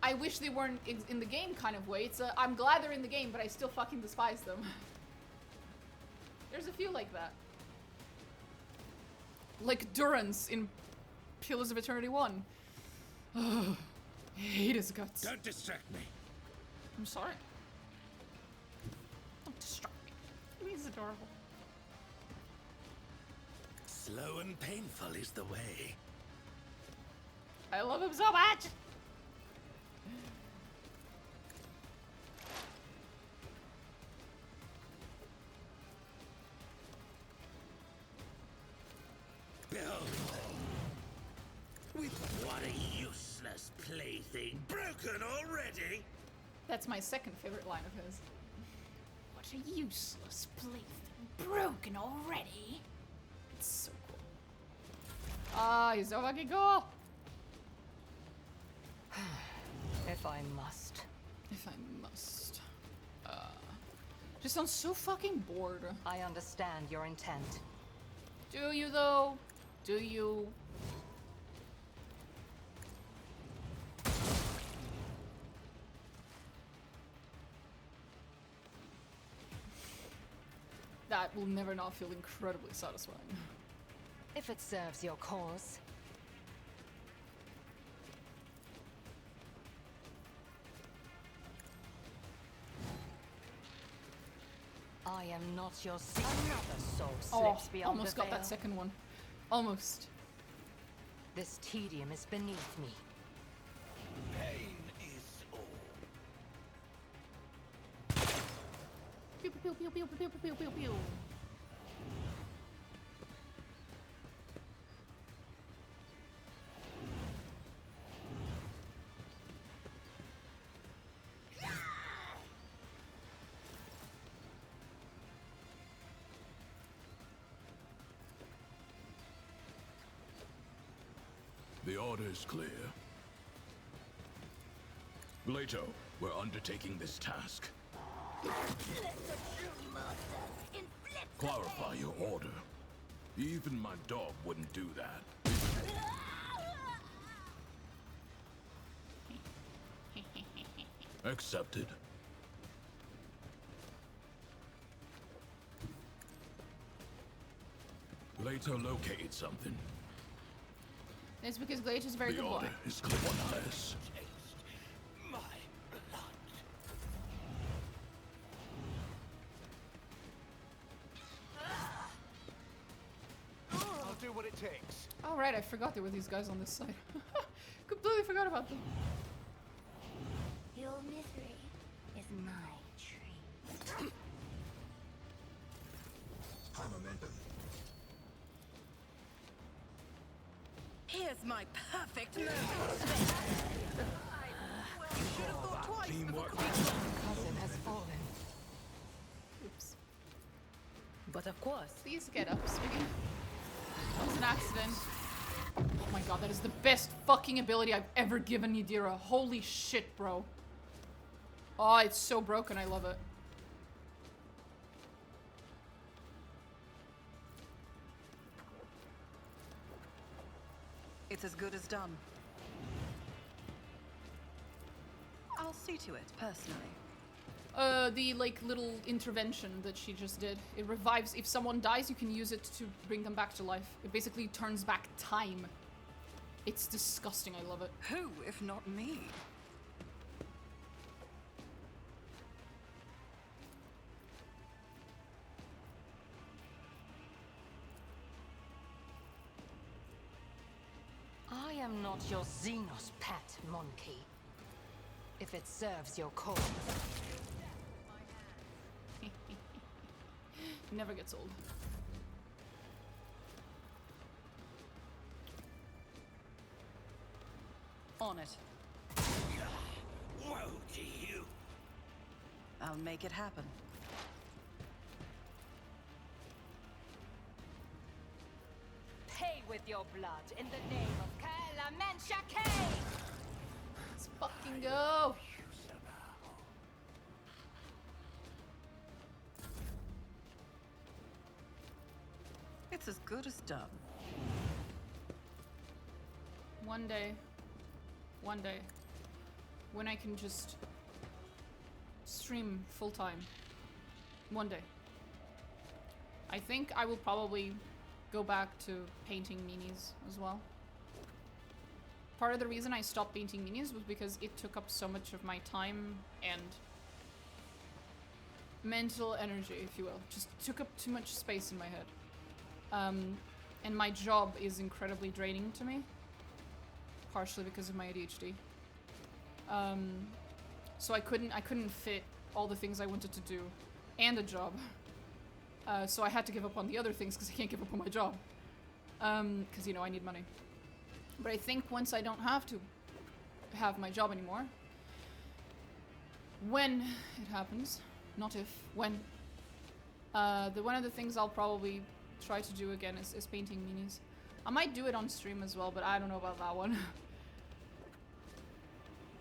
I wish they weren't in the game kind of way. It's a I'm glad they're in the game, but I still fucking despise them. There's a few like that. Like Durance in Pillars of Eternity 1. Ugh, I hate his guts. Don't distract me. I'm sorry. Don't distract me. He's adorable. Slow and painful is the way. I love him so much! Behold. With what a useless plaything. Broken already? That's my second favorite line of his. What a useless plaything. Broken already? It's so cool. Ah, he's so fucking cool! If I must. If I must. Just sounds so fucking bored. I understand your intent. Do you though? Do you? That will never not feel incredibly satisfying. If it serves your cause. I am not your secret. Another soul slips beyond almost the got that veil. second one. Almost. This tedium is beneath me. Pain is all. Pew pew pew pew pew pew pew pew pew. The order is clear. Glato, we're undertaking this task. Clarify your order. Even my dog wouldn't do that. Accepted. Glato located something. It's because Glade is a very The good boy. order is clear. Taste my blood. I'll do what it takes. Oh right, I forgot there were these guys on this side. Completely forgot about them. Your misery is my treat. High momentum. Here's my perfect moment. You should have thought twice before Cousin has fallen. Oops. But of course. Please get up, Swiggy. That was an accident. Oh my god, that is the best fucking ability I've ever given Yadira. Holy shit, bro. Oh, it's so broken. I love it. It's as good as done. I'll see to it, personally. The, like, little intervention that she just did. It revives. If someone dies, you can use it to bring them back to life. It basically turns back time. It's disgusting. I love it. Who, if not me? I am not your Xenos pet, monkey. If it serves your cause. Never gets old. On it. Woe to you. I'll make it happen. Pay with your blood in the name of Kalamanshake! Let's fucking go! It's as good as done. One day, when I can just stream full time. One day. I think I will probably go back to painting minis as well. Part of the reason I stopped painting minis was because it took up so much of my time and mental energy, if you will. Just took up too much space in my head. And my job is incredibly draining to me. Partially because of my ADHD. So I couldn't fit all the things I wanted to do and a job. So I had to give up on the other things because I can't give up on my job. Because, you know, I need money. But I think once I don't have to have my job anymore, when it happens, not if, when, one of the things I'll probably try to do again is painting minis. I might do it on stream as well, but I don't know about that one.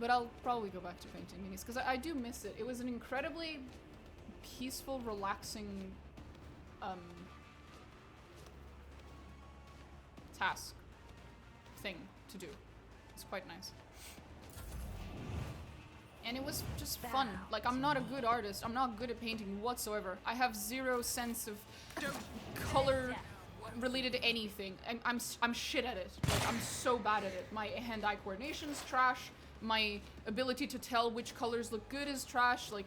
But I'll probably go back to painting minis, because I do miss it. It was an incredibly peaceful, relaxing task thing to do. It's quite nice. And it was just fun. Like, I'm not a good artist. I'm not good at painting whatsoever. I have zero sense of color related to anything. I'm shit at it. Like, I'm so bad at it. My hand-eye coordination's trash. My ability to tell which colors look good is trash. Like,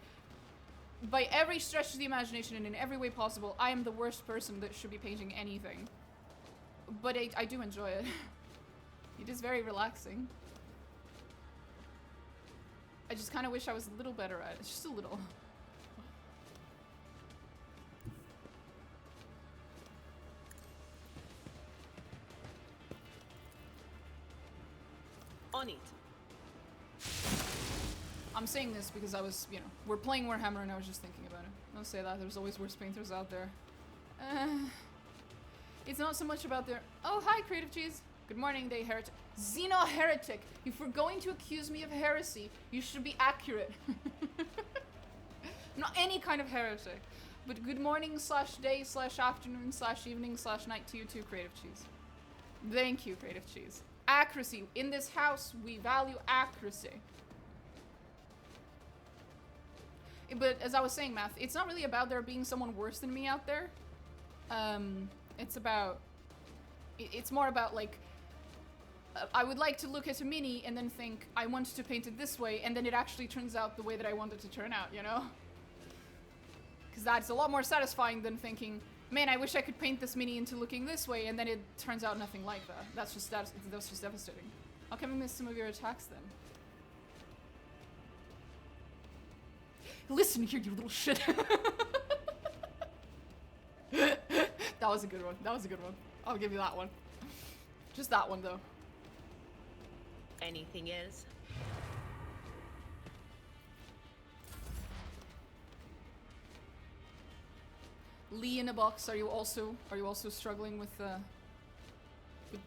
by every stretch of the imagination and in every way possible, I am the worst person that should be painting anything. But I do enjoy it. It is very relaxing. I just kind of wish I was a little better at it. Just a little. On it. I'm saying this because I was, you know, we're playing Warhammer and I was just thinking about it. Don't say that, there's always worse painters out there. It's not so much about their— oh, hi, Creative Cheese. Good morning, day heretic. Xeno-heretic. If we're going to accuse me of heresy, you should be accurate. Not any kind of heretic. But good morning / day / afternoon / evening / night to you too, Creative Cheese. Thank you, Creative Cheese. Accuracy. In this house, we value accuracy. But as I was saying, Math, it's not really about there being someone worse than me out there. It's about... it's more about, like... I would like to look at a mini and then think, I want to paint it this way, and then it actually turns out the way that I want it to turn out, you know? Because that's a lot more satisfying than thinking, man, I wish I could paint this mini into looking this way, and then it turns out nothing like that. That's just devastating. How can we miss some of your attacks then? Listen here, you little shit. That was a good one. That was a good one. I'll give you that one. Just that one, though. Anything else? Lee in a box. Are you also struggling with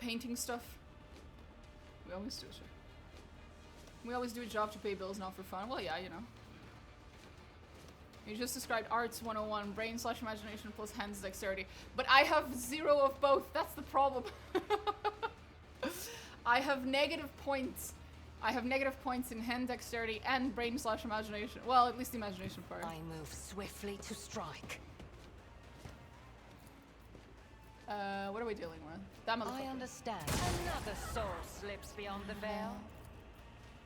painting stuff? We always do, sure. We always do a job to pay bills, not for fun. Well, yeah, you know. You just described arts 101, brain / imagination plus hands dexterity. But I have 0 of both. That's the problem. I have negative points. I have negative points in hand dexterity and brain / imagination. Well, at least the imagination part. I move swiftly to strike. What are we dealing with? That motherfucker. I understand. Another soul slips beyond the veil.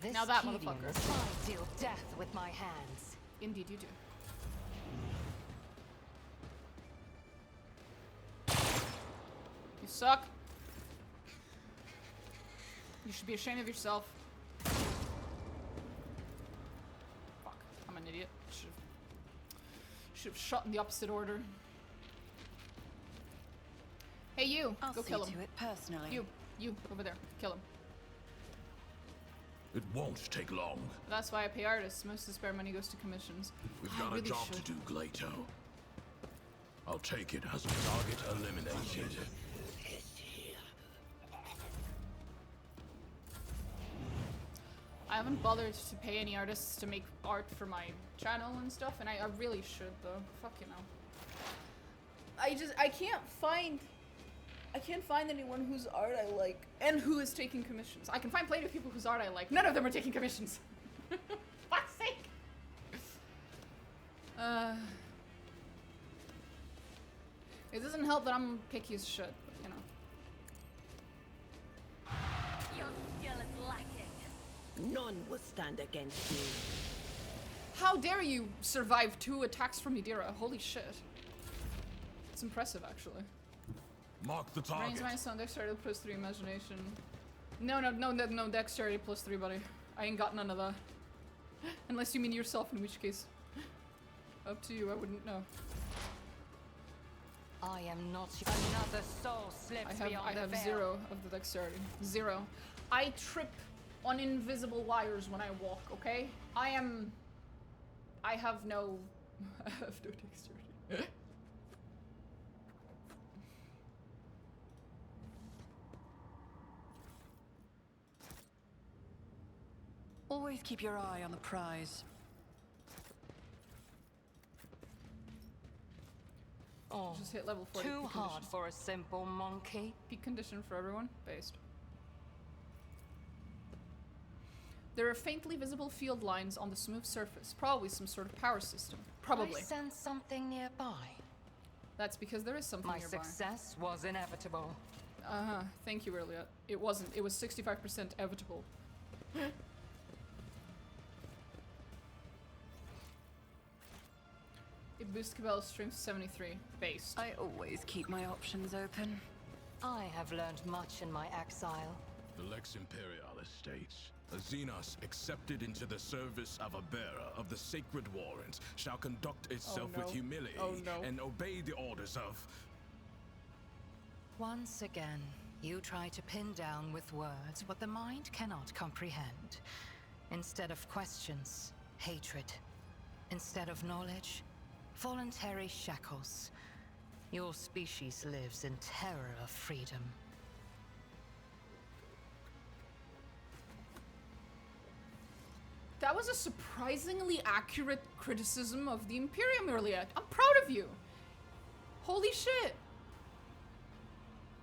This Now that tedium motherfucker. is I deal death with my hands. Indeed you do. You suck. You should be ashamed of yourself. Fuck, I'm an idiot. Should have shot in the opposite order. Hey, you! I'll Go see kill to him. it personally. You over there. Kill him. It won't take long. That's why I pay artists. Most of the spare money goes to commissions. We've I got really a job should. to do, Glato. I'll take it as a target eliminated. I haven't bothered to pay any artists to make art for my channel and stuff, and I really should though. Fuck you know. I can't find anyone whose art I like and who is taking commissions. I can find plenty of people whose art I like. None of them are taking commissions. Fuck's sake. It doesn't help that I'm picky as shit, but you know. Your skill is lacking. None will stand against you. How dare you survive 2 attacks from Yadira? Holy shit. It's impressive, actually. Mark the Range target. minus on dexterity plus 3 imagination. No, dexterity plus 3, buddy. I ain't got none of that. Unless you mean yourself, in which case. Up to you, I wouldn't know. I am not another soul slips I beyond the have veil. 0 of the dexterity. 0. I trip on invisible wires when I walk, okay? I have no dexterity. Always keep your eye on the prize. Oh, Just hit level 40. too peak hard condition. for a simple monkey. Peak condition for everyone. Based. There are faintly visible field lines on the smooth surface. Probably some sort of power system. Probably. I sense something nearby. That's because there is something My nearby. success was inevitable. Uh-huh. Thank you, Elliot. It wasn't. It was 65% evitable. It boosts Cabela's strength to 73. Based. I always keep my options open. I have learned much in my exile. The Lex Imperialis states, a Xenos accepted into the service of a bearer of the sacred warrants shall conduct itself no. with humility Oh, no. and obey the orders of... Once again, you try to pin down with words what the mind cannot comprehend. Instead of questions, hatred. Instead of knowledge, voluntary shackles. Your species lives in terror of freedom. That was a surprisingly accurate criticism of the Imperium earlier. I'm proud of you. Holy shit.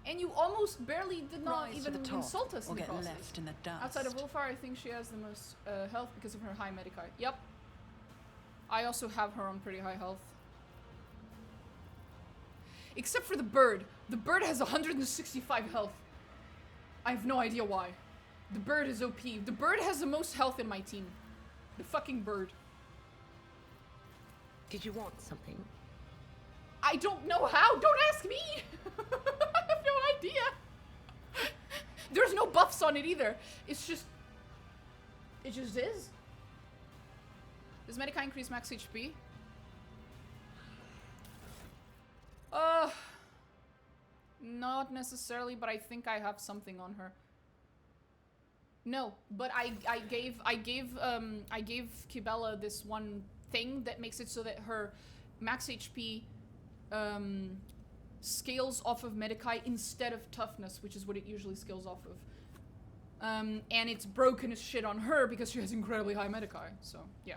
And you almost barely did not Rise to even the top, insult us or in the get process. left in the dust. Outside of Wolfire, I think she has the most health because of her high Medici. Yep. I also have her on pretty high health. Except for the bird. The bird has 165 health. I have no idea why. The bird is OP. The bird has the most health in my team. The fucking bird. Did you want something? I don't know how. Don't ask me. I have no idea. There's no buffs on it either. It's just... It just is. Does Medica increase max HP? Not necessarily, but I think I have something on her. No, but I gave Kibella this one thing that makes it so that her max HP scales off of Medici instead of toughness, which is what it usually scales off of. And it's broken as shit on her because she has incredibly high Medici, so yeah.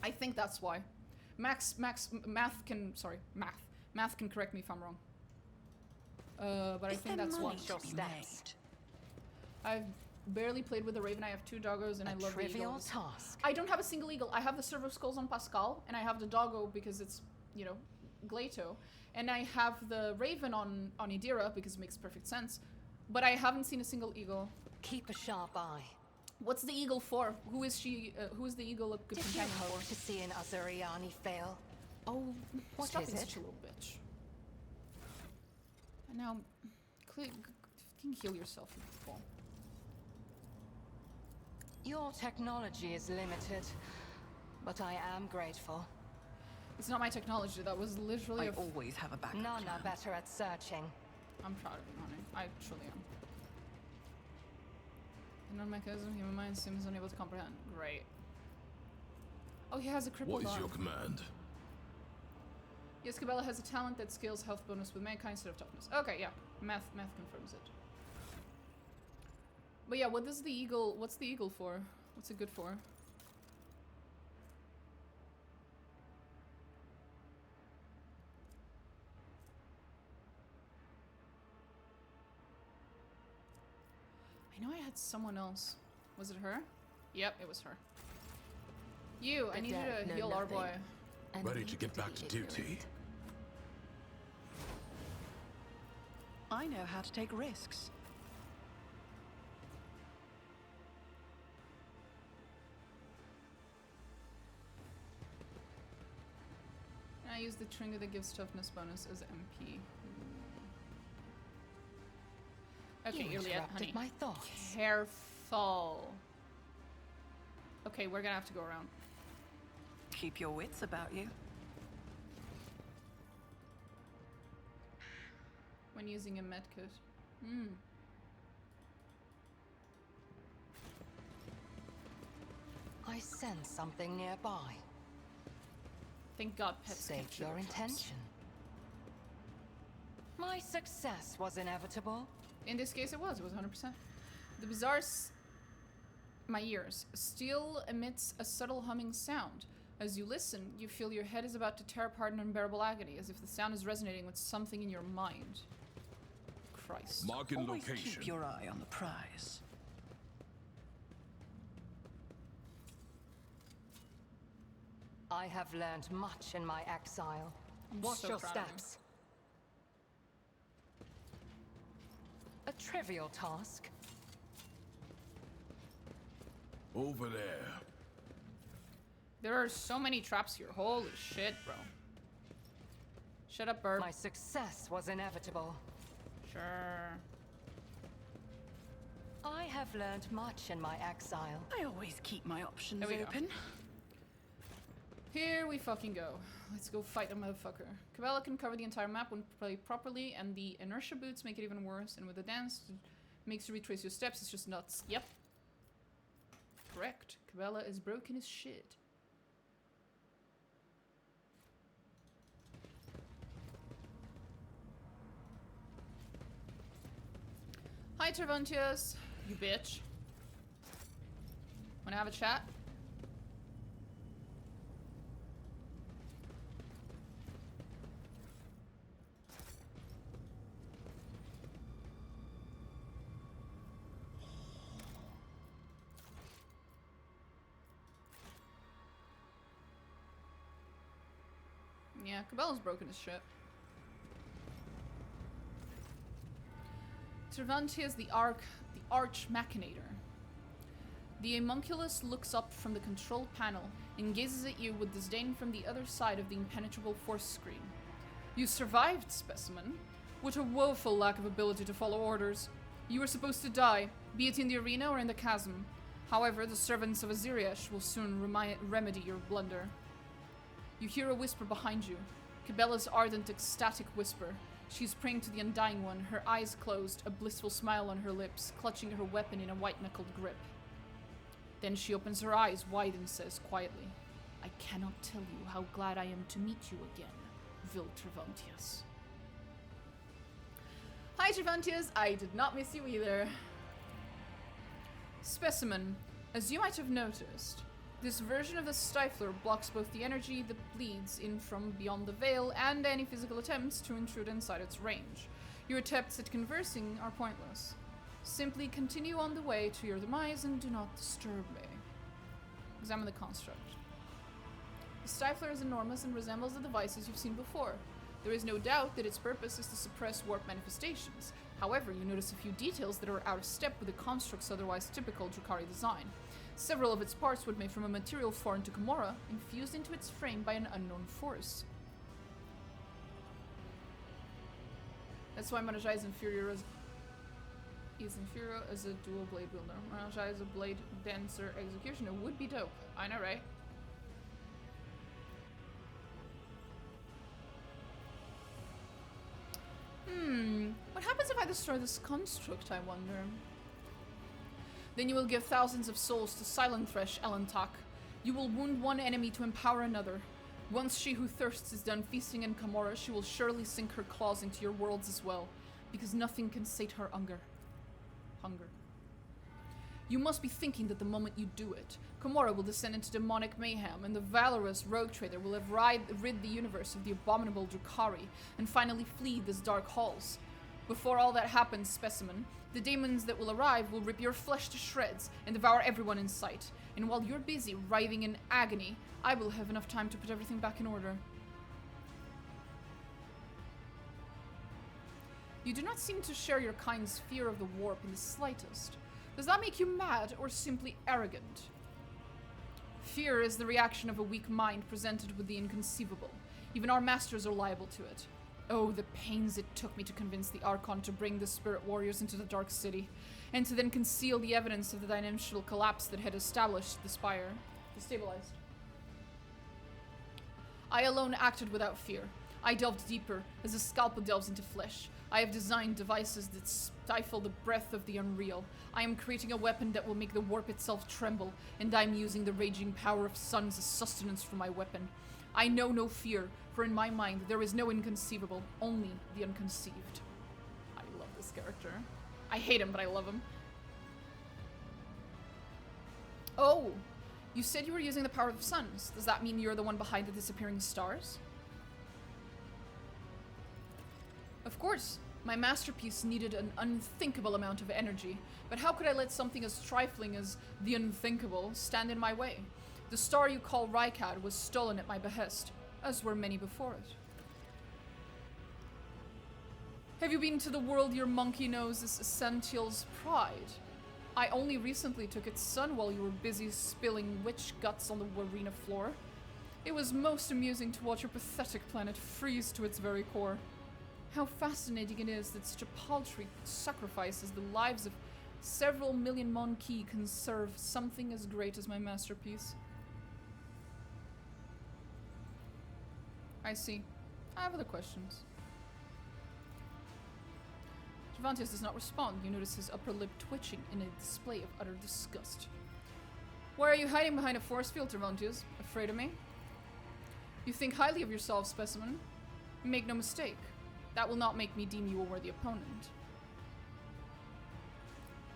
I think that's why. Math can correct me if I'm wrong. But I think that's why. Your steps. I've barely played with the Raven. I have 2 doggos and I love the trivial eagles. task. I don't have a single eagle. I have the servo skulls on Pascal, and I have the doggo because it's, you know, Glato. And I have the Raven on Idira because it makes perfect sense. But I haven't seen a single eagle. Keep a sharp eye. What's the eagle for? Who is she? Who is the eagle a good Did you companion hope for? to see an Azuriani fail? Oh, What stop is being it? such a little bitch. And now, you can heal yourself if you fall. Your technology is limited, but I am grateful. It's not my technology. That was literally I always have a backup None plan. are better at searching. I'm proud of you, honey. I truly am. non-mechanism, human mind seems unable to comprehend. Great. Oh, he has a crippled What is arm. your command? Yes, Cabela has a talent that scales health bonus with mankind instead of toughness. Okay, yeah. Math confirms it. But yeah, what does the eagle... What's the eagle for? What's it good for? I know I had someone else. Was it her? Yep, it was her. You, I need you to heal our boy. Ready to get back to duty. I know how to take risks. I use the trigger that gives toughness bonus as MP. Okay, You Iliad, interrupted honey. my thoughts. Careful. Okay, we're gonna have to go around. Keep your wits about you. When using a medkit. Hmm. I sense something nearby. Thank God pets State can't trigger your traps. intention. My success was inevitable. In this case, it was 100%. The bizarre my ears still emits a subtle humming sound. As you listen, you feel your head is about to tear apart in unbearable agony, as if the sound is resonating with something in your mind. Christ. Marking Always location. keep your eye on the prize. I have learned much in my exile. I'm Watch so your proud of you. steps. A trivial task. Over there. There are so many traps here. Holy shit, bro. Shut up, Burp. My success was inevitable. Sure. I have learned much in my exile. I always keep my options There we go. open. Here we fucking go. Let's go fight a motherfucker. Cabela can cover the entire map when played properly, and the inertia boots make it even worse. And with the dance, it makes you retrace your steps. It's just nuts. Yep. Correct. Cabela is broken as shit. Hi, Tervuntius. You bitch. Wanna have a chat? Yeah, Cabela's broken as shit. Tervuntius the Arch Machinator. The homunculus looks up from the control panel and gazes at you with disdain from the other side of the impenetrable force screen. You survived, specimen. What a woeful lack of ability to follow orders. You were supposed to die, be it in the arena or in the chasm. However, the servants of Aziriesh will soon remedy your blunder. You hear a whisper behind you. Cabela's ardent, ecstatic whisper. She's praying to the Undying One, her eyes closed, a blissful smile on her lips, clutching her weapon in a white-knuckled grip. Then she opens her eyes wide and says quietly, I cannot tell you how glad I am to meet you again, Vil Tervuntius. Hi, Tervuntius. I did not miss you either. Specimen, as you might have noticed, this version of the Stifler blocks both the energy that bleeds in from beyond the veil and any physical attempts to intrude inside its range. Your attempts at conversing are pointless. Simply continue on the way to your demise and do not disturb me. Examine the construct. The Stifler is enormous and resembles the devices you've seen before. There is no doubt that its purpose is to suppress warp manifestations. However, you notice a few details that are out of step with the construct's otherwise typical Drukhari design. Several of its parts were made from a material foreign to Gamora, infused into its frame by an unknown force. That's why Marajai is inferior as a dual blade wielder. Marajai is a blade dancer executioner. Would be dope. I know, right? What happens if I destroy this construct, I wonder? Then you will give thousands of souls to Silent Thresh, Elentak. You will wound one enemy to empower another. Once she who thirsts is done feasting in Camorra, she will surely sink her claws into your worlds as well, because nothing can sate her hunger. You must be thinking that the moment you do it, Camorra will descend into demonic mayhem, and the valorous rogue trader will have rid the universe of the abominable Drukhari, and finally flee these dark halls. Before all that happens, Specimen, the demons that will arrive will rip your flesh to shreds and devour everyone in sight. And while you're busy writhing in agony, I will have enough time to put everything back in order. You do not seem to share your kind's fear of the warp in the slightest. Does that make you mad or simply arrogant? Fear is the reaction of a weak mind presented with the inconceivable. Even our masters are liable to it. Oh, the pains it took me to convince the Archon to bring the Spirit Warriors into the Dark City, and to then conceal the evidence of the dimensional collapse that had established the Spire. Destabilized. I alone acted without fear. I delved deeper, as a scalpel delves into flesh. I have designed devices that stifle the breath of the unreal. I am creating a weapon that will make the warp itself tremble, and I am using the raging power of suns as sustenance for my weapon. I know no fear, for in my mind there is no inconceivable, only the unconceived. I love this character. I hate him, but I love him. Oh, you said you were using the power of the suns. Does that mean you're the one behind the disappearing stars? Of course, my masterpiece needed an unthinkable amount of energy, but how could I let something as trifling as the unthinkable stand in my way? The star you call Rykad was stolen at my behest, as were many before it. Have you been to the world your monkey knows as Sential's pride? I only recently took its son while you were busy spilling witch guts on the arena floor. It was most amusing to watch your pathetic planet freeze to its very core. How fascinating it is that such a paltry sacrifice as the lives of several million Monkey can serve something as great as my masterpiece. I see. I have other questions. Gervantes does not respond. You notice his upper lip twitching in a display of utter disgust. Why are you hiding behind a force field, Gervantes? Afraid of me? You think highly of yourself, Specimen. Make no mistake. That will not make me deem you a worthy opponent.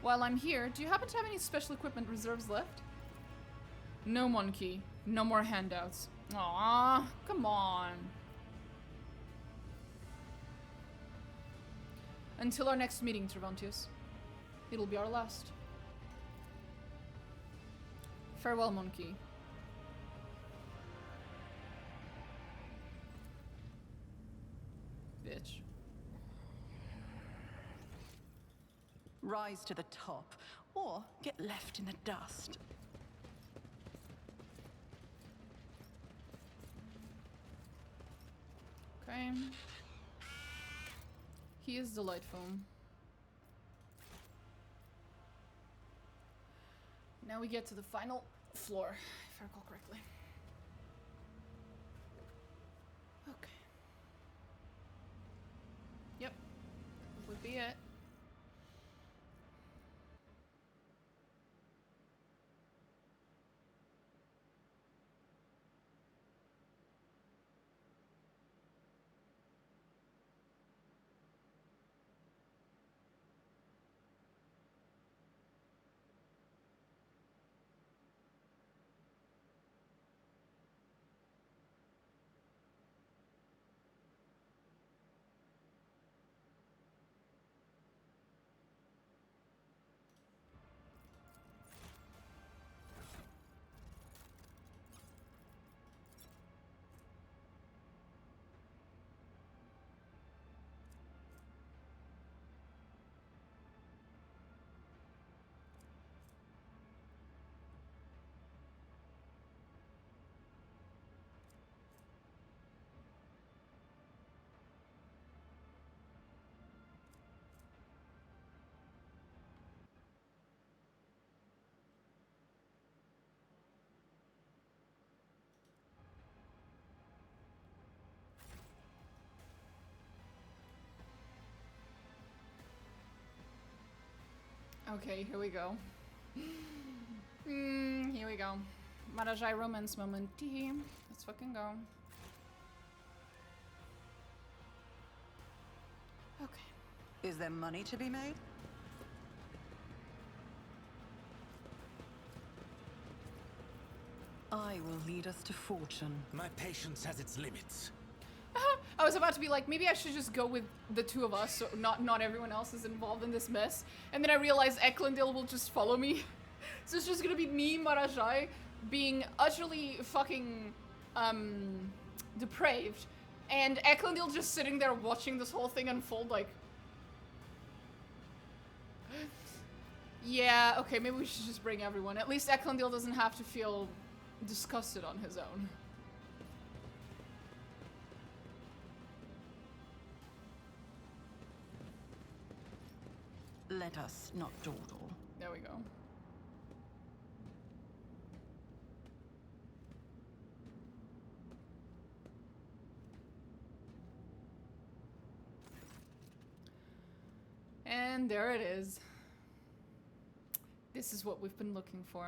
While I'm here, do you happen to have any special equipment reserves left? No, Monkey. No more handouts. Aww, come on. Until our next meeting, Cervantes. It'll be our last. Farewell, Monkey. Bitch. Rise to the top, or get left in the dust. Okay. He is delightful. Now we get to the final floor, if I recall correctly. Okay. Yep. That would be it. Okay, here we go. Here we go. Marajai romance moment. Tee. Let's fucking go. Okay. Is there money to be made? I will lead us to fortune. My patience has its limits. I was about to be like, maybe I should just go with the two of us, so not everyone else is involved in this mess. And then I realized Eklundil will just follow me. So it's just gonna be me, Marajai, being utterly fucking, depraved. And Eklundil just sitting there watching this whole thing unfold like... Yeah, okay, maybe we should just bring everyone. At least Eklundil doesn't have to feel disgusted on his own. Let us not dawdle. There we go. And there it is. This is what we've been looking for.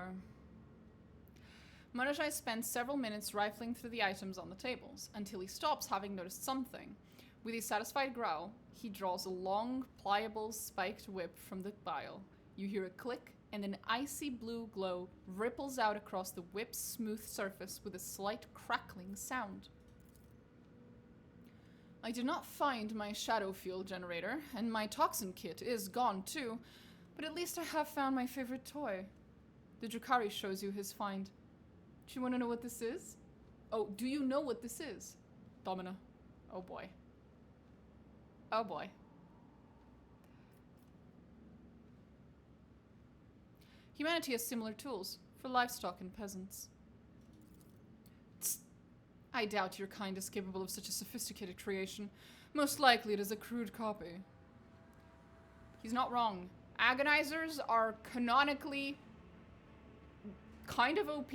Marajai spends several minutes rifling through the items on the tables, until he stops, having noticed something. With a satisfied growl, he draws a long, pliable, spiked whip from the vial. You hear a click, and an icy blue glow ripples out across the whip's smooth surface with a slight crackling sound. I did not find my shadow field generator, and my toxin kit is gone too, but at least I have found my favorite toy. The Drukhari shows you his find. Do you want to know what this is? Oh, do you know what this is? Domina. Oh boy. Oh boy. Humanity has similar tools for livestock and peasants. Tsk. I doubt your kind is capable of such a sophisticated creation. Most likely it is a crude copy. He's not wrong. Agonizers are canonically kind of OP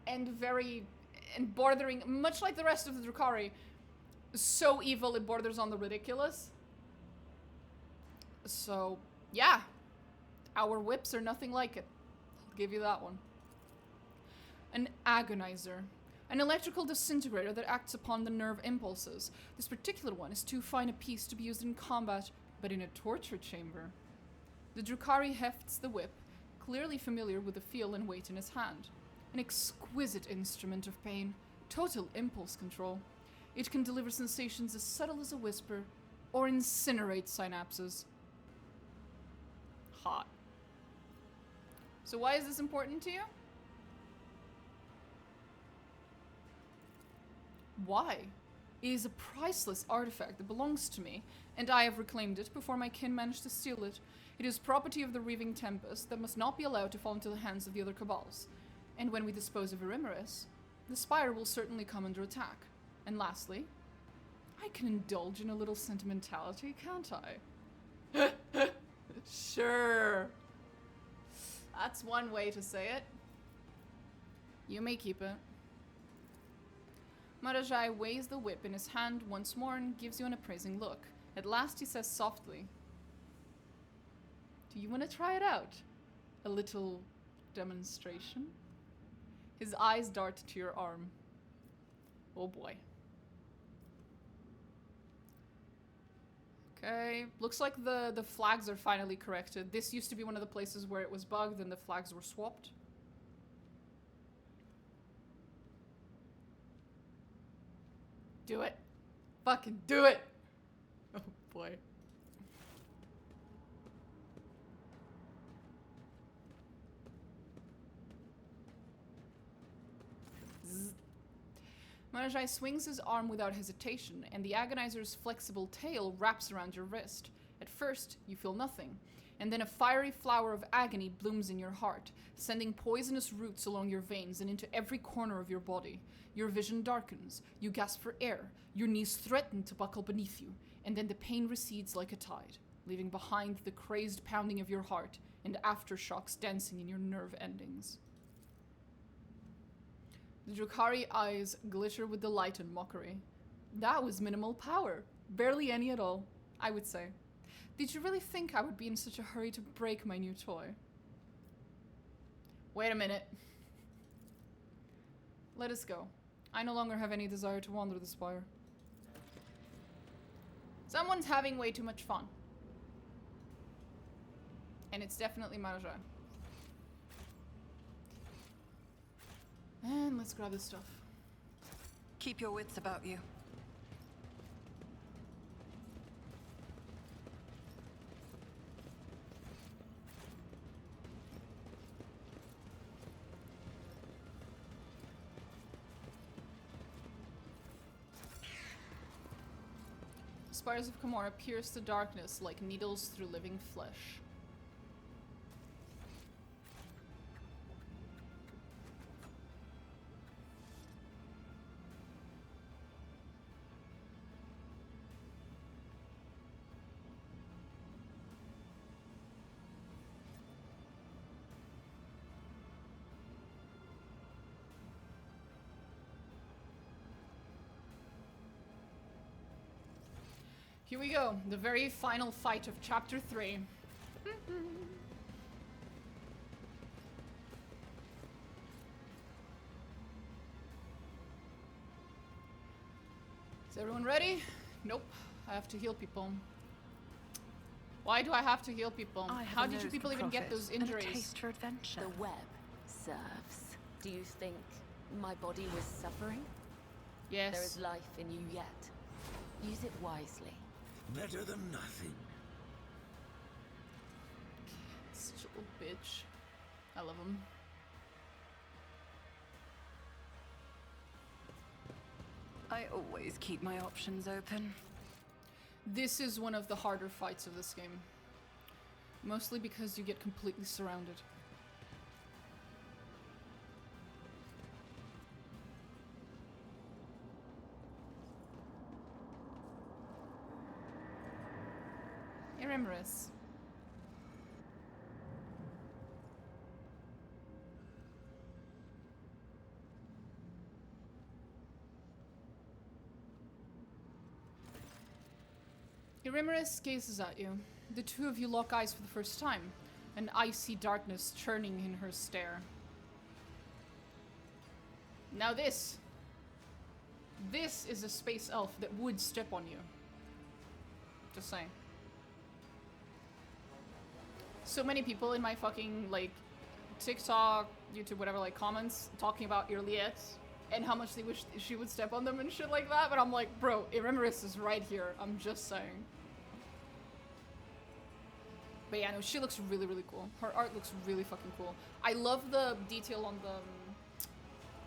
and bordering, much like the rest of the Drukhari, so evil it borders on the ridiculous. So, yeah. Our whips are nothing like it. I'll give you that one. An agonizer. An electrical disintegrator that acts upon the nerve impulses. This particular one is too fine a piece to be used in combat, but in a torture chamber. The Drukhari hefts the whip, clearly familiar with the feel and weight in his hand. An exquisite instrument of pain. Total impulse control. It can deliver sensations as subtle as a whisper, or incinerate synapses. Hot. So why is this important to you? Why? It is a priceless artifact that belongs to me, and I have reclaimed it before my kin managed to steal it. It is property of the REAVING TEMPEST that must not be allowed to fall into the hands of the other cabals. And when we dispose of Erimeris, the Spire will certainly come under attack. And lastly, I can indulge in a little sentimentality, can't I? Sure. That's one way to say it. You may keep it. Marajai weighs the whip in his hand once more and gives you an appraising look. At last he says softly, "Do you want to try it out? A little demonstration?" His eyes dart to your arm. Oh boy. Okay, looks like the flags are finally corrected. This used to be one of the places where it was bugged and the flags were swapped. Do it. Fucking do it. Oh boy. Zzz. Marajai swings his arm without hesitation, and the agonizer's flexible tail wraps around your wrist. At first, you feel nothing, and then a fiery flower of agony blooms in your heart, sending poisonous roots along your veins and into every corner of your body. Your vision darkens, you gasp for air, your knees threaten to buckle beneath you, and then the pain recedes like a tide, leaving behind the crazed pounding of your heart and aftershocks dancing in your nerve endings. The Drukhari eyes glitter with delight and mockery. That was minimal power. Barely any at all, I would say. Did you really think I would be in such a hurry to break my new toy? Wait a minute. Let us go. I no longer have any desire to wander the spire. Someone's having way too much fun. And it's definitely Marajai. And let's grab this stuff. Keep your wits about you. Spires of Kamora pierce the darkness like needles through living flesh. Here we go, the very final fight of chapter 3. Is everyone ready? Nope, I have to heal people. Why do I have to heal people? How did you people even get those injuries? And a taste for adventure. The web serves. Do you think my body was suffering? Yes. There is life in you yet. Use it wisely. Better than nothing. Such a little bitch. I love him. I always keep my options open. This is one of the harder fights of this game. Mostly because you get completely surrounded. Eremerus. Eremerus gazes at you. The two of you lock eyes for the first time, an icy darkness churning in her stare. Now this is a space elf that would step on you. Just saying. So many people in my fucking, like, TikTok, YouTube, whatever, like, comments talking about Irliet and how much they wish she would step on them and shit like that, but I'm like, bro, Eremerus is right here. I'm just saying. But yeah, no, she looks really, really cool. Her art looks really fucking cool. I love the detail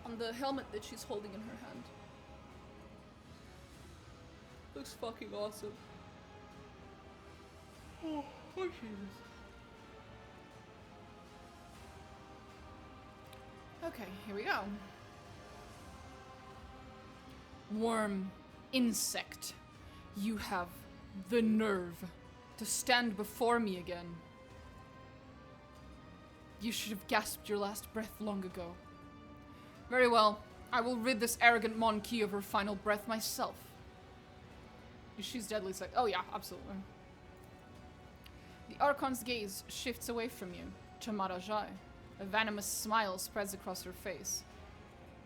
on the helmet that she's holding in her hand. Looks fucking awesome. Oh Jesus. Okay, here we go. Worm, insect, you have the nerve to stand before me again. You should have gasped your last breath long ago. Very well, I will rid this arrogant Monkey of her final breath myself. She's deadly sick. Oh yeah, absolutely. The Archon's gaze shifts away from you to Marajai. A venomous smile spreads across her face.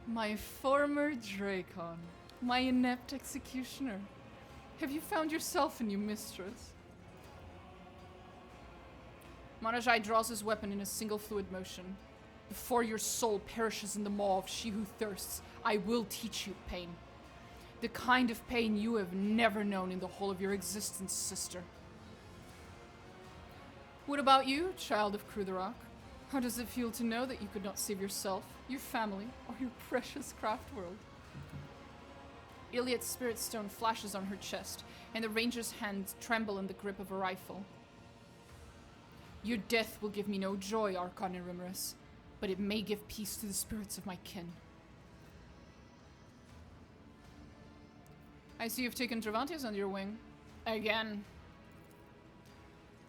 My former Dracon, my inept executioner. Have you found yourself a new mistress? Marajai draws his weapon in a single fluid motion. Before your soul perishes in the maw of she who thirsts, I will teach you pain. The kind of pain you have never known in the whole of your existence, sister. What about you, child of Krutharak? How does it feel to know that you could not save yourself, your family, or your precious craft world? Iliad's spirit stone flashes on her chest, and the ranger's hands tremble in the grip of a rifle. Your death will give me no joy, Archon Eremerus, but it may give peace to the spirits of my kin. I see you've taken Travantes under your wing. Again.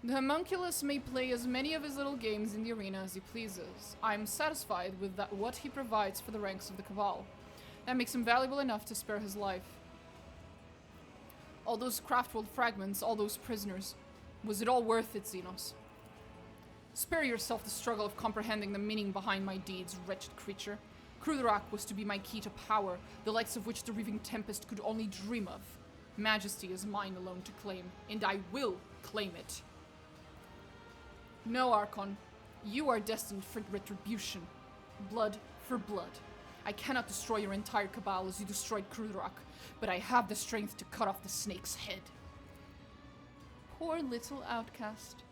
The homunculus may play as many of his little games in the arena as he pleases. I am satisfied with what he provides for the ranks of the Cabal. That makes him valuable enough to spare his life. All those craftworld fragments, all those prisoners. Was it all worth it, Xenos? Spare yourself the struggle of comprehending the meaning behind my deeds, wretched creature. Krudrak was to be my key to power, the likes of which the Reaving Tempest could only dream of. Majesty is mine alone to claim, and I will claim it. No, Archon. You are destined for retribution. Blood for blood. I cannot destroy your entire cabal as you destroyed Krudrak, but I have the strength to cut off the snake's head. Poor little outcast.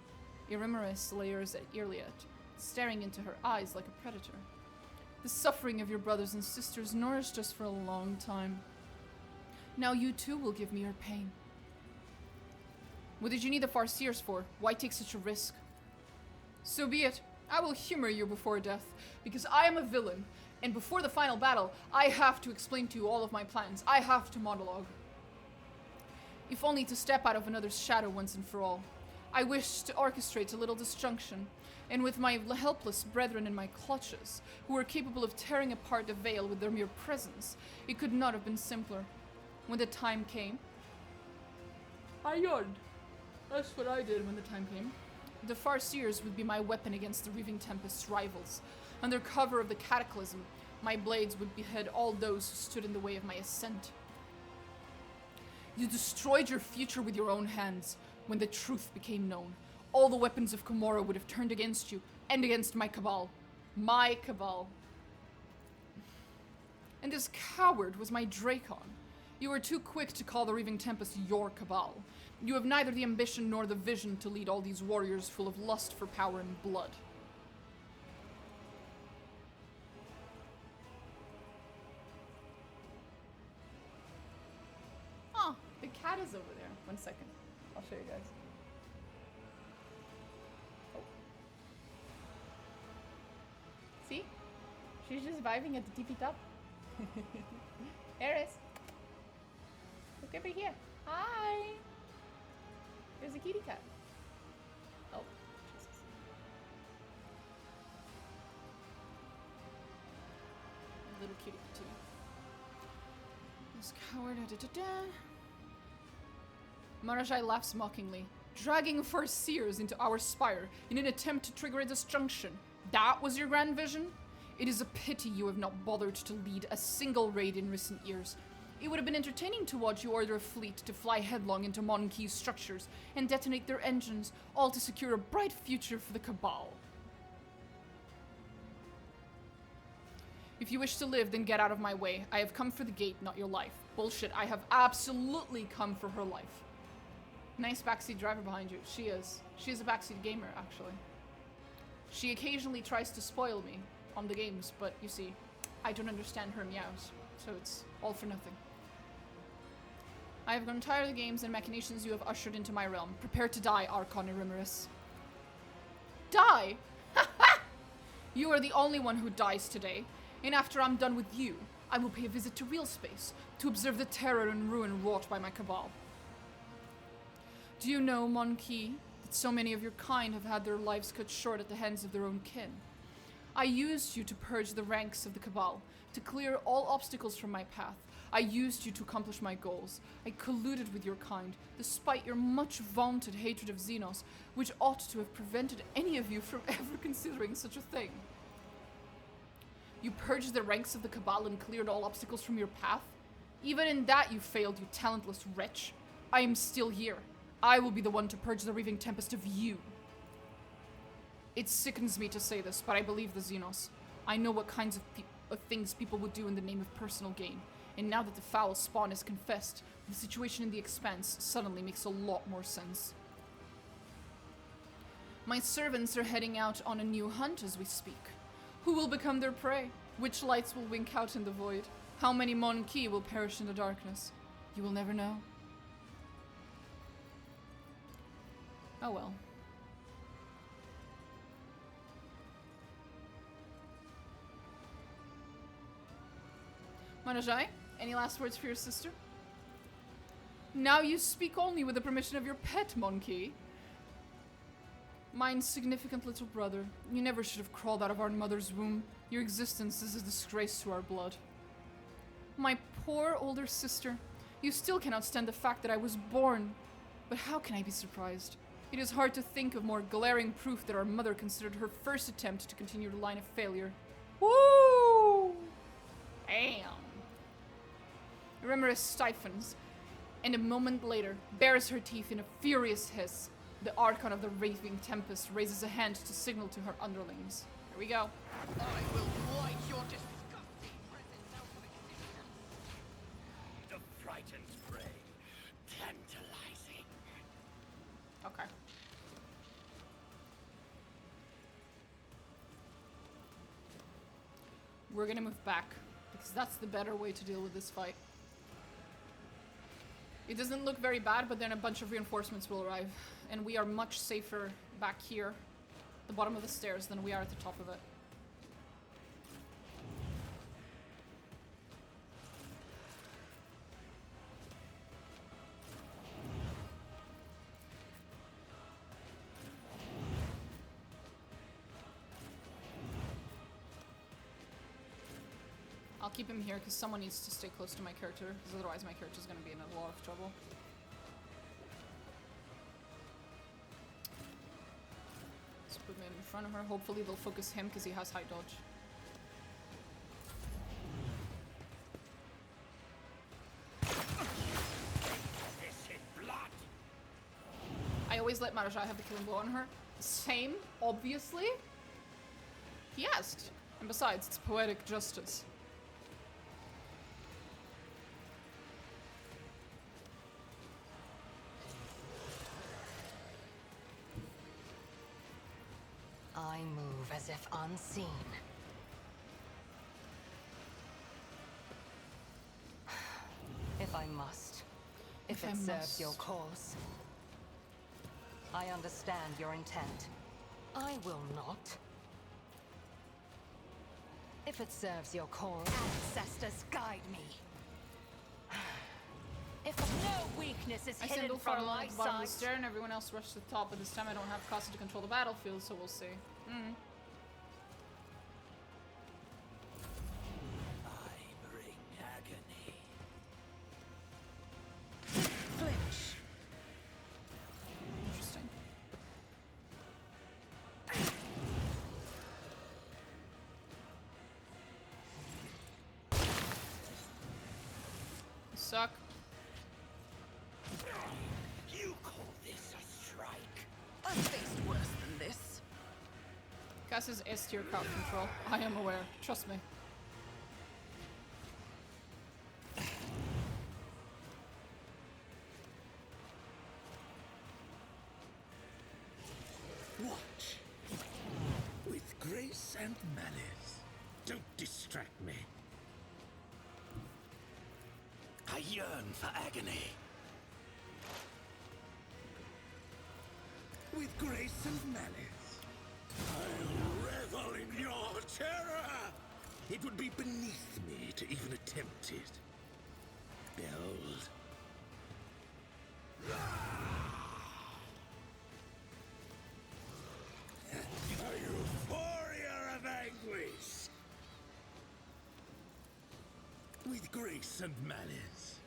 Irimaris leers at Iliad, staring into her eyes like a predator. The suffering of your brothers and sisters nourished us for a long time. Now you too will give me your pain. What did you need the Farseers for? Why take such a risk? So be it. I will humor you before death, because I am a villain, and before the final battle, I have to explain to you all of my plans. I have to monologue. If only to step out of another's shadow once and for all. I wish to orchestrate a little disjunction, and with my helpless brethren in my clutches, who were capable of tearing apart the veil with their mere presence, it could not have been simpler. When the time came, I yawned. That's what I did when the time came. The Farseers would be my weapon against the Reaving Tempest's rivals. Under cover of the Cataclysm, my blades would behead all those who stood in the way of my ascent. You destroyed your future with your own hands. When the truth became known, all the weapons of Komorra would have turned against you and against my cabal. My cabal. And this coward was my Dracon. You were too quick to call the Reaving Tempest your cabal. You have neither the ambition nor the vision to lead all these warriors full of lust for power and blood. Oh, the cat is over there. 1 second. I'll show you guys. Oh. See? She's just vibing at the tippy top. Eris. Look over here. Hi. There's a kitty cat. Oh, Jesus. Little kitty too. This coward. Marajai laughs mockingly, dragging Farseers into our spire in an attempt to trigger a disjunction. That was your grand vision? It is a pity you have not bothered to lead a single raid in recent years. It would have been entertaining to watch you order a fleet to fly headlong into Mon Ki's structures and detonate their engines, all to secure a bright future for the Cabal. If you wish to live, then get out of my way. I have come for the gate, not your life. Bullshit, I have absolutely come for her life. Nice backseat driver behind you. She is. She is a backseat gamer, actually. She occasionally tries to spoil me on the games, but you see, I don't understand her meows, so it's all for nothing. I have grown tired of the games and machinations you have ushered into my realm. Prepare to die, Archon Irimaris. Die? You are the only one who dies today, and after I'm done with you, I will pay a visit to real space to observe the terror and ruin wrought by my cabal. Do you know, Mon Ki, that so many of your kind have had their lives cut short at the hands of their own kin? I used you to purge the ranks of the Cabal, to clear all obstacles from my path. I used you to accomplish my goals. I colluded with your kind, despite your much vaunted hatred of Xenos, which ought to have prevented any of you from ever considering such a thing. You purged the ranks of the Cabal and cleared all obstacles from your path? Even in that you failed, you talentless wretch. I am still here. I will be the one to purge the Reaving Tempest of you. It sickens me to say this, but I believe the Xenos. I know what kinds of things people would do in the name of personal gain, and now that the foul spawn is confessed, the situation in the Expanse suddenly makes a lot more sense. My servants are heading out on a new hunt as we speak. Who will become their prey? Which lights will wink out in the void? How many Mon Ki will perish in the darkness? You will never know. Oh well. Marajai, any last words for your sister? Now you speak only with the permission of your pet, Mon Ki. My insignificant little brother, you never should have crawled out of our mother's womb. Your existence is a disgrace to our blood. My poor older sister, you still cannot stand the fact that I was born. But how can I be surprised? It is hard to think of more glaring proof that our mother considered her first attempt to continue the line a failure. Woo! Damn. Remember stiffens, and a moment later bares her teeth in a furious hiss. The Archon of the Raving Tempest raises a hand to signal to her underlings. Here we go. I will wipe your disgusting presence out of existence. The frightened prey. Tantalizing. Okay. We're gonna move back, because that's the better way to deal with this fight. It doesn't look very bad, but then a bunch of reinforcements will arrive, and we are much safer back here, at the bottom of the stairs, than we are at the top of it. I'll keep him here because someone needs to stay close to my character, because otherwise my character's going to be in a lot of trouble. Let's put him in front of her. Hopefully they'll focus him because he has high dodge. I always let Marajai have the killing blow on her. Same, obviously. He asked. And besides, it's poetic justice. I move as if unseen. If I must. If it serves your cause. I understand your intent. I will not. If it serves your cause. Ancestors, guide me. If no weakness is hidden from from my my at the bottom of the sight. stair and everyone else rushed to the top, but this time I don't have Casa to control the battlefield, so we'll see. I bring agony. Flinch. Interesting. You suck. You call this a strike? I've faced worse than this. Cass is S tier crowd control. I am aware. Trust me. Watch. With grace and malice. Don't distract me. I yearn for agony. With grace and malice. I'll revel in your terror. It would be beneath me to even attempt it. Behold. A euphoria of anguish. With grace and malice.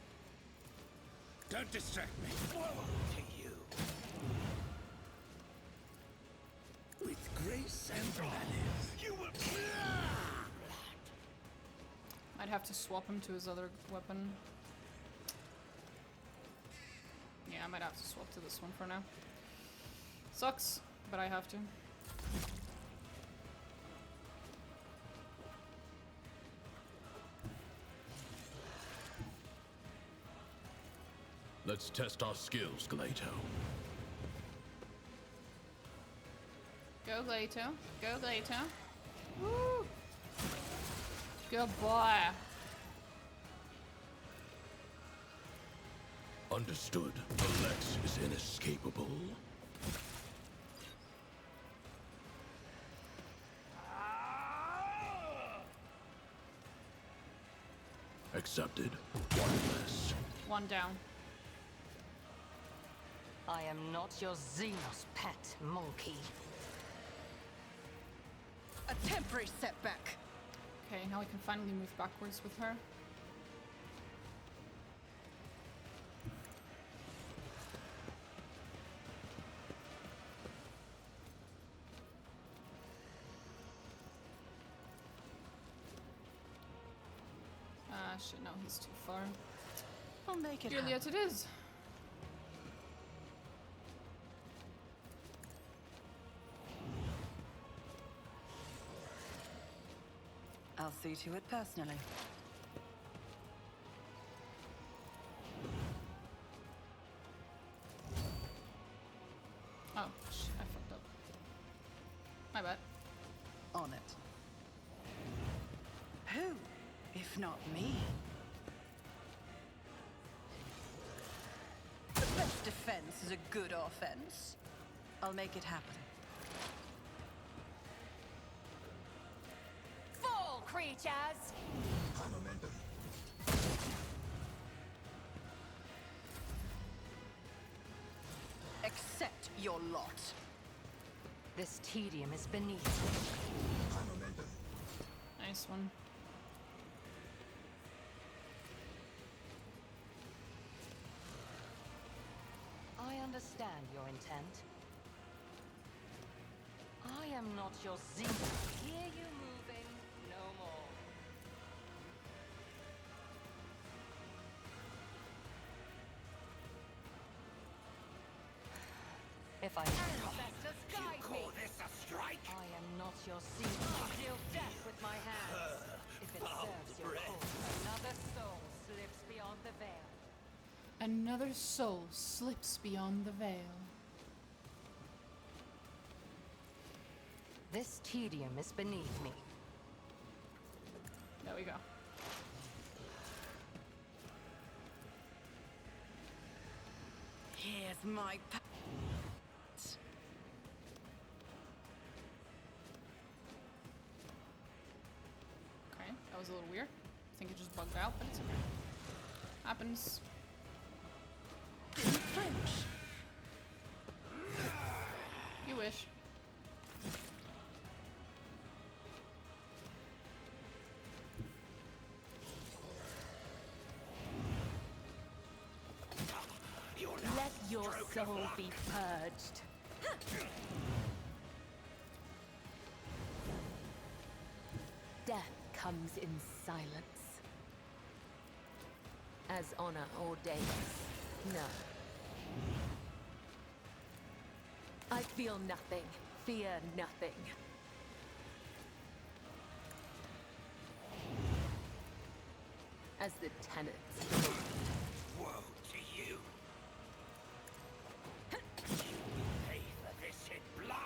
Don't distract me. Woe to you. With grace and malice. You will. I'd have to swap him to his other weapon. Yeah, I might have to swap to this one for now. Sucks, but I have to. Let's test our skills, Glato. Go Glato. Go Glato. Woo! Good boy. Understood. The Lex is inescapable. Accepted. One less. One down. I am not your Xenos pet, monkey. A temporary setback. Okay, now we can finally move backwards with her. Ah shit, no, he's too far. I'll make it Juliet happen. it is. I'll see to it personally. Oh, shit, I fucked up. My bad. On it. Who, if not me? The best defense is a good offense. I'll make it happen. Fall, creatures! High momentum. Accept your lot. This tedium is beneath me. High momentum. Nice one. I understand your intent. I am not your Xenos. Hear you moving, no more. If I Ancestors, You guide me! call this a strike? I am not your Xenos. Deal death with my hands. If it serves your cause, another soul slips beyond the veil. Another soul slips beyond the veil. This tedium is beneath me. There we go. Here's my Okay, that was a little weird. I think it just bugged out, but it's okay. Happens. didn't flinch. You wish. Let your soul be purged. Death comes in silence. As honor ordains. No. I feel nothing. Fear nothing. As the tenets. Woe to you. Pay for this in blood.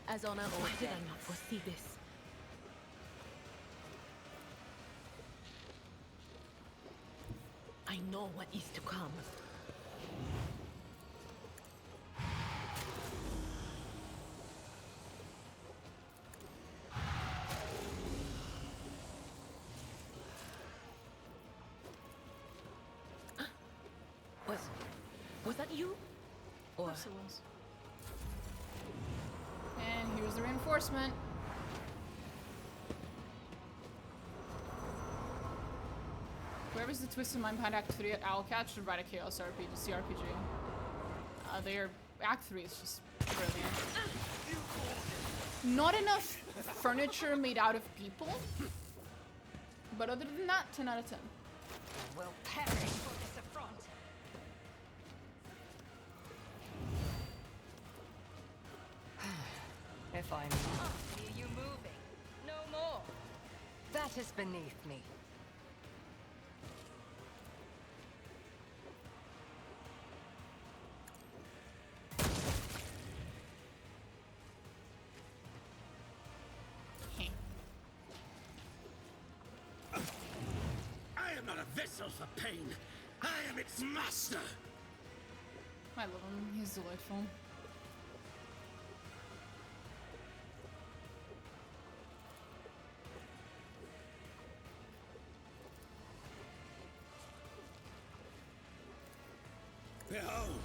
As honor Why did I ordains. not foresee this? I know what is to come. Was that you? Of course it was. And here's the reinforcement. Whoever's the Twisted Mind behind Act 3 at Owlcat should write a Chaos RPG, CRPG. Their Act 3 is just brilliant. Not enough furniture made out of people, but other than that, 10 out of 10. Will perish for this affront. If I hear you moving, no more. That is beneath me. I am not a vessel for pain. I am its master. I love him, he's delightful. Behold,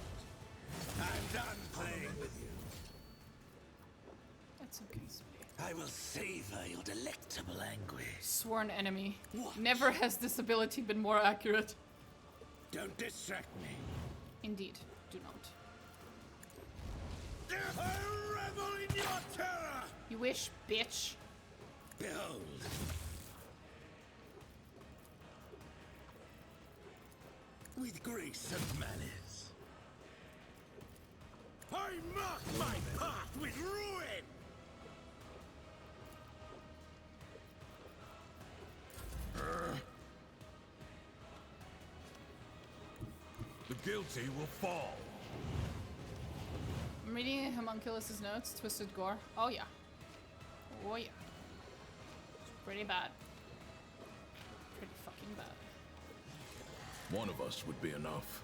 I'm done playing with you. That's okay, sweetie. I will savor your delectable anguish. Sworn enemy. What? Never has this ability been more accurate. Don't distract me. Indeed, do not. I revel in your terror. You wish, bitch. Behold, with grace and malice. I mark my path with ruin! The guilty will fall. I'm reading Homunculus's notes. Twisted gore. Oh yeah. Oh yeah. It's pretty bad. Pretty fucking bad. One of us would be enough.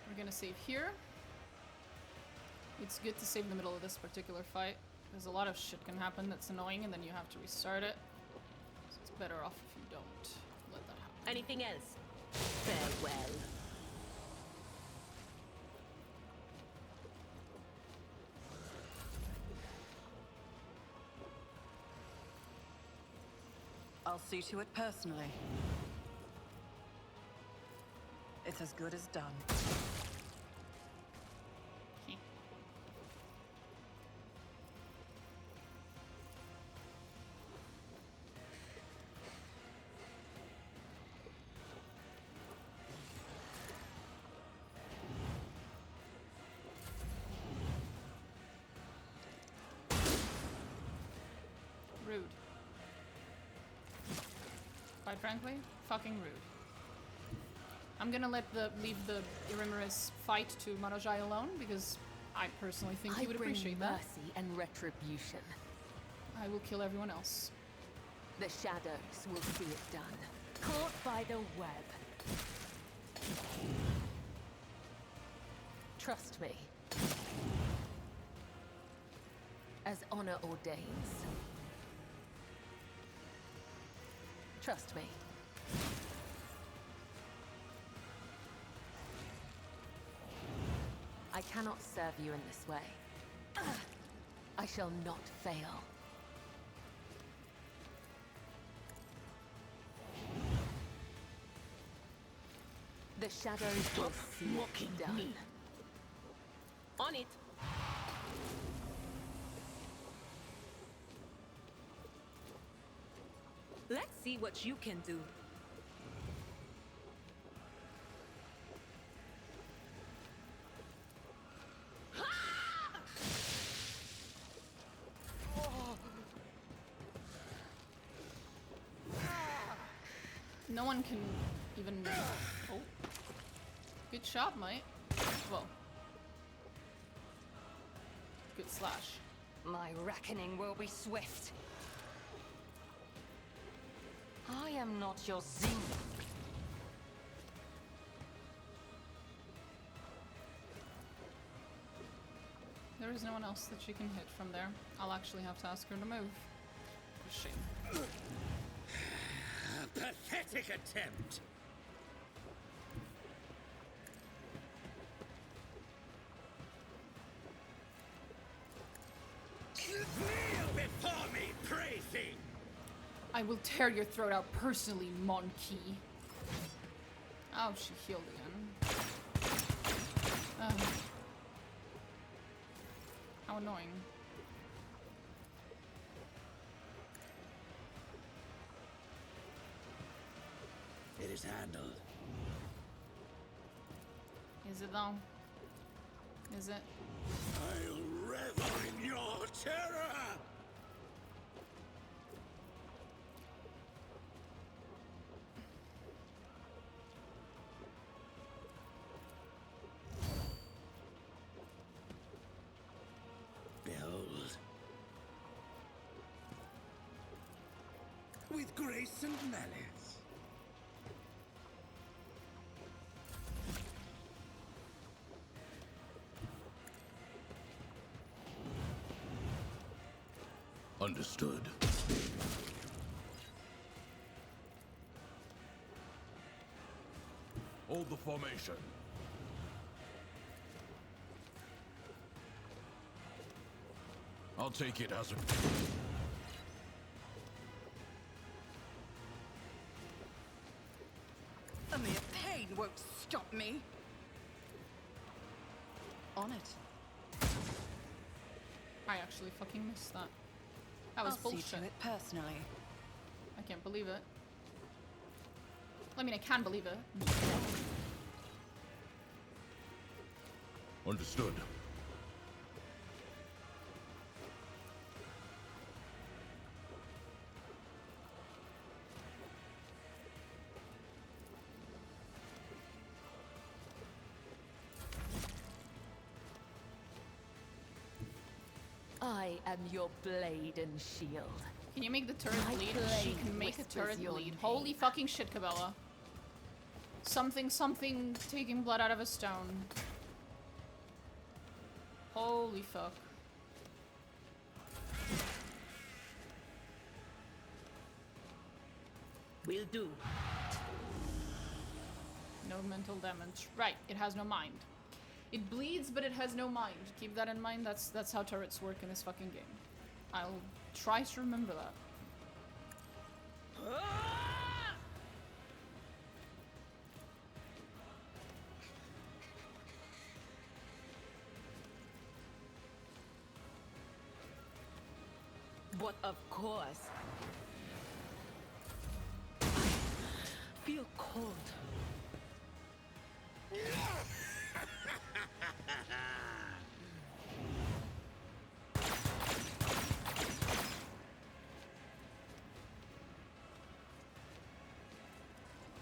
We're gonna save here. It's good to save in the middle of this particular fight. There's a lot of shit can happen that's annoying and then you have to restart it. So it's better off if you don't let that happen. Anything else? Farewell. I'll see to it personally. It's as good as done. Rude. Quite frankly, fucking rude. I'm gonna leave the Irimaris fight to Marajai alone because I personally think he would appreciate that. Mercy and retribution. I will kill everyone else. The shadows will see it done. Caught by the web. Trust me. As honor ordains. Trust me. I cannot serve you in this way. I shall not fail. The shadows will see it done. Me. On it. Let's see what you can do. No one can even... Oh. Good shot, mate. Well. Good slash. My reckoning will be swift. I am not your Zing. There is no one else that she can hit from there. I'll actually have to ask her to move. Shame. A pathetic attempt! Kneel before me, pray thing! I will tear your throat out personally, monkey. Oh, she healed again. How annoying. It is handled. Is it though? Is it? I'll revel in your terror! Build. With grace and malice. Understood. Hold the formation. I'll take it as a... A mere pain won't stop me. On it. I actually fucking missed that. That was I'll bullshit. see to it personally. I can't believe it. I mean, I can believe it. Understood. I am your blade and shield. Can you make the turret My bleed? blade She can make a whispers turret your bleed. name. Holy fucking shit, Cabela. Something taking blood out of a stone. Holy fuck. Will do. No mental damage. Right, it has no mind. It bleeds, but it has no mind. Keep that in mind. That's how turrets work in this fucking game. I'll try to remember that. But of course. Feel cold.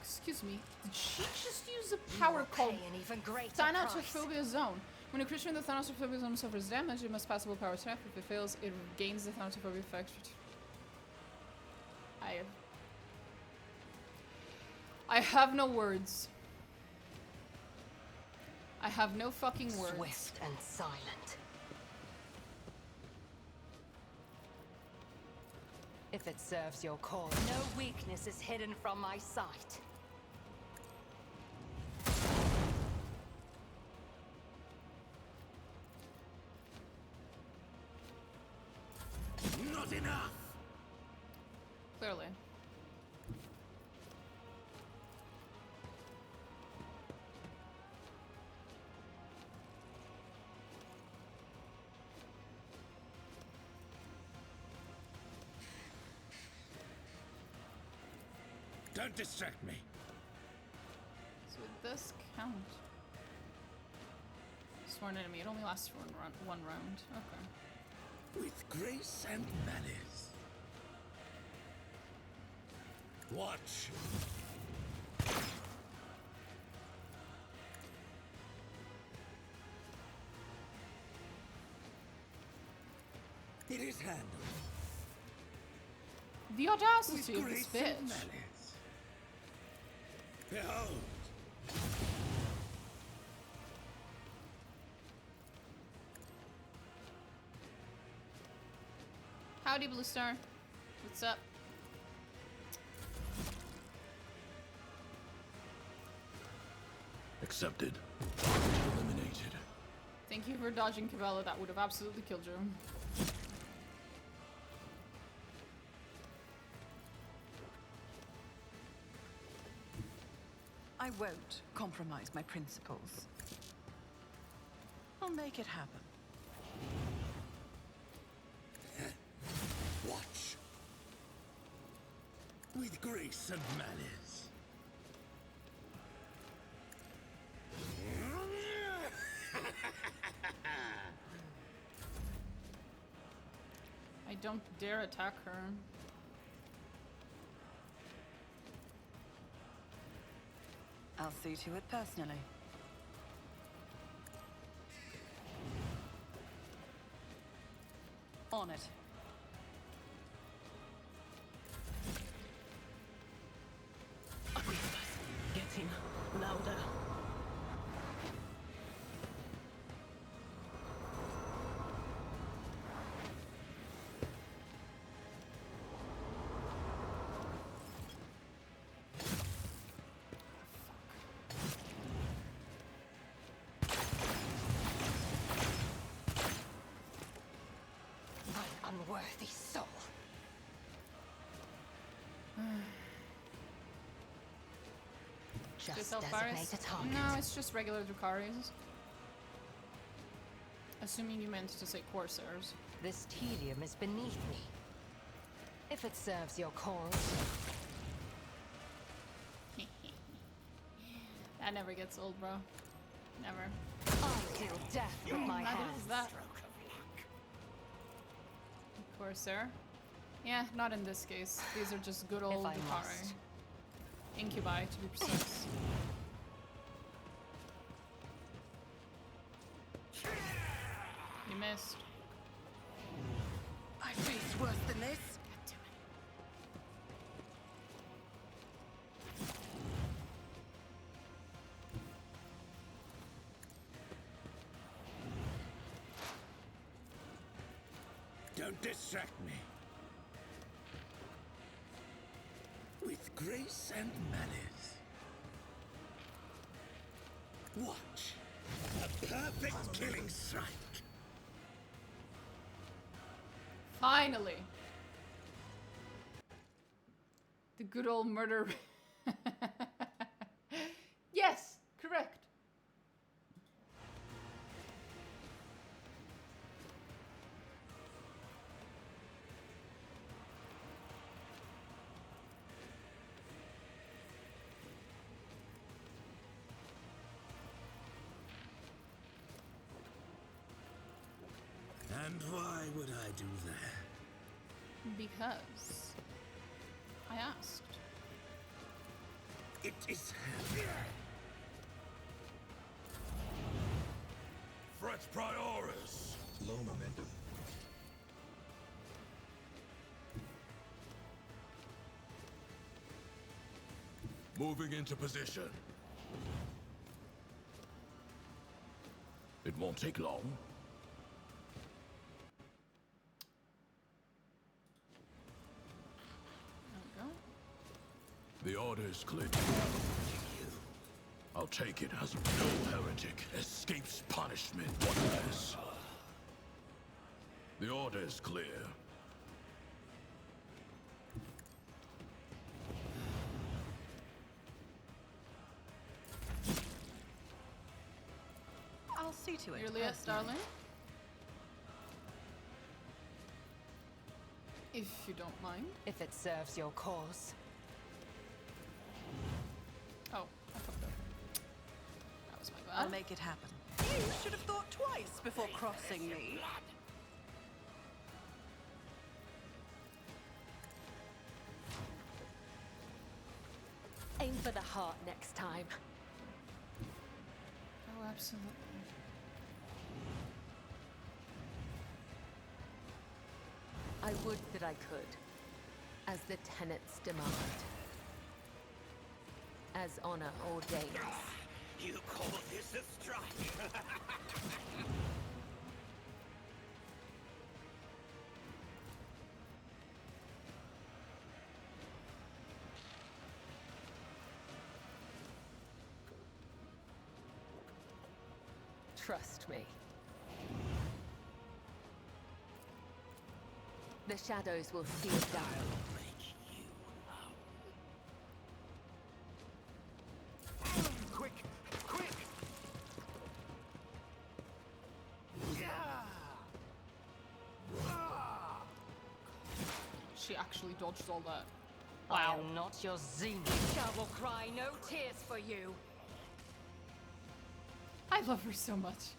Excuse me, did she just use a power called an even greater Thanatophobia Zone? When a creature in the Thanatophobia Zone suffers damage, it must pass a willpower check. If it fails, it gains the Thanatophobia effect. I have no words. I have no fucking words. Swift and silent. If it serves your cause, no weakness is hidden from my sight. Not enough! Clearly. Don't distract me. So would this count? Sworn enemy. It only lasts for one round. Okay. With grace and malice. Watch. It is handled. The audacity With of this grace and bitch. malice. Behold. Howdy, Blue Star. What's up? Accepted. Eliminated. Thank you for dodging Cabela. That would have absolutely killed you. I won't compromise my principles. I'll make it happen. Watch. With grace and malice. I don't dare attack her. I'll see to it personally. On it. Getting louder. unworthy soul. Just designate a target. No, it's just regular Drukhari's. Assuming you meant to say Corsairs. This tedium is beneath me. If it serves your cause. That never gets old, bro. Never. I'll kill death with my hands. That. Corsair. Yeah, not in this case. These are just good old Drukhari. Incubi, to be precise. You missed. I faced worse than this. Don't distract me. With grace and malice. Watch. A perfect killing strike. Finally. The good old murder. Yes, correct. And why would I do that? Because I asked. It is heavy. Threat Prioris. Low momentum. Moving into position. It won't take long. The order is clear. I'll take it as no heretic escapes punishment unless... The order is clear. I'll see to it. Your Leah, darling. If you don't mind. If it serves your cause. Oh, I fucked up. That was my bad. I'll make it happen. You should have thought twice before crossing me. Aim for the heart next time. Oh, absolutely. I would that I could, as the tenets demand. As honor ordains. You call this a strike? Trust me. The shadows will see it down. Quick! Quick! She actually dodged all that. I am not your zenith. I will cry no tears for you. I love her so much.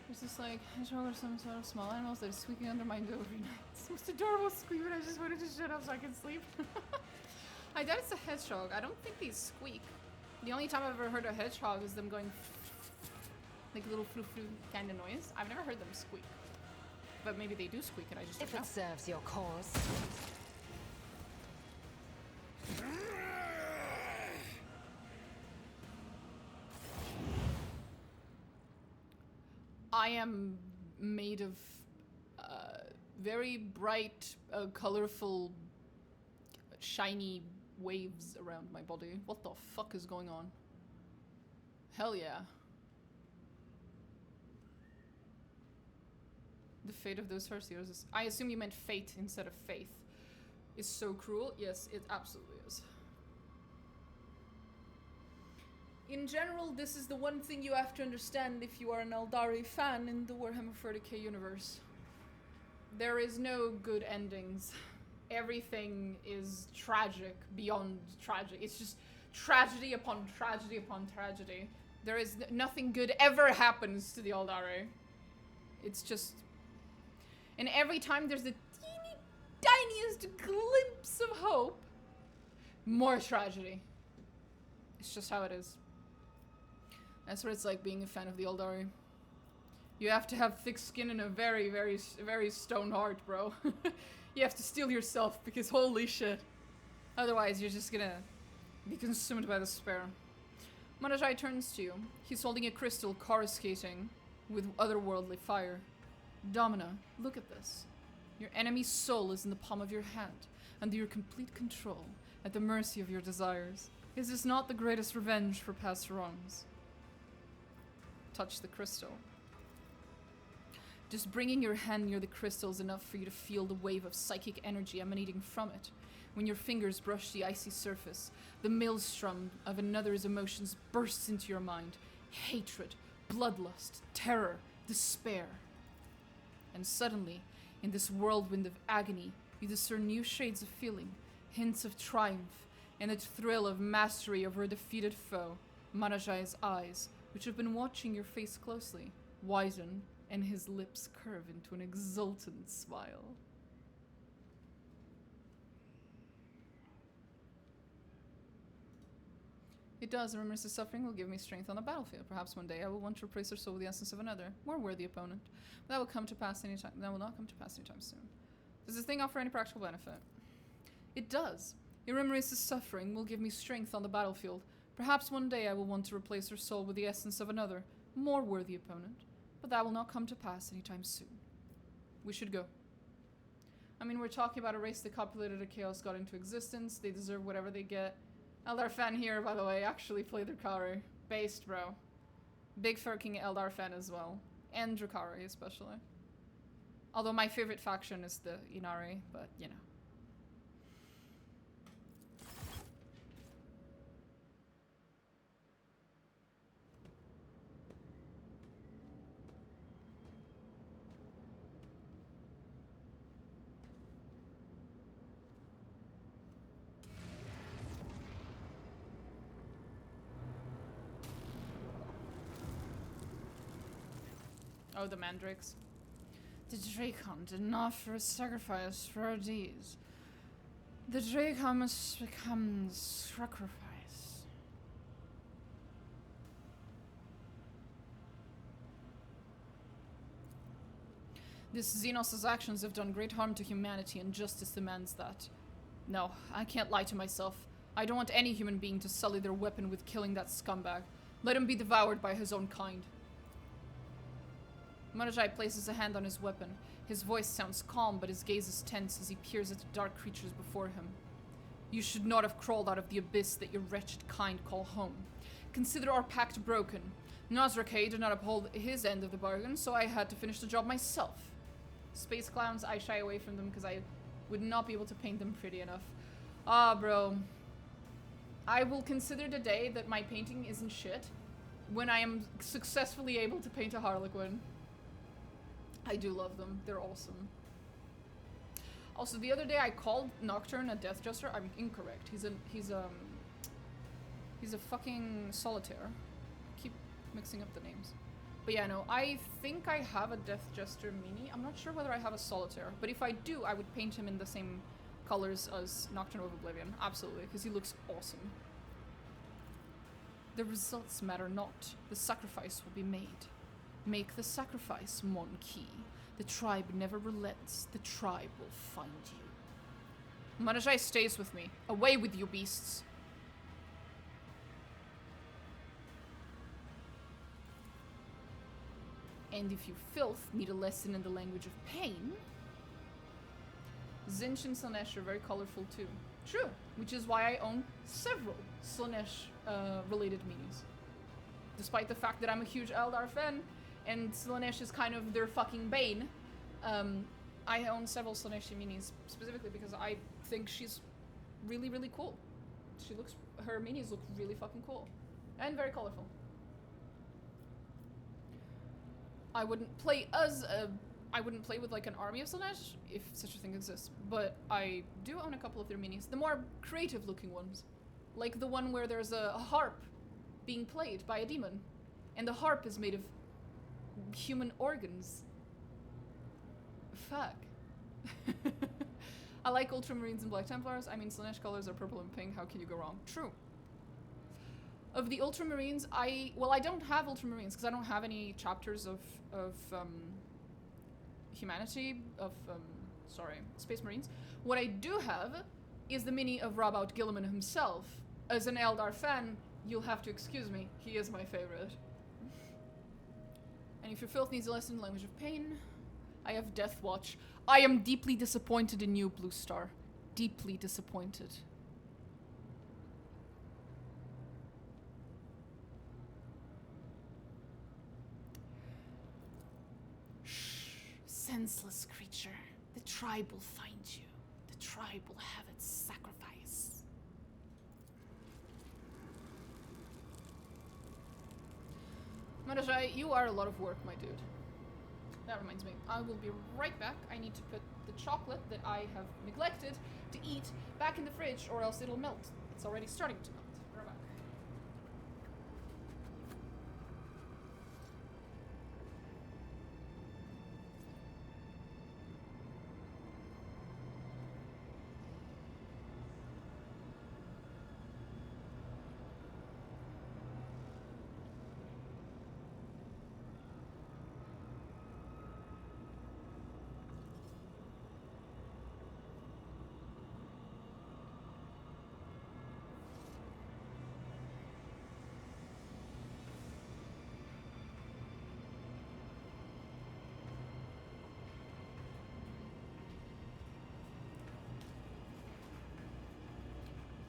There's this like hedgehog or some sort of small animals that are squeaking under my door every night. It's the most adorable squeak, and I just wanted to shut up so I can sleep. I doubt it's a hedgehog. I don't think they squeak. The only time I've ever heard a hedgehog is them going like a little flu-flu kind of noise. I've never heard them squeak. But maybe they do squeak and I just don't know. If it serves your cause. I am made of very bright, colorful, shiny waves around my body. What the fuck is going on? Hell yeah. The fate of those first years is... I assume you meant fate instead of faith. Is so cruel. Yes, it absolutely is. In general, this is the one thing you have to understand if you are an Eldari fan in the Warhammer 40k universe. There is no good endings. Everything is tragic beyond tragic. It's just tragedy upon tragedy upon tragedy. There is nothing good ever happens to the Eldari. It's just... And every time there's the teeny tiniest glimpse of hope, more tragedy. It's just how it is. That's what it's like being a fan of the Eldari. You have to have thick skin and a very, very, very stone heart, bro. You have to steel yourself because holy shit. Otherwise, you're just gonna be consumed by despair. Marajai turns to you. He's holding a crystal coruscating with otherworldly fire. Domina, look at this. Your enemy's soul is in the palm of your hand, under your complete control, at the mercy of your desires. Is this not the greatest revenge for past wrongs? Touch the crystal. Just bringing your hand near the crystal is enough for you to feel the wave of psychic energy emanating from it. When your fingers brush the icy surface, the maelstrom of another's emotions bursts into your mind. Hatred, bloodlust, terror, despair. And suddenly, in this whirlwind of agony, you discern new shades of feeling, hints of triumph, and a thrill of mastery over a defeated foe. Marajai's eyes, which have been watching your face closely, widen, and his lips curve into an exultant smile. It does. Remembers the suffering will give me strength on the battlefield. Perhaps one day I will want to replace her soul with the essence of another, more worthy opponent. But that will come to pass anytime. That will not come to pass anytime soon. Does this thing offer any practical benefit? It does. It remembers the suffering will give me strength on the battlefield. Perhaps one day I will want to replace her soul with the essence of another, more worthy opponent. But that will not come to pass anytime soon. We should go. I mean, we're talking about a race that copulated a chaos god into existence. They deserve whatever they get. Eldar fan here, by the way, actually played Drukhari. Based, bro. Big fucking Eldar fan as well. And Drukhari, especially. Although my favorite faction is the Inari, but, you know. Oh, the mandrakes. The Dracon did not offer a sacrifice for our deeds. The Dracon must become the sacrifice. This Xenos' actions have done great harm to humanity, and justice demands that. No, I can't lie to myself. I don't want any human being to sully their weapon with killing that scumbag. Let him be devoured by his own kind. Marajai places a hand on his weapon. His voice sounds calm, but his gaze is tense as he peers at the dark creatures before him. You should not have crawled out of the abyss that your wretched kind call home. Consider our pact broken. Nazrakay did not uphold his end of the bargain, so I had to finish the job myself. Space clowns, I shy away from them because I would not be able to paint them pretty enough. Ah, bro. I will consider the day that my painting isn't shit when I am successfully able to paint a Harlequin. I do love them. They're awesome. Also, the other day I called Nocturne a Death Jester. I'm incorrect. He's a fucking solitaire. I keep mixing up the names. But yeah, no, I think I have a Death Jester mini. I'm not sure whether I have a solitaire, but if I do, I would paint him in the same colors as Nocturne of Oblivion. Absolutely, because he looks awesome. The results matter not. The sacrifice will be made. Make the sacrifice, Monkey. The tribe never relents. The tribe will find you. Marajai stays with me. Away with you, beasts. And if you filth need a lesson in the language of pain, Zinch and Slaanesh are very colorful too. True, which is why I own several Slaanesh related minis. Despite the fact that I'm a huge Eldar fan, and Slaanesh is kind of their fucking bane, I own several Slaneshi minis specifically because I think she's really, really cool. Her minis look really fucking cool. And very colorful. I wouldn't play with like an army of Slanesh, if such a thing exists, but I do own a couple of their minis. The more creative looking ones. Like the one where there's a harp being played by a demon. And the harp is made of human organs. Fuck. I like Ultramarines and Black Templars. I mean, Slanesh colors are purple and pink. How can you go wrong? True. Of the Ultramarines, I don't have Ultramarines because I don't have any chapters of humanity, Space Marines. What I do have is the mini of Rabaut Gilliman himself. As an Eldar fan, you'll have to excuse me. He is my favorite. And if your filth needs a lesson in language of pain, I have Death Watch. I am deeply disappointed in you, Blue Star. Deeply disappointed. Senseless creature. The tribe will find you. The tribe will have its sacrifice. Marajai, you are a lot of work, my dude. That reminds me, I will be right back. I need to put the chocolate that I have neglected to eat back in the fridge or else it'll melt. It's already starting to melt. We're back.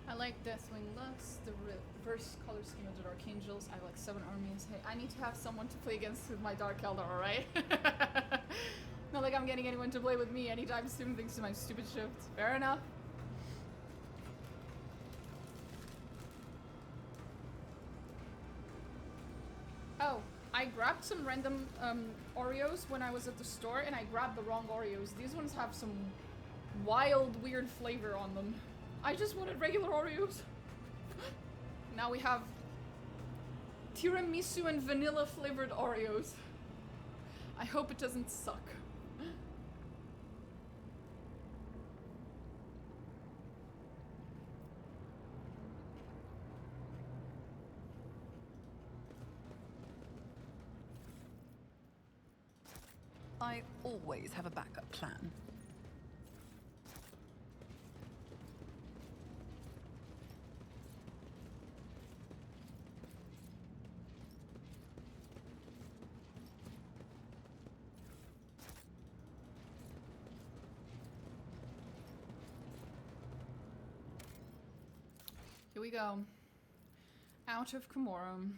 I like Deathwing Lux, the reverse color scheme of the Dark Angels. I have like 7 armies. Hey, I need to have someone to play against with my Dark Eldar, alright? Not like I'm getting anyone to play with me anytime soon thanks to my stupid shift. Fair enough. Oh, I grabbed some random Oreos when I was at the store and I grabbed the wrong Oreos. These ones have some wild, weird flavor on them. I just wanted regular Oreos. Now we have tiramisu and vanilla flavored Oreos. I hope it doesn't suck. I always have a backup plan. Here we go. Out of Comorum.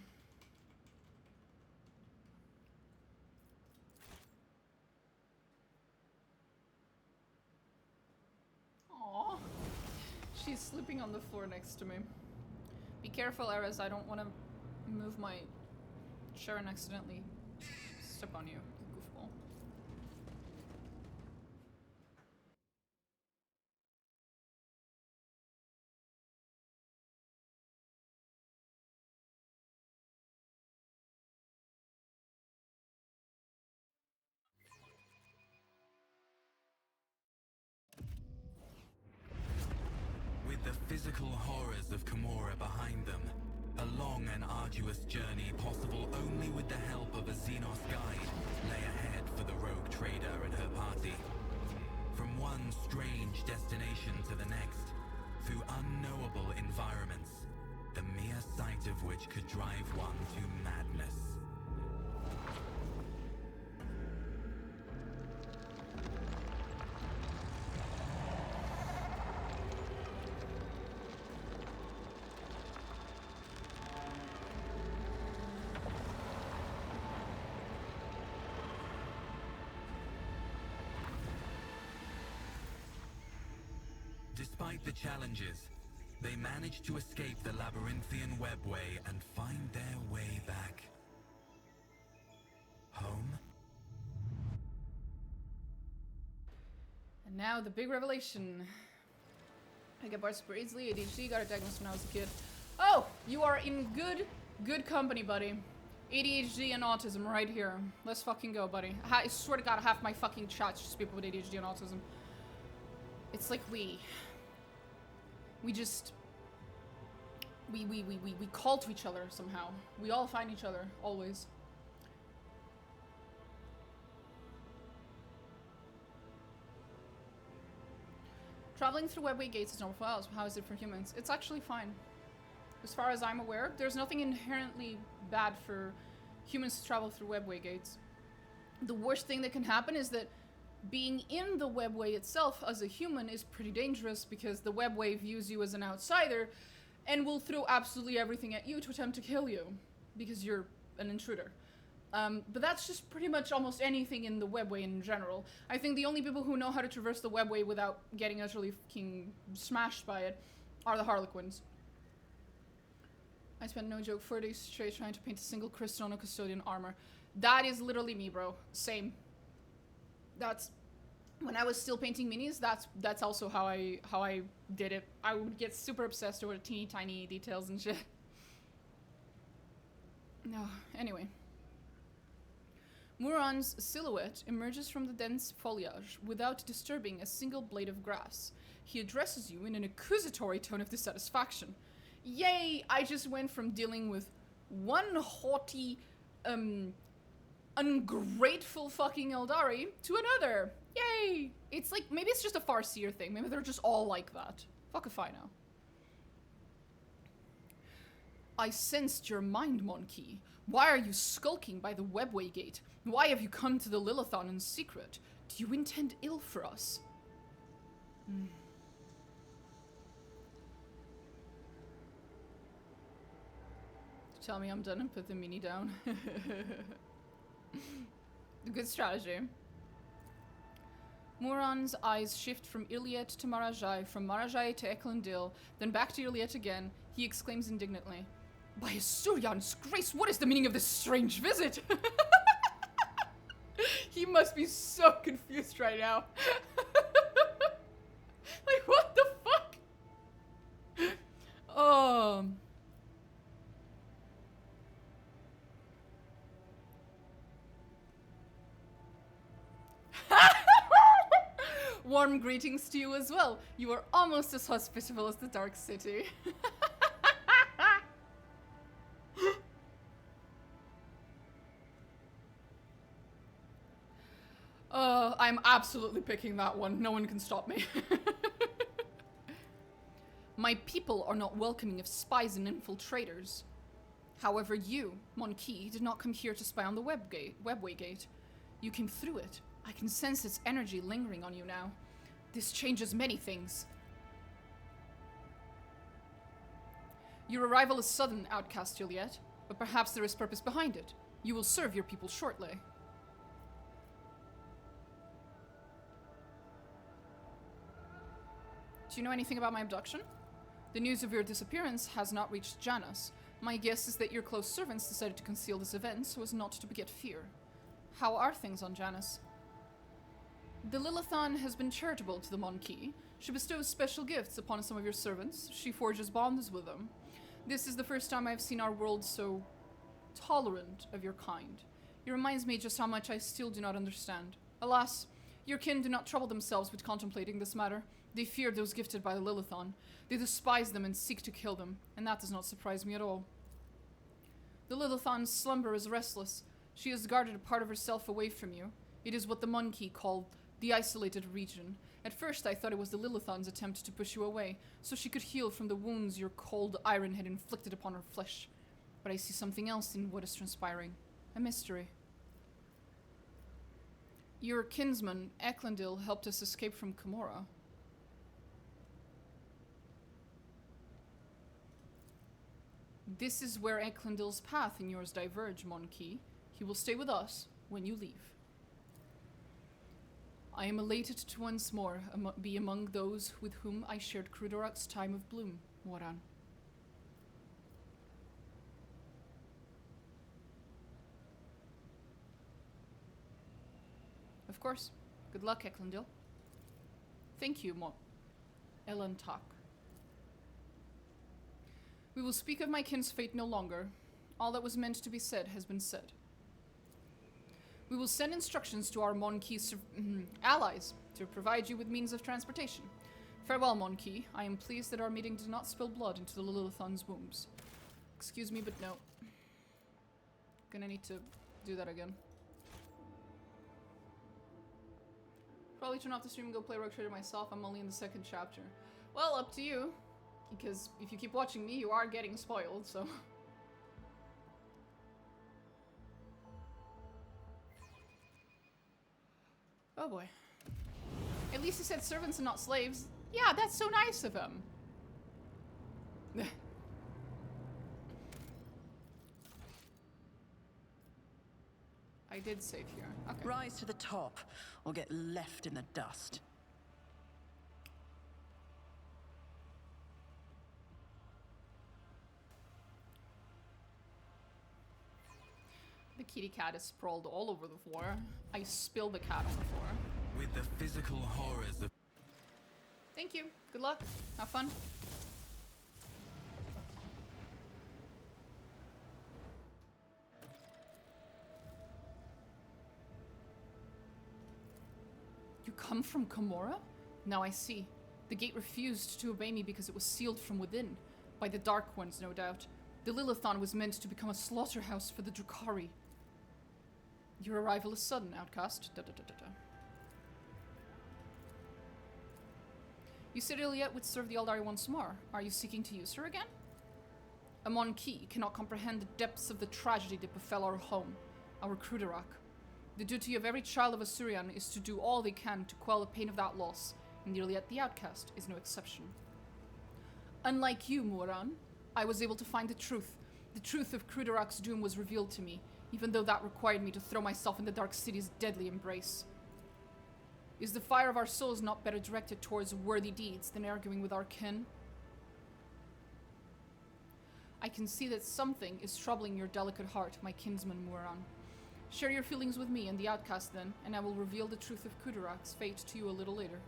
Aww. She's sleeping on the floor next to me. Be careful, Ares. I don't want to move my chair and accidentally step on you, goofball. With the physical horrors of Camorra behind them, a long and arduous journey possible only with the help of a Xenos guide lay ahead for the rogue trader and her party. From one strange destination to the next, through unknowable environments, the mere sight of which could drive one to madness. Despite the challenges, they managed to escape the labyrinthian webway and find their way back home. And now the big revelation. I get bored super easily, ADHD, got a diagnosis when I was a kid. Oh, you are in good company, buddy. ADHD and autism right here. Let's fucking go, buddy. I swear to God, half my fucking chat's just people with ADHD and autism. It's like we call to each other somehow. We all find each other, always. Traveling through webway gates is normal for us. How is it for humans? It's actually fine. As far as I'm aware, there's nothing inherently bad for humans to travel through webway gates. The worst thing that can happen is that being in the webway itself as a human is pretty dangerous because the webway views you as an outsider and will throw absolutely everything at you to attempt to kill you because you're an intruder. But that's just pretty much almost anything in the webway in general. I think the only people who know how to traverse the webway without getting utterly fucking smashed by it are the Harlequins. I spent, no joke, 4 days straight trying to paint a single crystal on a custodian armor. That is literally me, bro. Same. That's... When I was still painting minis, that's also how I did it. I would get super obsessed over teeny tiny details and shit. No, anyway. Muron's silhouette emerges from the dense foliage without disturbing a single blade of grass. He addresses you in an accusatory tone of dissatisfaction. Yay! I just went from dealing with one haughty, ungrateful fucking Eldari to another. Yay! It's like, maybe it's just a Farseer thing. Maybe they're just all like that. Fuck if I know. I sensed your mind, Monkey. Why are you skulking by the webway gate? Why have you come to the Lilithon in secret? Do you intend ill for us? Tell me I'm done and put the mini down. Good strategy. Muron's eyes shift from Iliet to Marajai, from Marajai to Eklundil, then back to Iliet again. He exclaims indignantly, "By Asuryan's grace, what is the meaning of this strange visit?" He must be so confused right now. Like, what the fuck? Warm greetings to you as well. You are almost as hospitable as the Dark City. I'm absolutely picking that one. No one can stop me. My people are not welcoming of spies and infiltrators. However, you, Monkey, did not come here to spy on the webway gate. You came through it. I can sense its energy lingering on you now. This changes many things. Your arrival is sudden, outcast Juliet, but perhaps there is purpose behind it. You will serve your people shortly. Do you know anything about my abduction? The news of your disappearance has not reached Janus. My guess is that your close servants decided to conceal this event so as not to beget fear. How are things on Janus? The Lilithon has been charitable to the Monkey. She bestows special gifts upon some of your servants. She forges bonds with them. This is the first time I've seen our world so tolerant of your kind. It reminds me just how much I still do not understand. Alas, your kin do not trouble themselves with contemplating this matter. They fear those gifted by the Lilithon. They despise them and seek to kill them, and that does not surprise me at all. The Lilithon's slumber is restless. She has guarded a part of herself away from you. It is what the Monkey called the isolated region. At first I thought it was the Lilithon's attempt to push you away, so she could heal from the wounds your cold iron had inflicted upon her flesh. But I see something else in what is transpiring. A mystery. Your kinsman, Eklundil, helped us escape from Komorra. This is where Eklundil's path and yours diverge, Monkey. He will stay with us when you leave. I am elated to once more be among those with whom I shared Krudorak's time of bloom, Moran. Of course. Good luck, Eklundil. Thank you, Ellen Tak. We will speak of my kin's fate no longer. All that was meant to be said has been said. We will send instructions to our Monkey allies to provide you with means of transportation. Farewell, Monkey. I am pleased that our meeting did not spill blood into the Lilithon's wombs. Excuse me, but no. Gonna need to do that again. Probably turn off the stream and go play Rogue Trader myself. I'm only in the 2nd chapter. Well, up to you. Because if you keep watching me, you are getting spoiled, so... Oh boy. At least he said servants and not slaves. Yeah, that's so nice of him. I did save here. Okay. Rise to the top, or get left in the dust. The kitty cat is sprawled all over the floor. I spilled the cat on the floor. With the physical horrors of... Thank you. Good luck. Have fun. You come from Komora? Now I see. The gate refused to obey me because it was sealed from within. By the Dark Ones, no doubt. The Lilithon was meant to become a slaughterhouse for the Drukhari. Your arrival is sudden, outcast. You said Iliette would serve the Eldari once more. Are you seeking to use her again? A Monkey cannot comprehend the depths of the tragedy that befell our home, our Krudorak. The duty of every child of Asurian is to do all they can to quell the pain of that loss, and Iliette the outcast is no exception. Unlike you, Moran, I was able to find the truth. The truth of Krudorak's doom was revealed to me, even though that required me to throw myself in the Dark City's deadly embrace. Is the fire of our souls not better directed towards worthy deeds than arguing with our kin? I can see that something is troubling your delicate heart, my kinsman Moran. Share your feelings with me and the outcast then, and I will reveal the truth of Krudorak's fate to you a little later.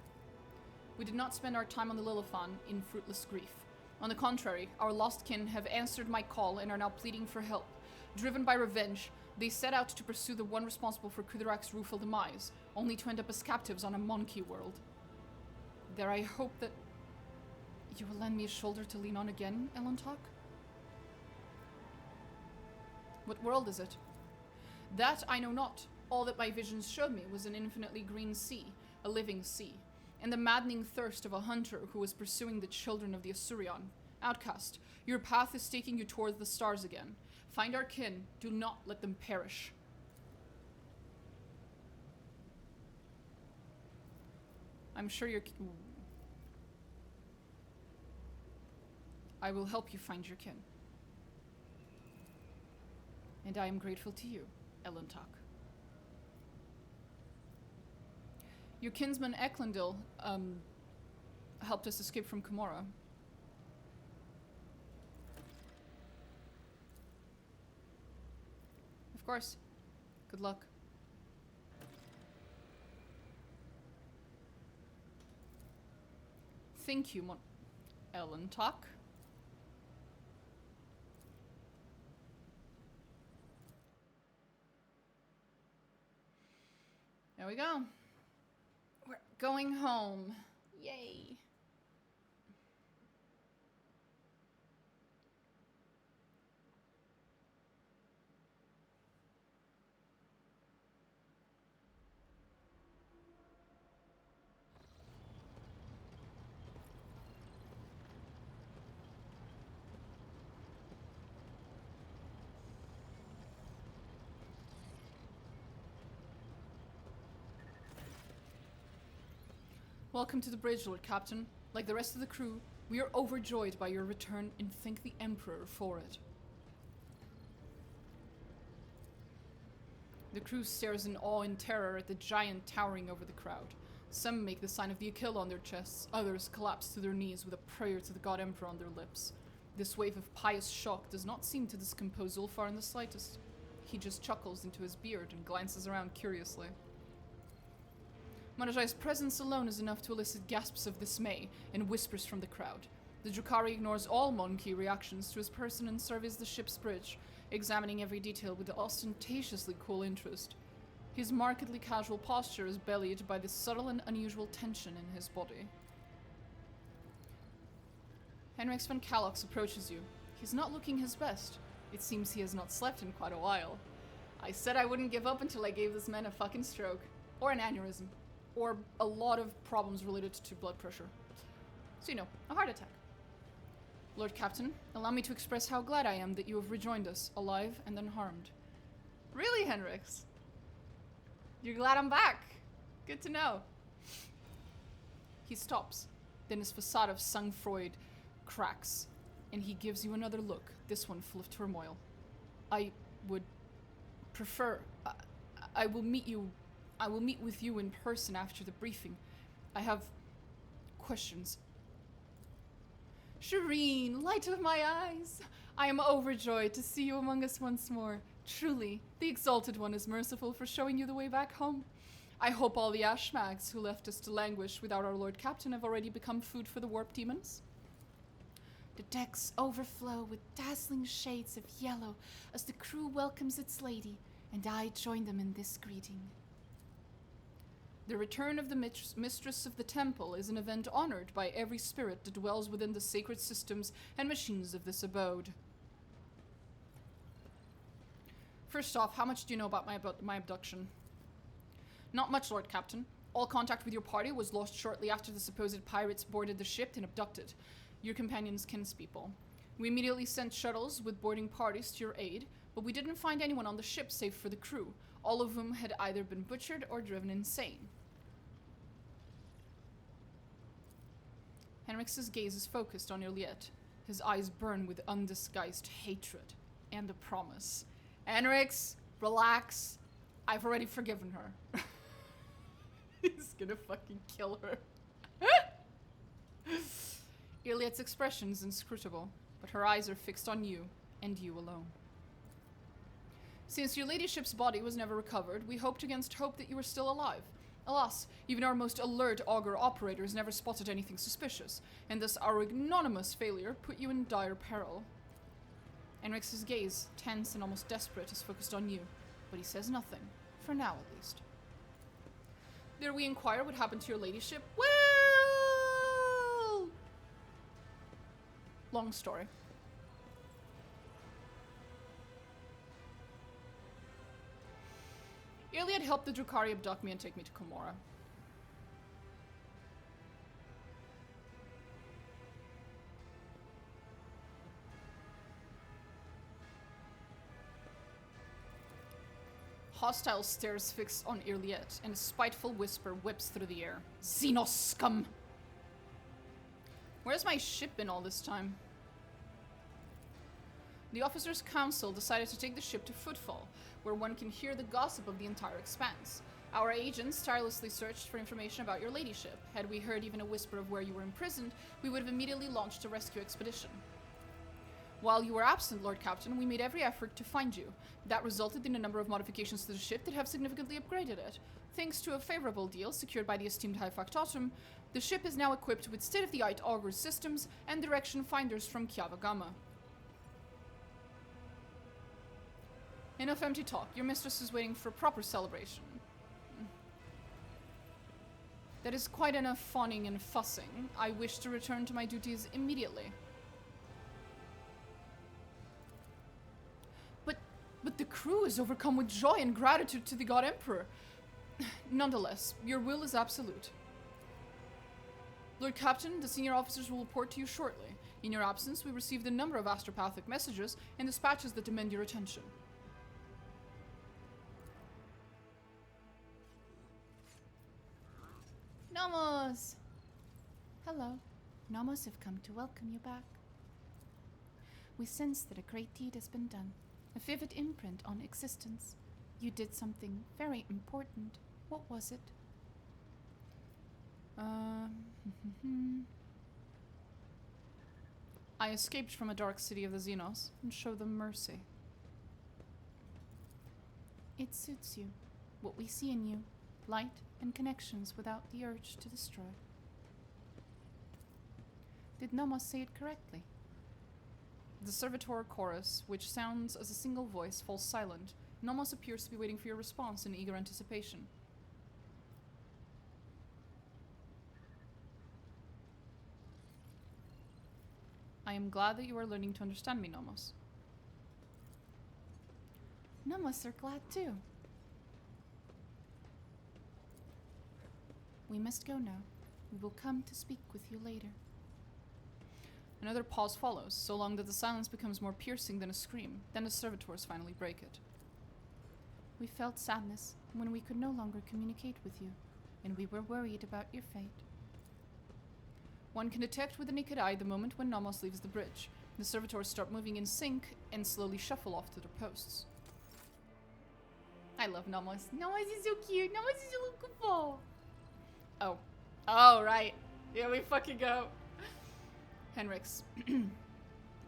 We did not spend our time on the Lilithon in fruitless grief. On the contrary, our lost kin have answered my call and are now pleading for help. Driven by revenge, they set out to pursue the one responsible for Krudorak's rueful demise, only to end up as captives on a monkey world. There I hope that you will lend me a shoulder to lean on again, Elentok? What world is it? That I know not. All that my visions showed me was an infinitely green sea, a living sea, and the maddening thirst of a hunter who was pursuing the children of the Asurion. Outcast, your path is taking you towards the stars again. Find our kin. Do not let them perish. I'm sure you're... I will help you find your kin. And I am grateful to you, Elentok. Your kinsman Eklundil helped us escape from Komora. Of course. Good luck. Thank you, Elentok. There we go. We're going home. Yay. Welcome to the bridge, Lord Captain. Like the rest of the crew, we are overjoyed by your return and thank the Emperor for it. The crew stares in awe and terror at the giant towering over the crowd. Some make the sign of the Aquila on their chests, others collapse to their knees with a prayer to the God Emperor on their lips. This wave of pious shock does not seem to discompose Ulfar in the slightest. He just chuckles into his beard and glances around curiously. Marajai's presence alone is enough to elicit gasps of dismay and whispers from the crowd. The Drukhari ignores all monkey reactions to his person and surveys the ship's bridge, examining every detail with ostentatiously cool interest. His markedly casual posture is belied by the subtle and unusual tension in his body. Henrix von Kalox approaches you. He's not looking his best. It seems he has not slept in quite a while. I said I wouldn't give up until I gave this man a fucking stroke. Or an aneurysm. Or a lot of problems related to blood pressure. So you know, a heart attack. Lord Captain, allow me to express how glad I am that you have rejoined us, alive and unharmed. Really, Henrix? You're glad I'm back? Good to know. He stops. Then his facade of sang-froid cracks, and he gives you another look, this one full of turmoil. I would prefer... I will meet with you in person after the briefing. I have questions. Shireen, light of my eyes! I am overjoyed to see you among us once more. Truly, the Exalted One is merciful for showing you the way back home. I hope all the Ashmags who left us to languish without our Lord Captain have already become food for the warp demons. The decks overflow with dazzling shades of yellow as the crew welcomes its lady, and I join them in this greeting. The return of the mistress of the temple is an event honored by every spirit that dwells within the sacred systems and machines of this abode. First off, how much do you know about my abduction? Not much, Lord Captain. All contact with your party was lost shortly after the supposed pirates boarded the ship and abducted your companion's kinspeople. We immediately sent shuttles with boarding parties to your aid, but we didn't find anyone on the ship save for the crew, all of whom had either been butchered or driven insane. Henrix's gaze is focused on Juliet. His eyes burn with undisguised hatred and a promise. Henrix, relax. I've already forgiven her. He's gonna fucking kill her. Juliet's expression is inscrutable, but her eyes are fixed on you, and you alone. Since your ladyship's body was never recovered, we hoped against hope that you were still alive. Alas, even our most alert augur operators never spotted anything suspicious, and thus our ignominious failure put you in dire peril. Henrix's gaze, tense and almost desperate, is focused on you, but he says nothing, for now at least. Dare we inquire what happened to your ladyship? Well... Long story. Iliad helped the Drukhari abduct me and take me to Komorra. Hostile stares fixed on Iliad, and a spiteful whisper whips through the air. Xenos scum! Where's my ship been all this time? The officers' council decided to take the ship to Footfall, where one can hear the gossip of the entire expanse. Our agents tirelessly searched for information about your ladyship. Had we heard even a whisper of where you were imprisoned, we would have immediately launched a rescue expedition. While you were absent, Lord Captain, we made every effort to find you. That resulted in a number of modifications to the ship that have significantly upgraded it. Thanks to a favorable deal secured by the esteemed High Factotum, the ship is now equipped with state-of-the-art augur systems and direction finders from Kiava Gamma. Enough empty talk. Your mistress is waiting for a proper celebration. That is quite enough fawning and fussing. I wish to return to my duties immediately. But the crew is overcome with joy and gratitude to the God Emperor. Nonetheless, your will is absolute. Lord Captain, the senior officers will report to you shortly. In your absence, we received a number of astropathic messages and dispatches that demand your attention. Nomos! Hello. Nomos have come to welcome you back. We sense that a great deed has been done, a vivid imprint on existence. You did something very important. What was it? I escaped from a dark city of the Xenos and showed them mercy. It suits you. What we see in you. Light and connections without the urge to destroy. Did Nomos say it correctly? The servitor chorus, which sounds as a single voice, falls silent. Nomos appears to be waiting for your response in eager anticipation. I am glad that you are learning to understand me, Nomos. Nomos are glad too. We must go now. We will come to speak with you later. Another pause follows, so long that the silence becomes more piercing than a scream. Then the servitors finally break it. We felt sadness when we could no longer communicate with you, and we were worried about your fate. One can detect with the naked eye the moment when Nomos leaves the bridge. The servitors start moving in sync and slowly shuffle off to their posts. I love Nomos. Nomos is so cute. Nomos is so goofball. Oh. Oh, right. Here we fucking go. Henrix.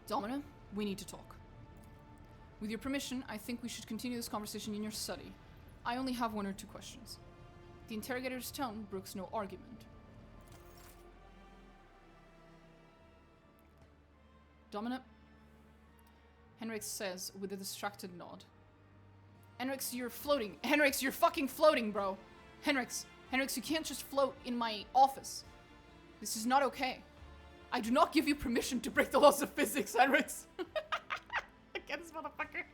Domina, we need to talk. With your permission, I think we should continue this conversation in your study. I only have 1 or 2 questions. The interrogator's tone brooks no argument. Domina? Henrix says with a distracted nod. Henrix, you're floating. Henrix, you're fucking floating, bro. Henrix, you can't just float in my office. This is not okay. I do not give you permission to break the laws of physics, Henrix. Again, this motherfucker.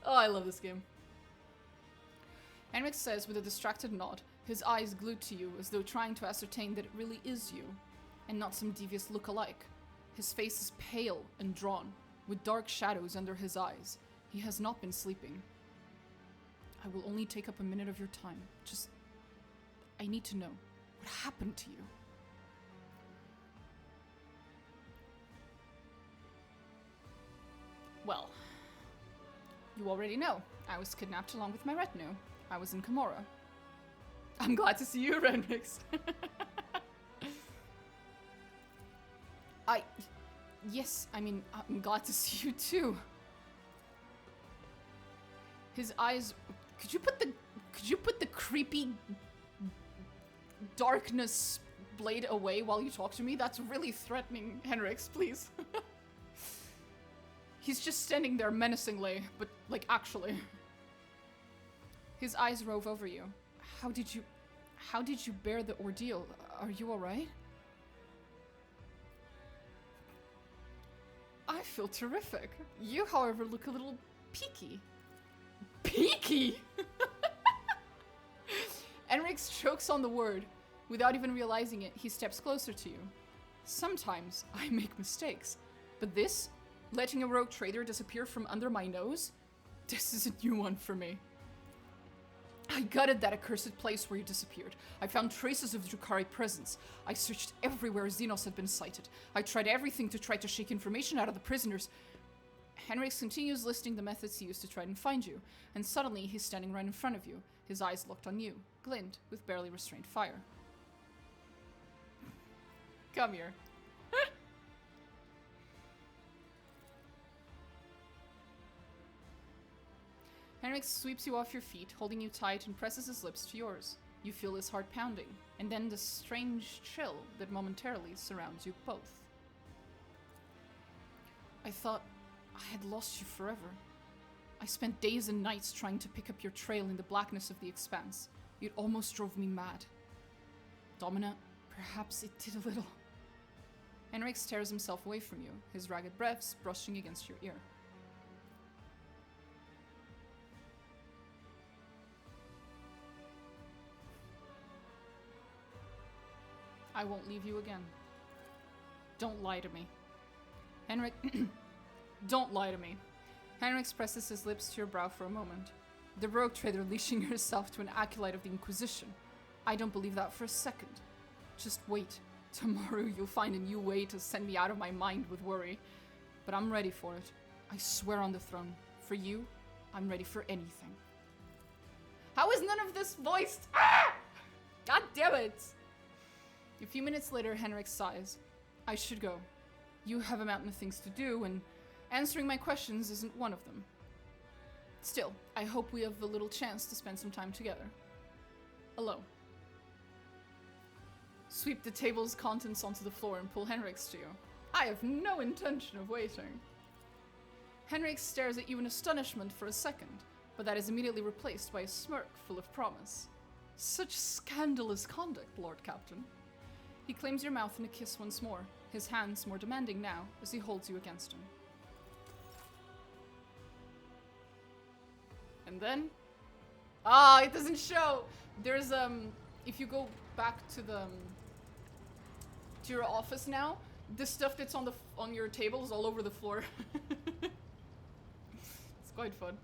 Oh, I love this game. Henrix says with a distracted nod, his eyes glued to you as though trying to ascertain that it really is you, and not some devious look-alike. His face is pale and drawn, with dark shadows under his eyes. He has not been sleeping. I will only take up a minute of your time. Just... I need to know. What happened to you? Well, you already know. I was kidnapped along with my retinue. I was in Kimura. I'm glad to see you, Renrix. Yes, I mean, I'm glad to see you too. His eyes... Could you put the creepy darkness blade away while you talk to me? That's really threatening, Henrix, please. He's just standing there menacingly, but, like, actually. His eyes rove over you. How did you bear the ordeal? Are you alright? I feel terrific. You, however, look a little peaky. Peaky? Henrix chokes on the word. Without even realizing it, he steps closer to you. Sometimes I make mistakes, but this, letting a rogue trader disappear from under my nose, this is a new one for me. I gutted that accursed place where you disappeared. I found traces of Drukhari presence. I searched everywhere Xenos had been sighted. I tried everything to try to shake information out of the prisoners. Henrix continues listing the methods he used to try and find you, and suddenly he's standing right in front of you, his eyes locked on you, glint with barely restrained fire. Come here. Henrix sweeps you off your feet, holding you tight, and presses his lips to yours. You feel his heart pounding, and then the strange chill that momentarily surrounds you both. I thought I had lost you forever. I spent days and nights trying to pick up your trail in the blackness of the expanse. It almost drove me mad. Domina, perhaps it did a little. Henrix tears himself away from you, his ragged breaths brushing against your ear. I won't leave you again. Don't lie to me. Henrik, don't lie to me. Henrix presses his lips to your brow for a moment. The rogue trader leashing yourself to an acolyte of the Inquisition. I don't believe that for a second. Just wait. Tomorrow you'll find a new way to send me out of my mind with worry. But I'm ready for it. I swear on the throne. For you I'm ready for anything. How is none of this voiced? Ah! God damn it! A few minutes later, Henrik sighs. I should go. You have a mountain of things to do, and answering my questions isn't one of them. Still, I hope we have a little chance to spend some time together. Alone. Sweep the table's contents onto the floor and pull Henrik's to you. I have no intention of waiting. Henrik stares at you in astonishment for a second, but that is immediately replaced by a smirk full of promise. Such scandalous conduct, Lord Captain. He claims your mouth in a kiss once more, his hands more demanding now as he holds you against him. And then... Ah, it doesn't show! There's, if you go back to the... to your office now, the stuff that's on your table is all over the floor. It's quite fun.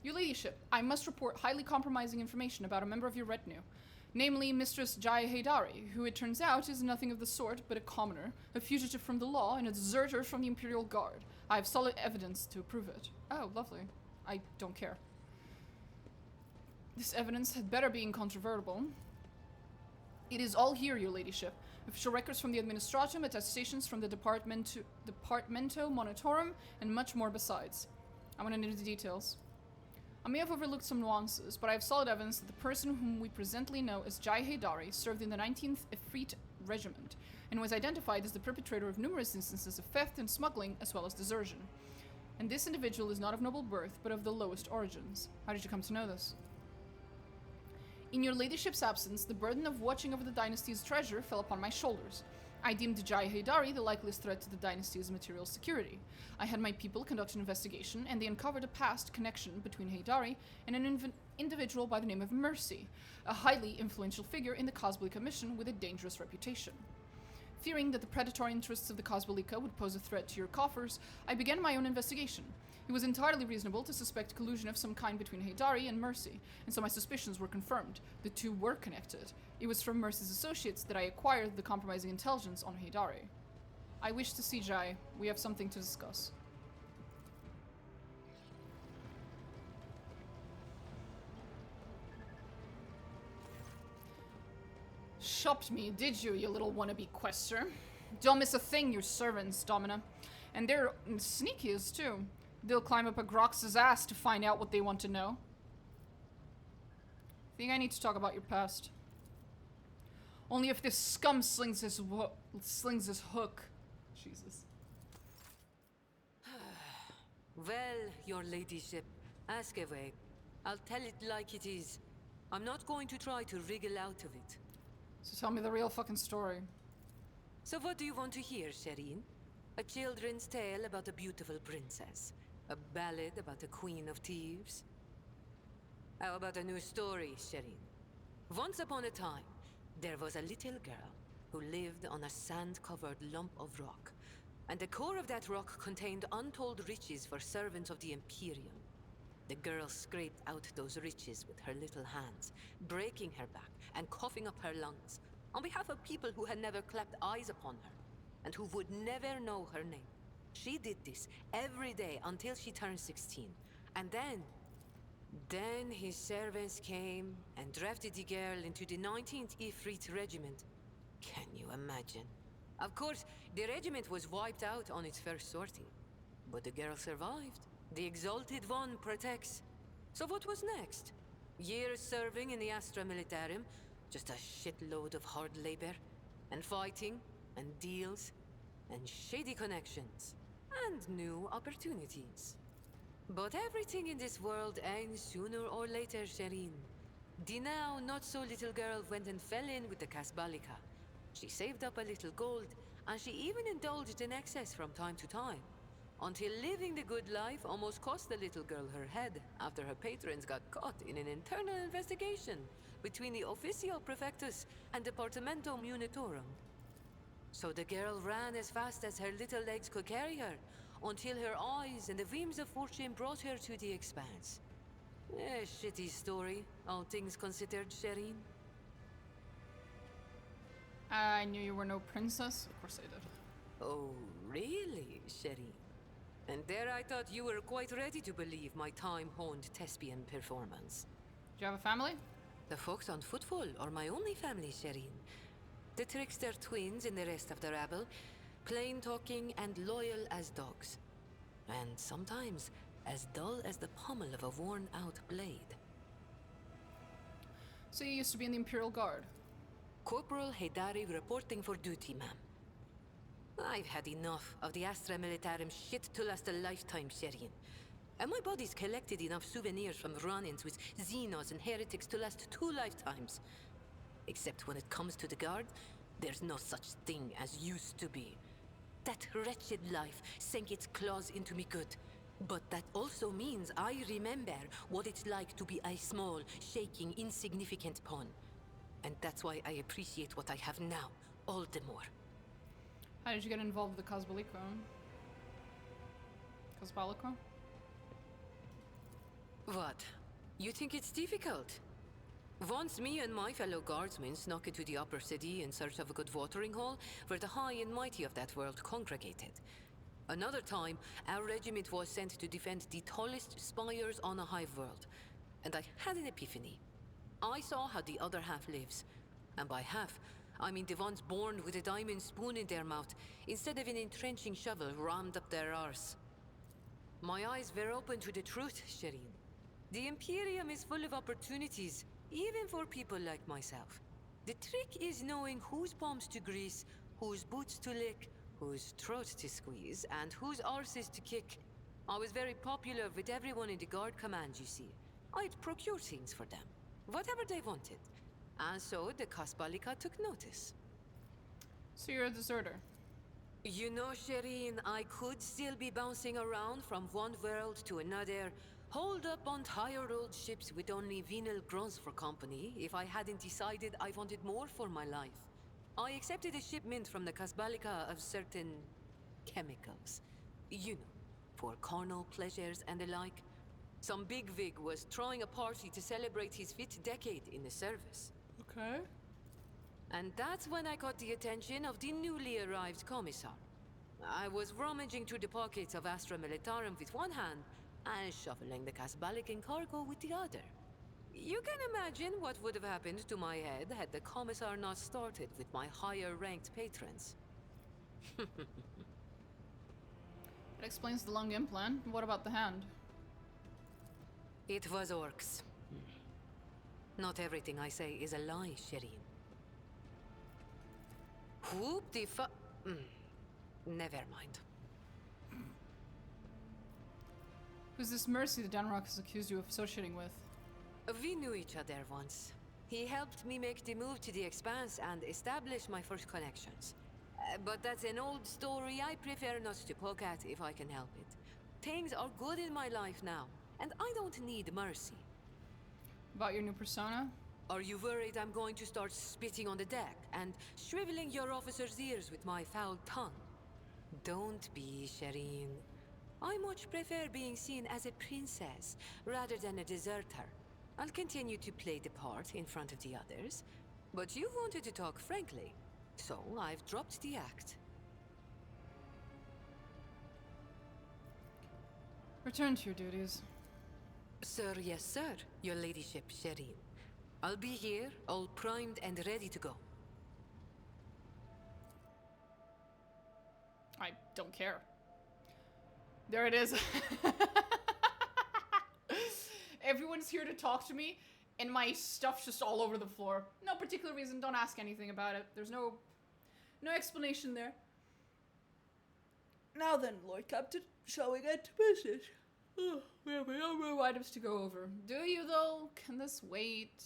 Your ladyship, I must report highly compromising information about a member of your retinue. Namely, Mistress Jai Haydari, who it turns out is nothing of the sort but a commoner, a fugitive from the law, and a deserter from the Imperial Guard. I have solid evidence to prove it. Oh, lovely. I don't care. This evidence had better be incontrovertible. It is all here, your ladyship. Official records from the Administratum, attestations from the Departamento Monitorum, and much more besides. I want to know the details. I may have overlooked some nuances, but I have solid evidence that the person whom we presently know as Jai Haydari served in the 19th Efreet Regiment, and was identified as the perpetrator of numerous instances of theft and smuggling, as well as desertion. And this individual is not of noble birth, but of the lowest origins. How did you come to know this? In your ladyship's absence, the burden of watching over the dynasty's treasure fell upon my shoulders. I deemed Jai Haydari the likeliest threat to the dynasty's material security. I had my people conduct an investigation, and they uncovered a past connection between Haydari and an individual by the name of Mercy, a highly influential figure in the Cosbelica mission with a dangerous reputation. Fearing that the predatory interests of the Cosbelica would pose a threat to your coffers, I began my own investigation. It was entirely reasonable to suspect collusion of some kind between Haydari and Mercy, and so my suspicions were confirmed. The two were connected. It was from Mercy's associates that I acquired the compromising intelligence on Haydari. I wish to see Jai. We have something to discuss. Shopped me, did you little wannabe quester? Don't miss a thing, your servants, Domina. And they're sneaky as too. They'll climb up a Grox's ass to find out what they want to know. Think I need to talk about your past. Only if this scum slings his hook. Jesus. Well, your ladyship, ask away. I'll tell it like it is. I'm not going to try to wriggle out of it. So tell me the real fucking story. So what do you want to hear, Shireen? A children's tale about a beautiful princess? A ballad about a queen of thieves? How about a new story, Shireen? Once upon a time, there was a little girl who lived on a sand-covered lump of rock. And the core of that rock contained untold riches for servants of the Imperium. The girl scraped out those riches with her little hands, breaking her back and coughing up her lungs, on behalf of people who had never clapped eyes upon her, and who would never know her name. She did this every day until she turned 16. And then his servants came and drafted the girl into the 19th Efreet Regiment. Can you imagine? Of course, the regiment was wiped out on its first sortie. But the girl survived. The Exalted One protects. So what was next? Years serving in the Astra Militarum, just a shitload of hard labor, and fighting, and deals, and shady connections, and new opportunities. But everything in this world ends sooner or later, Shireen. The now not-so-little girl went and fell in with the Casbalica. She saved up a little gold, and she even indulged in excess from time to time, until living the good life almost cost the little girl her head after her patrons got caught in an internal investigation between the Officio Prefectus and Departamento Monitorum. So the girl ran as fast as her little legs could carry her, until her eyes and the beams of fortune brought her to the expanse. A shitty story, all things considered, Shireen. I knew you were no princess. Of course I did. Oh, really, Shireen? And there I thought you were quite ready to believe my time-honed thespian performance. Do you have a family? The folks on Footfall are my only family, Shireen. The trickster twins and the rest of the rabble, plain-talking and loyal as dogs. And sometimes as dull as the pommel of a worn-out blade. So you used to be in the Imperial Guard? Corporal Haydari reporting for duty, ma'am. I've had enough of the Astra Militarum shit to last a lifetime, Shireen. And my body's collected enough souvenirs from run-ins with Xenos and heretics to last 2 lifetimes. Except when it comes to the Guard, there's no such thing as used to be. That wretched life sank its claws into me good. But that also means I remember what it's like to be a small, shaking, insignificant pawn. And that's why I appreciate what I have now, all the more. How did you get involved with the Cosbalico? Cosbalico? What? You think it's difficult? Once me and my fellow guardsmen snuck into the upper city in search of a good watering hole, where the high and mighty of that world congregated. Another time, our regiment was sent to defend the tallest spires on a hive world. And I had an epiphany. I saw how the other half lives. And by half, I mean the ones born with a diamond spoon in their mouth, instead of an entrenching shovel rammed up their arse. My eyes were open to the truth, Shireen. The Imperium is full of opportunities, even for people like myself. The trick is knowing whose palms to grease, whose boots to lick, whose throat to squeeze, and whose arses to kick. I was very popular with everyone in the Guard Command, you see. I'd procure things for them, whatever they wanted. And so the Kasbalika took notice. So you're a deserter? You know, Shireen, I could still be bouncing around from one world to another, holed up on tired old ships with only venal grunts for company, if I hadn't decided I wanted more for my life. I accepted a shipment from the Kasbalika of certain chemicals. You know, for carnal pleasures and the like. Some bigwig was throwing a party to celebrate his 5th decade in the service. Okay. And that's when I caught the attention of the newly arrived commissar. I was rummaging through the pockets of Astra Militarum with one hand, and shuffling the Kasbalican cargo with the other. You can imagine what would have happened to my head had the commissar not started with my higher-ranked patrons. That explains the lung implant. What about the hand? It was orcs. Not everything I say is a lie, Shireen. Whoop the never mind. Who's this Mercy that Danrock has accused you of associating with? We knew each other once. He helped me make the move to the Expanse and establish my first connections. But that's an old story I prefer not to poke at if I can help it. Things are good in my life now, and I don't need mercy. About your new persona? Are you worried I'm going to start spitting on the deck and shriveling your officers' ears with my foul tongue? Don't be, Shireen. I much prefer being seen as a princess rather than a deserter. I'll continue to play the part in front of the others, but you wanted to talk frankly, so I've dropped the act. Return to your duties. Sir, yes sir, your ladyship, Shireen. I'll be here, all primed and ready to go. I don't care. There it is. Everyone's here to talk to me, and my stuff's just all over the floor. No particular reason, don't ask anything about it. There's no explanation there. Now then, Lord Captain, shall we get to business? Oh, we have a number of items to go over. Do you, though? Can this wait?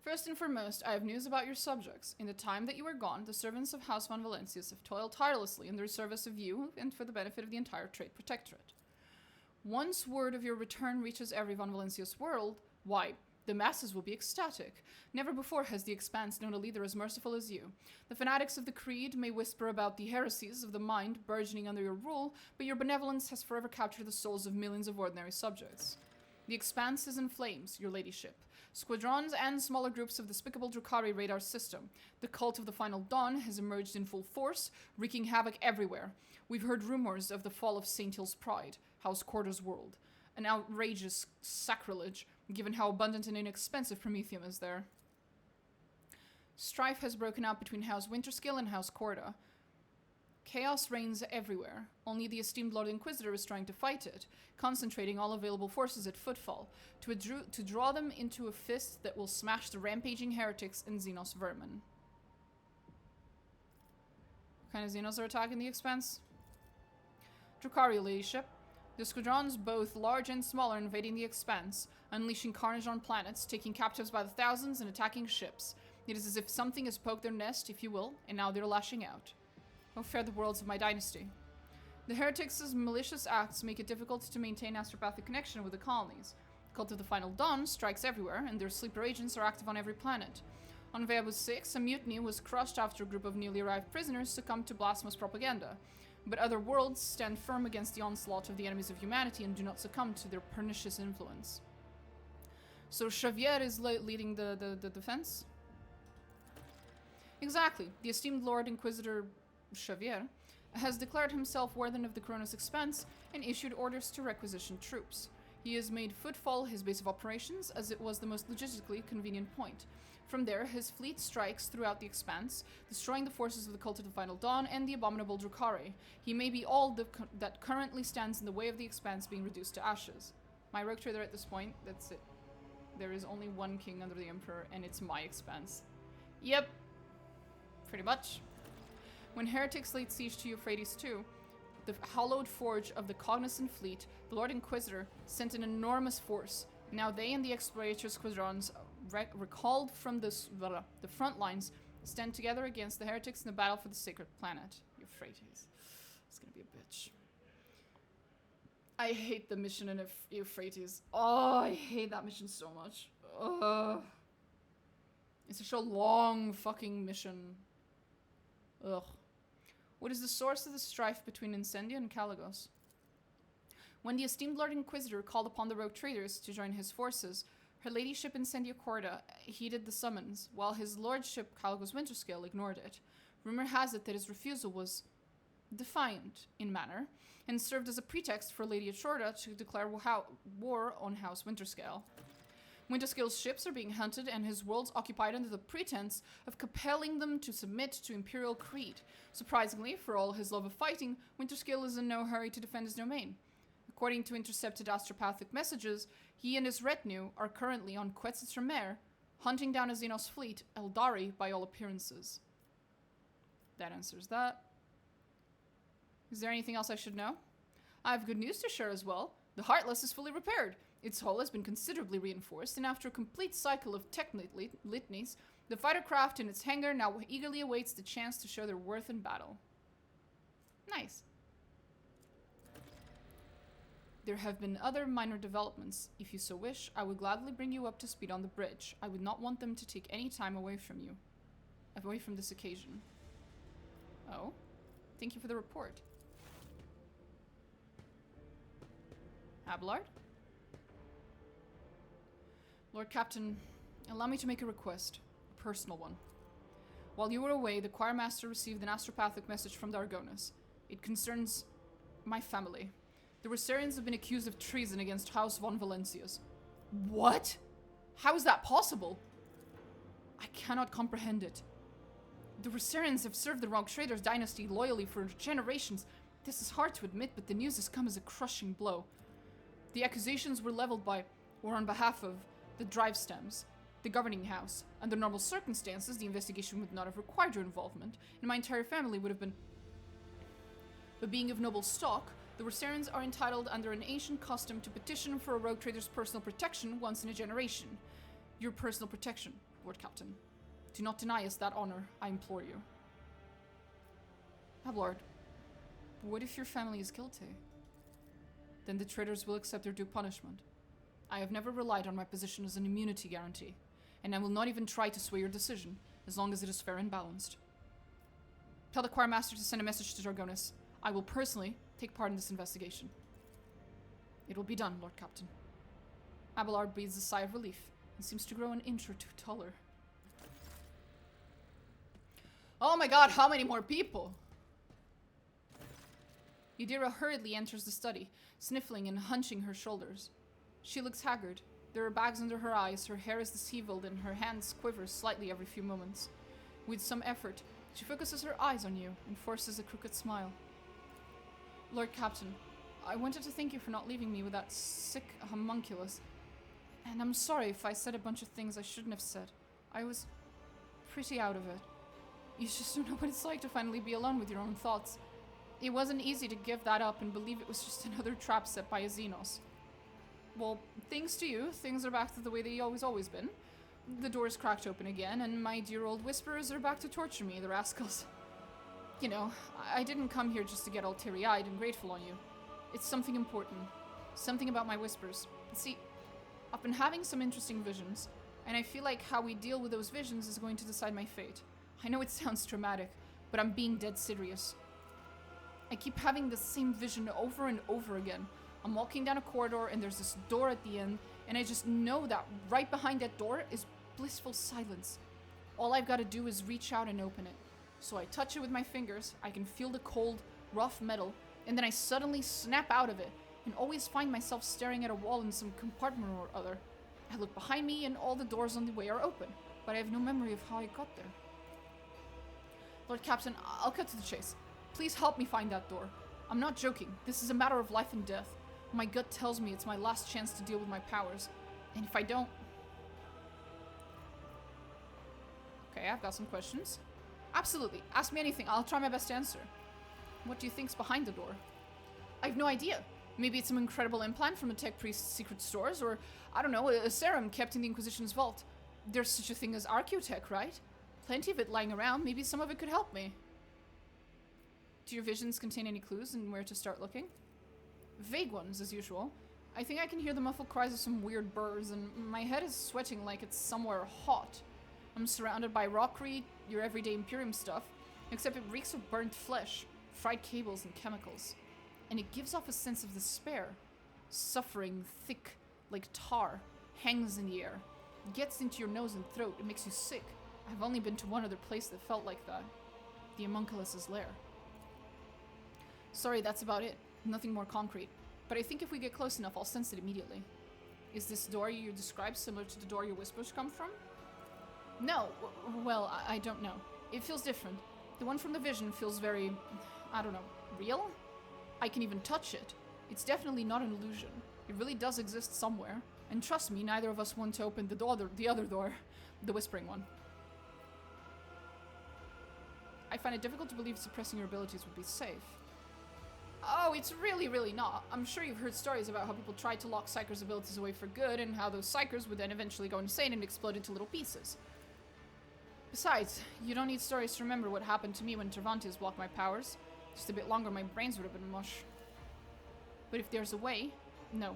First and foremost, I have news about your subjects. In the time that you were gone, the servants of House von Valencius have toiled tirelessly in the service of you and for the benefit of the entire Trade Protectorate. Once word of your return reaches every von Valencius world, why, the masses will be ecstatic. Never before has the Expanse known a leader as merciful as you. The fanatics of the Creed may whisper about the heresies of the mind burgeoning under your rule, but your benevolence has forever captured the souls of millions of ordinary subjects. The Expanse is in flames, your ladyship. Squadrons and smaller groups of the despicable Drukhari raid our system. The cult of the Final Dawn has emerged in full force, wreaking havoc everywhere. We've heard rumors of the fall of St. Hill's Pride, House Quarter's world. An outrageous sacrilege, given how abundant and inexpensive Promethium is there. Strife has broken out between House Winterscale and House Corda. Chaos reigns everywhere. Only the esteemed Lord Inquisitor is trying to fight it, concentrating all available forces at footfall, to draw them into a fist that will smash the rampaging heretics and Xenos vermin. What kind of Xenos are attacking the Expanse? Drukhari Ladyship. The squadrons, both large and small, are invading the Expanse, unleashing carnage on planets, taking captives by the thousands, and attacking ships. It is as if something has poked their nest, if you will, and now they're lashing out. Oh, fare the worlds of my dynasty. The heretics' malicious acts make it difficult to maintain astropathic connection with the colonies. The cult of the Final Dawn strikes everywhere, and their sleeper agents are active on every planet. On Veabus 6, a mutiny was crushed after a group of newly arrived prisoners succumbed to blasphemous propaganda. But other worlds stand firm against the onslaught of the enemies of humanity and do not succumb to their pernicious influence. So Xavier is leading the defense? Exactly. The esteemed Lord Inquisitor Xavier has declared himself Warden of the Kronos Expanse and issued orders to requisition troops. He has made Footfall his base of operations, as it was the most logistically convenient point. From there, his fleet strikes throughout the Expanse, destroying the forces of the Cult of the Final Dawn and the abominable Drukhari. He may be all that currently stands in the way of the Expanse being reduced to ashes. My rogue trader at this point, that's it. There is only one king under the Emperor, and it's my Expanse. Yep. Pretty much. When heretics laid siege to Euphrates II, the hallowed forge of the Cognizant fleet, the Lord Inquisitor sent an enormous force. Now they and the Explorator squadrons, recalled from the front lines, stand together against the heretics in the battle for the sacred planet, Euphrates. It's gonna be a bitch. I hate the mission in Euphrates. Oh, I hate that mission so much. Ugh. It's such a long fucking mission. Ugh. What is the source of the strife between Incendia and Caligos? When the esteemed Lord Inquisitor called upon the rogue traders to join his forces, her ladyship Incendia Corda heeded the summons, while his lordship Caligos Winterscale ignored it. Rumor has it that his refusal was defiant in manner, and served as a pretext for Lady Achorda to declare war on House Winterscale. Winterscale's ships are being hunted and his worlds occupied under the pretense of compelling them to submit to Imperial creed. Surprisingly, for all his love of fighting, Winterscale is in no hurry to defend his domain. According to intercepted astropathic messages, he and his retinue are currently on Quetzal's Mare, hunting down a Xenos fleet, Eldari by all appearances. That answers that. Is there anything else I should know? I have good news to share as well. The Heartless is fully repaired. Its hull has been considerably reinforced, and after a complete cycle of tech litanies, the fighter craft in its hangar now eagerly awaits the chance to show their worth in battle. Nice. There have been other minor developments. If you so wish, I would gladly bring you up to speed on the bridge. I would not want them to take any time away from you. Away from this occasion. Oh? Thank you for the report. Abelard? Lord Captain, allow me to make a request. A personal one. While you were away, the choir master received an astropathic message from Dargonis. It concerns my family. The Rosarians have been accused of treason against House von Valencias. What? How is that possible? I cannot comprehend it. The Rosarians have served the Rogue Traders dynasty loyally for generations. This is hard to admit, but the news has come as a crushing blow. The accusations were leveled by, or on behalf of, the Drive Stems, the governing house. Under normal circumstances, the investigation would not have required your involvement, and my entire family would have been... But being of noble stock, the Rosarians are entitled under an ancient custom to petition for a rogue trader's personal protection once in a generation. Your personal protection, Lord Captain. Do not deny us that honor, I implore you. Abelard, what if your family is guilty? Then the traitors will accept their due punishment. I have never relied on my position as an immunity guarantee, and I will not even try to sway your decision, as long as it is fair and balanced. Tell the choir master to send a message to Dargonis. I will personally take part in this investigation. It will be done, Lord Captain. Abelard breathes a sigh of relief and seems to grow an inch or two taller. Oh my god, how many more people? Yadira hurriedly enters the study, sniffling and hunching her shoulders. She looks haggard. There are bags under her eyes, her hair is disheveled, and her hands quiver slightly every few moments. With some effort, she focuses her eyes on you and forces a crooked smile. Lord Captain, I wanted to thank you for not leaving me with that sick homunculus. And I'm sorry if I said a bunch of things I shouldn't have said. I was pretty out of it. You just don't know what it's like to finally be alone with your own thoughts. It wasn't easy to give that up and believe it was just another trap set by a Xenos. Well, thanks to you, things are back to the way they always been. The door's cracked open again, and my dear old whisperers are back to torture me, the rascals. You know, I didn't come here just to get all teary-eyed and grateful on you. It's something important. Something about my whispers. See, I've been having some interesting visions, and I feel like how we deal with those visions is going to decide my fate. I know it sounds dramatic, but I'm being dead serious. I keep having the same vision over and over again. I'm walking down a corridor and there's this door at the end, and I just know that right behind that door is blissful silence. All I've got to do is reach out and open it. So I touch it with my fingers, I can feel the cold, rough metal, and then I suddenly snap out of it and always find myself staring at a wall in some compartment or other. I look behind me and all the doors on the way are open, but I have no memory of how I got there. Lord Captain, I'll cut to the chase. Please help me find that door. I'm not joking. This is a matter of life and death. My gut tells me it's my last chance to deal with my powers. And if I don't... Okay, I've got some questions. Absolutely. Ask me anything. I'll try my best to answer. What do you think's behind the door? I have no idea. Maybe it's some incredible implant from the tech priest's secret stores, or, I don't know, a serum kept in the Inquisition's vault. There's such a thing as archaeotech, right? Plenty of it lying around. Maybe some of it could help me. Do your visions contain any clues on where to start looking? Vague ones, as usual. I think I can hear the muffled cries of some weird birds, and my head is sweating like it's somewhere hot. I'm surrounded by rockery, your everyday Imperium stuff, except it reeks of burnt flesh, fried cables, and chemicals. And it gives off a sense of despair. Suffering, thick, like tar, hangs in the air. It gets into your nose and throat, it makes you sick. I've only been to one other place that felt like that. The homunculus's lair. Sorry, that's about it. Nothing more concrete. But I think if we get close enough, I'll sense it immediately. Is this door you described similar to the door your whispers come from? No. Well, I don't know. It feels different. The one from the vision feels very, I don't know, real? I can even touch it. It's definitely not an illusion. It really does exist somewhere. And trust me, neither of us want to open the other door, the whispering one. I find it difficult to believe suppressing your abilities would be safe. Oh, it's really not. I'm sure you've heard stories about how people tried to lock Psykers' abilities away for good, and how those Psykers would then eventually go insane and explode into little pieces. Besides, you don't need stories to remember what happened to me when Cervantes blocked my powers. Just a bit longer, my brains would have been mush. But if there's a way, no.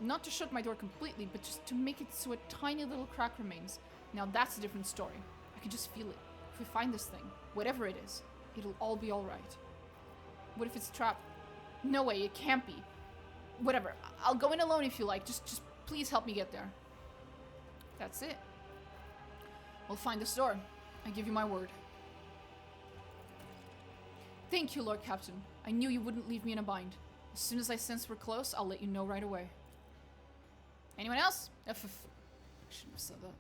Not to shut my door completely, but just to make it so a tiny little crack remains. Now that's a different story. I can just feel it. If we find this thing, whatever it is, it'll all be alright. What if it's a trap? No way, it can't be. Whatever, I'll go in alone if you like. Just please help me get there. That's it. We'll find this door. I give you my word. Thank you, Lord Captain. I knew you wouldn't leave me in a bind. As soon as I sense we're close, I'll let you know right away. Anyone else? I shouldn't have said that.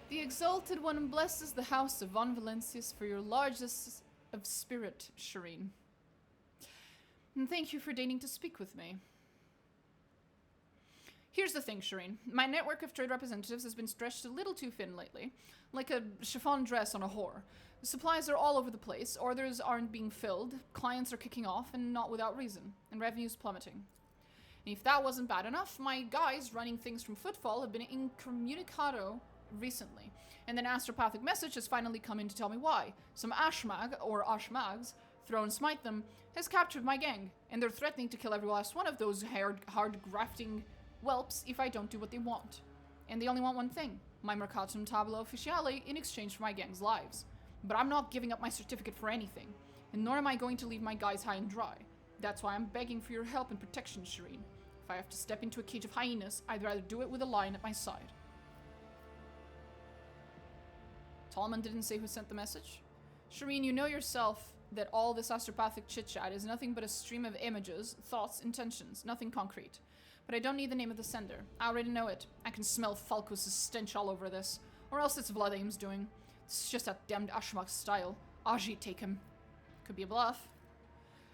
The Exalted One blesses the house of Von Valencius for your largest of spirit, Shireen. And thank you for deigning to speak with me. Here's the thing, Shireen. My network of trade representatives has been stretched a little too thin lately, like a chiffon dress on a whore. Supplies are all over the place, orders aren't being filled, clients are kicking off, and not without reason, and revenue's plummeting. And if that wasn't bad enough, my guys running things from Footfall have been incommunicado recently, and an astropathic message has finally come in to tell me why. Some Ashmag, or Ashmags, Throne Smite them, has captured my gang, and they're threatening to kill every last one of those hard grafting whelps if I don't do what they want. And they only want one thing, my Mercatum Tabula Officiale in exchange for my gang's lives. But I'm not giving up my certificate for anything, and nor am I going to leave my guys high and dry. That's why I'm begging for your help and protection, Shireen. If I have to step into a cage of hyenas, I'd rather do it with a lion at my side. Tallman didn't say who sent the message. Shireen, you know yourself that all this astropathic chit-chat is nothing but a stream of images, thoughts, intentions, nothing concrete. But I don't need the name of the sender. I already know it. I can smell Falcos' stench all over this. Or else it's Vladim's doing. It's just that damned Ashmak's style. Ajit, take him. Could be a bluff.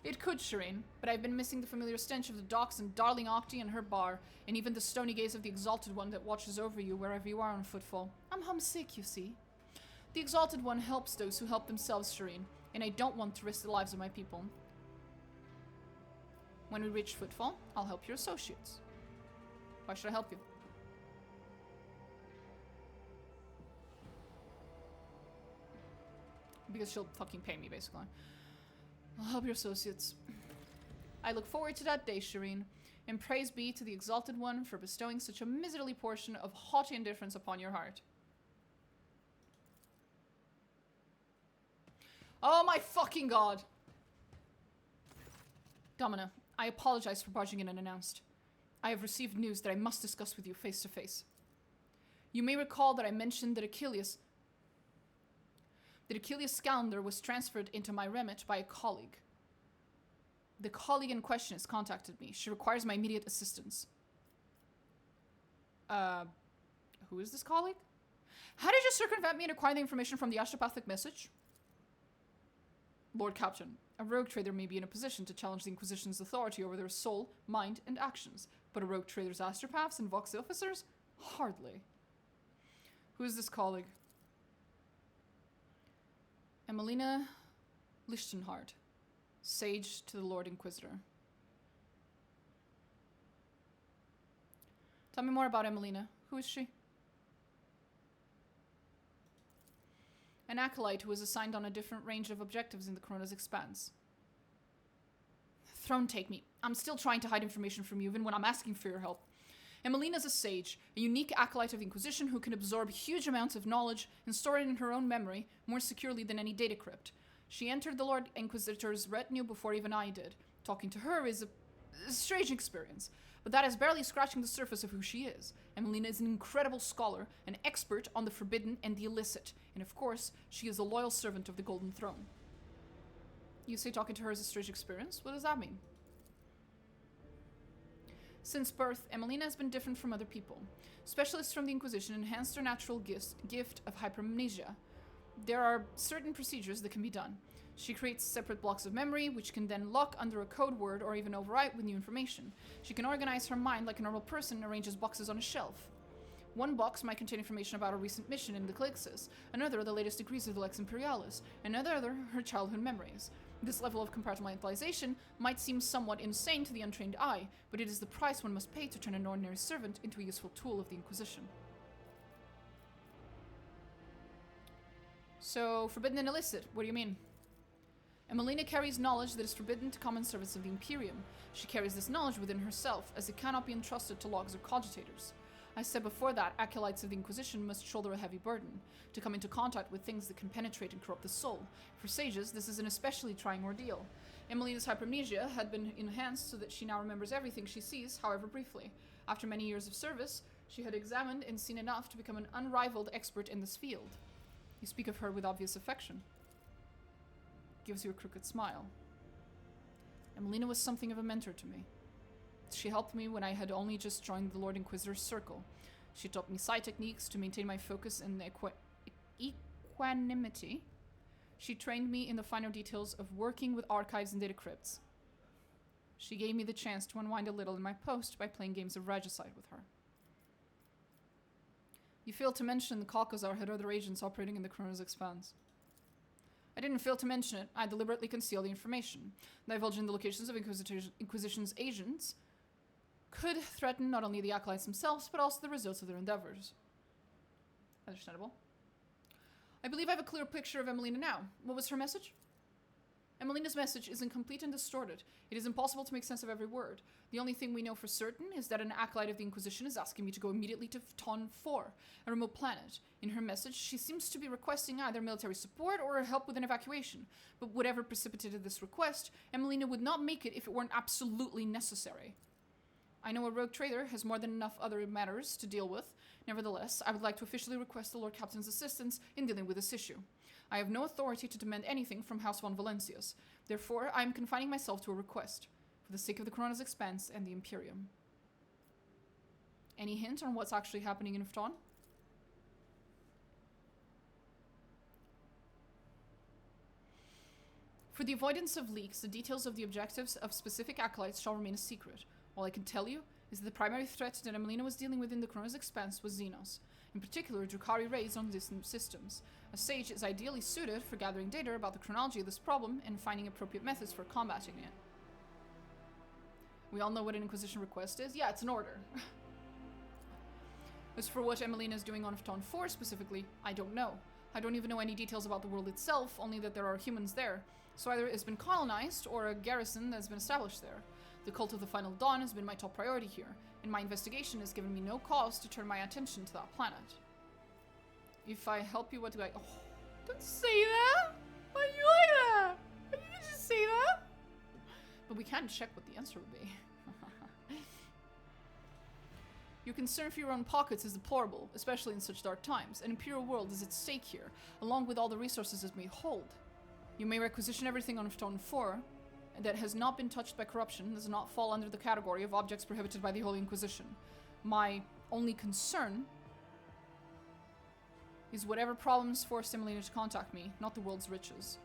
It could, Shireen, but I've been missing the familiar stench of the docks and darling Octi and her bar, and even the stony gaze of the Exalted One that watches over you wherever you are on footfall. I'm homesick, you see. The Exalted One helps those who help themselves, Shireen, and I don't want to risk the lives of my people. When we reach footfall, I'll help your associates. Why should I help you? Because she'll fucking pay me, basically. I'll help your associates. I look forward to that day, Shireen, and praise be to the Exalted One for bestowing such a miserly portion of haughty indifference upon your heart. Oh my fucking god! Domina, I apologize for barging in unannounced. I have received news that I must discuss with you face to face. You may recall that I mentioned that Achilles Scalander was transferred into my remit by a colleague. The colleague in question has contacted me. She requires my immediate assistance. Who is this colleague? How did you circumvent me and acquire the information from the astropathic message? Lord Captain, a rogue trader may be in a position to challenge the Inquisition's authority over their soul, mind, and actions, but a rogue trader's astropaths and vox officers? Hardly. Who is this colleague? Emelina Lichtenhardt, sage to the Lord Inquisitor. Tell me more about Emelina. Who is she? An acolyte who was assigned on a different range of objectives in the Corona's expanse. Throne take me. I'm still trying to hide information from you even when I'm asking for your help. Emelina's a sage, a unique acolyte of the Inquisition who can absorb huge amounts of knowledge and store it in her own memory more securely than any data crypt. She entered the Lord Inquisitor's retinue before even I did. Talking to her is a strange experience, but that is barely scratching the surface of who she is. Emelina is an incredible scholar, an expert on the forbidden and the illicit, and of course, she is a loyal servant of the Golden Throne. You say talking to her is a strange experience? What does that mean? Since birth, Emelina has been different from other people. Specialists from the Inquisition enhanced her natural gift of hypermnesia. There are certain procedures that can be done. She creates separate blocks of memory, which can then lock under a code word or even overwrite with new information. She can organize her mind like a normal person and arranges boxes on a shelf. One box might contain information about a recent mission in the Calixis, another the latest degrees of the Lex Imperialis, and another her childhood memories. This level of compartmentalization might seem somewhat insane to the untrained eye, but it is the price one must pay to turn an ordinary servant into a useful tool of the Inquisition. So, forbidden and illicit, what do you mean? Emelina carries knowledge that is forbidden to common servants of the Imperium. She carries this knowledge within herself, as it cannot be entrusted to logs or cogitators. I said before that acolytes of the Inquisition must shoulder a heavy burden, to come into contact with things that can penetrate and corrupt the soul. For sages, this is an especially trying ordeal. Emelina's hypermnesia had been enhanced so that she now remembers everything she sees, however briefly. After many years of service, she had examined and seen enough to become an unrivaled expert in this field. You speak of her with obvious affection. Gives you a crooked smile. Emelina was something of a mentor to me. She helped me when I had only just joined the Lord Inquisitor's circle. She taught me psi techniques to maintain my focus and equanimity. She trained me in the finer details of working with archives and data crypts. She gave me the chance to unwind a little in my post by playing games of Regicide with her. You failed to mention the Kalkazar had other agents operating in the Chronos Expanse. I didn't fail to mention it. I deliberately concealed the information. Divulging the locations of Inquisition's agents could threaten not only the acolytes themselves, but also the results of their endeavors. Understandable. I believe I have a clear picture of Emelina now. What was her message? Emelina's message is incomplete and distorted. It is impossible to make sense of every word. The only thing we know for certain is that an acolyte of the Inquisition is asking me to go immediately to Ton 4, a remote planet. In her message, she seems to be requesting either military support or help with an evacuation. But whatever precipitated this request, Emelina would not make it if it weren't absolutely necessary. I know a rogue trader has more than enough other matters to deal with. Nevertheless, I would like to officially request the Lord Captain's assistance in dealing with this issue. I have no authority to demand anything from House von Valencius. Therefore, I am confining myself to a request, for the sake of the Corona's expense and the Imperium. Any hint on what's actually happening in Fton? For the avoidance of leaks, the details of the objectives of specific acolytes shall remain a secret. All I can tell you is that the primary threat that Emelina was dealing with in the Corona's expense was Xenos, in particular Drukhari raids on distant systems. A sage is ideally suited for gathering data about the chronology of this problem and finding appropriate methods for combating it. We all know what an Inquisition request is. Yeah, it's an order. As for what Emelina is doing on Fton 4 specifically, I don't know. I don't even know any details about the world itself, only that there are humans there. So either it's been colonized or a garrison has been established there. The cult of the Final Dawn has been my top priority here, and my investigation has given me no cause to turn my attention to that planet. If I help you, what do I... Oh, don't say that! Why do you like that? Why did you just say that? But we can check what the answer would be. Your concern for your own pockets is deplorable, especially in such dark times. An imperial world is at stake here, along with all the resources it may hold. You may requisition everything on Fton 4 that has not been touched by corruption, does not fall under the category of objects prohibited by the Holy Inquisition. My only concern is whatever problems forced Emelina to contact me, not the world's riches.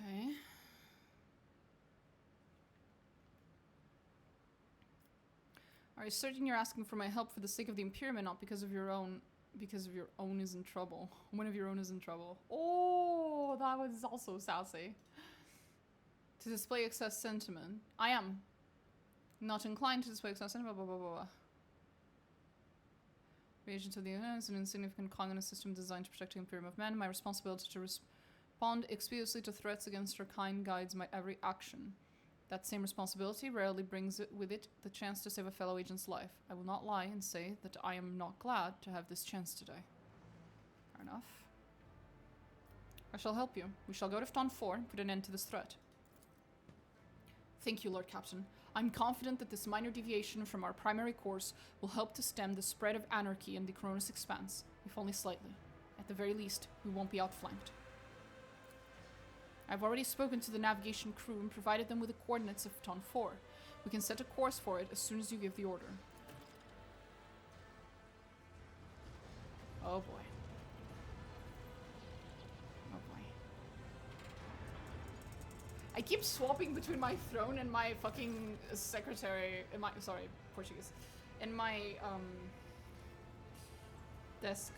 Okay. Are you certain you're asking for my help for the sake of the Imperium and not because of your own... Because of your own is in trouble. One of your own is in trouble. Oh, that was also sassy. To display excess sentiment. I am. Not inclined to display excess sentiment, blah, blah, blah, blah. Reagent of the Union is an insignificant cog in a system designed to protect the Imperium of Men. My responsibility to respond expeditiously to threats against her kind guides my every action. That same responsibility rarely brings with it the chance to save a fellow agent's life. I will not lie and say that I am not glad to have this chance today. Fair enough. I shall help you. We shall go to Fton 4 and put an end to this threat. Thank you, Lord Captain. I'm confident that this minor deviation from our primary course will help to stem the spread of anarchy in the Coronis Expanse, if only slightly. At the very least, we won't be outflanked. I've already spoken to the navigation crew and provided them with the coordinates of Fton 4. We can set a course for it as soon as you give the order. Oh boy. Oh boy. I keep swapping between my throne and my fucking secretary, and my, sorry, Portuguese, and my, desk.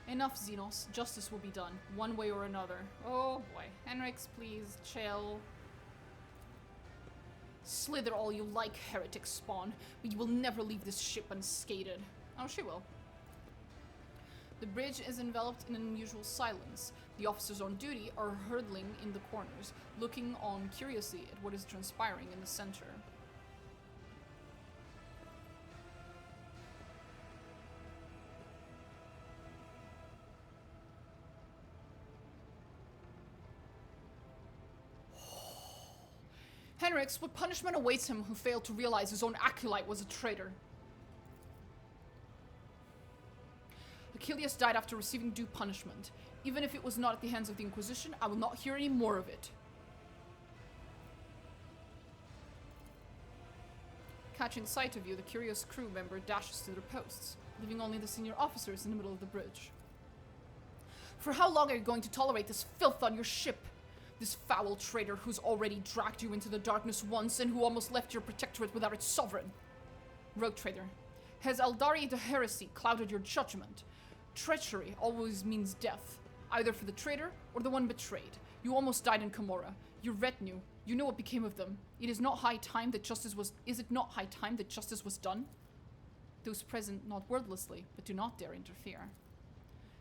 Enough, Xenos. Justice will be done, one way or another. Oh boy. Henrix, please, chill. Slither all you like, heretic spawn, but you will never leave this ship unscathed. Oh, she will. The bridge is enveloped in an unusual silence. The officers on duty are hurtling in the corners, looking on curiously at what is transpiring in the center. Henrix, what punishment awaits him who failed to realize his own acolyte was a traitor? Achilles died after receiving due punishment. Even if it was not at the hands of the Inquisition, I will not hear any more of it. Catching sight of you, the curious crew member dashes to their posts, leaving only the senior officers in the middle of the bridge. For how long are you going to tolerate this filth on your ship? This foul traitor who's already dragged you into the darkness once and who almost left your protectorate without its sovereign. Rogue trader, has Eldari the heresy clouded your judgment? Treachery always means death, either for the traitor or the one betrayed. You almost died in Camorra. Your retinue, you know what became of them. Is it not high time that justice was done? Those present nod wordlessly, but do not dare interfere.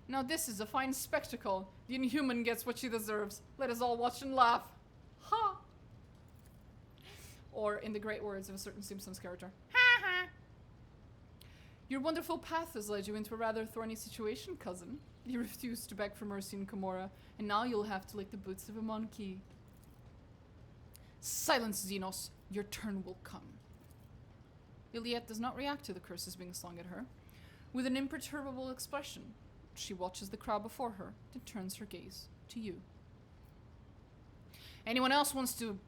Now this is a fine spectacle. The inhuman gets what she deserves. Let us all watch and laugh. Ha! Or in the great words of a certain Simpsons character, ha ha! Your wonderful path has led you into a rather thorny situation, cousin. You refused to beg for mercy in Camorra, and now you'll have to lick the boots of a monkey. Silence, Xenos. Your turn will come. Iliette does not react to the curses being slung at her. With an imperturbable expression, she watches the crowd before her, then turns her gaze to you. Anyone else wants to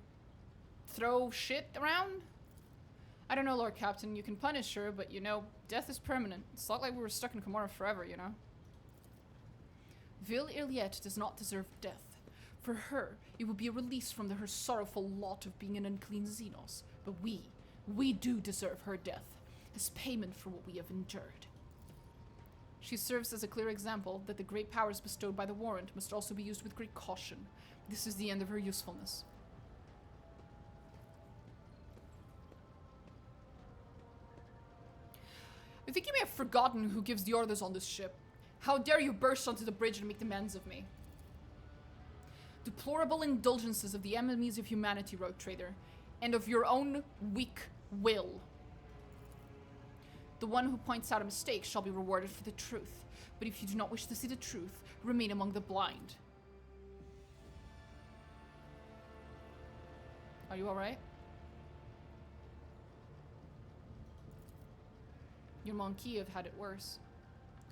throw shit around? I don't know, Lord Captain. You can punish her, but you know, death is permanent. It's not like we were stuck in Camorra forever, you know? Vil Iliette does not deserve death. For her, it would be a release from her sorrowful lot of being an unclean Xenos. But we do deserve her death, as payment for what we have endured. She serves as a clear example that the great powers bestowed by the warrant must also be used with great caution. This is the end of her usefulness. I think you may have forgotten who gives the orders on this ship. How dare you burst onto the bridge and make demands of me? Deplorable indulgences of the enemies of humanity, rogue trader, and of your own weak will. The one who points out a mistake shall be rewarded for the truth. But if you do not wish to see the truth, remain among the blind. Are you alright? Your Monkey have had it worse.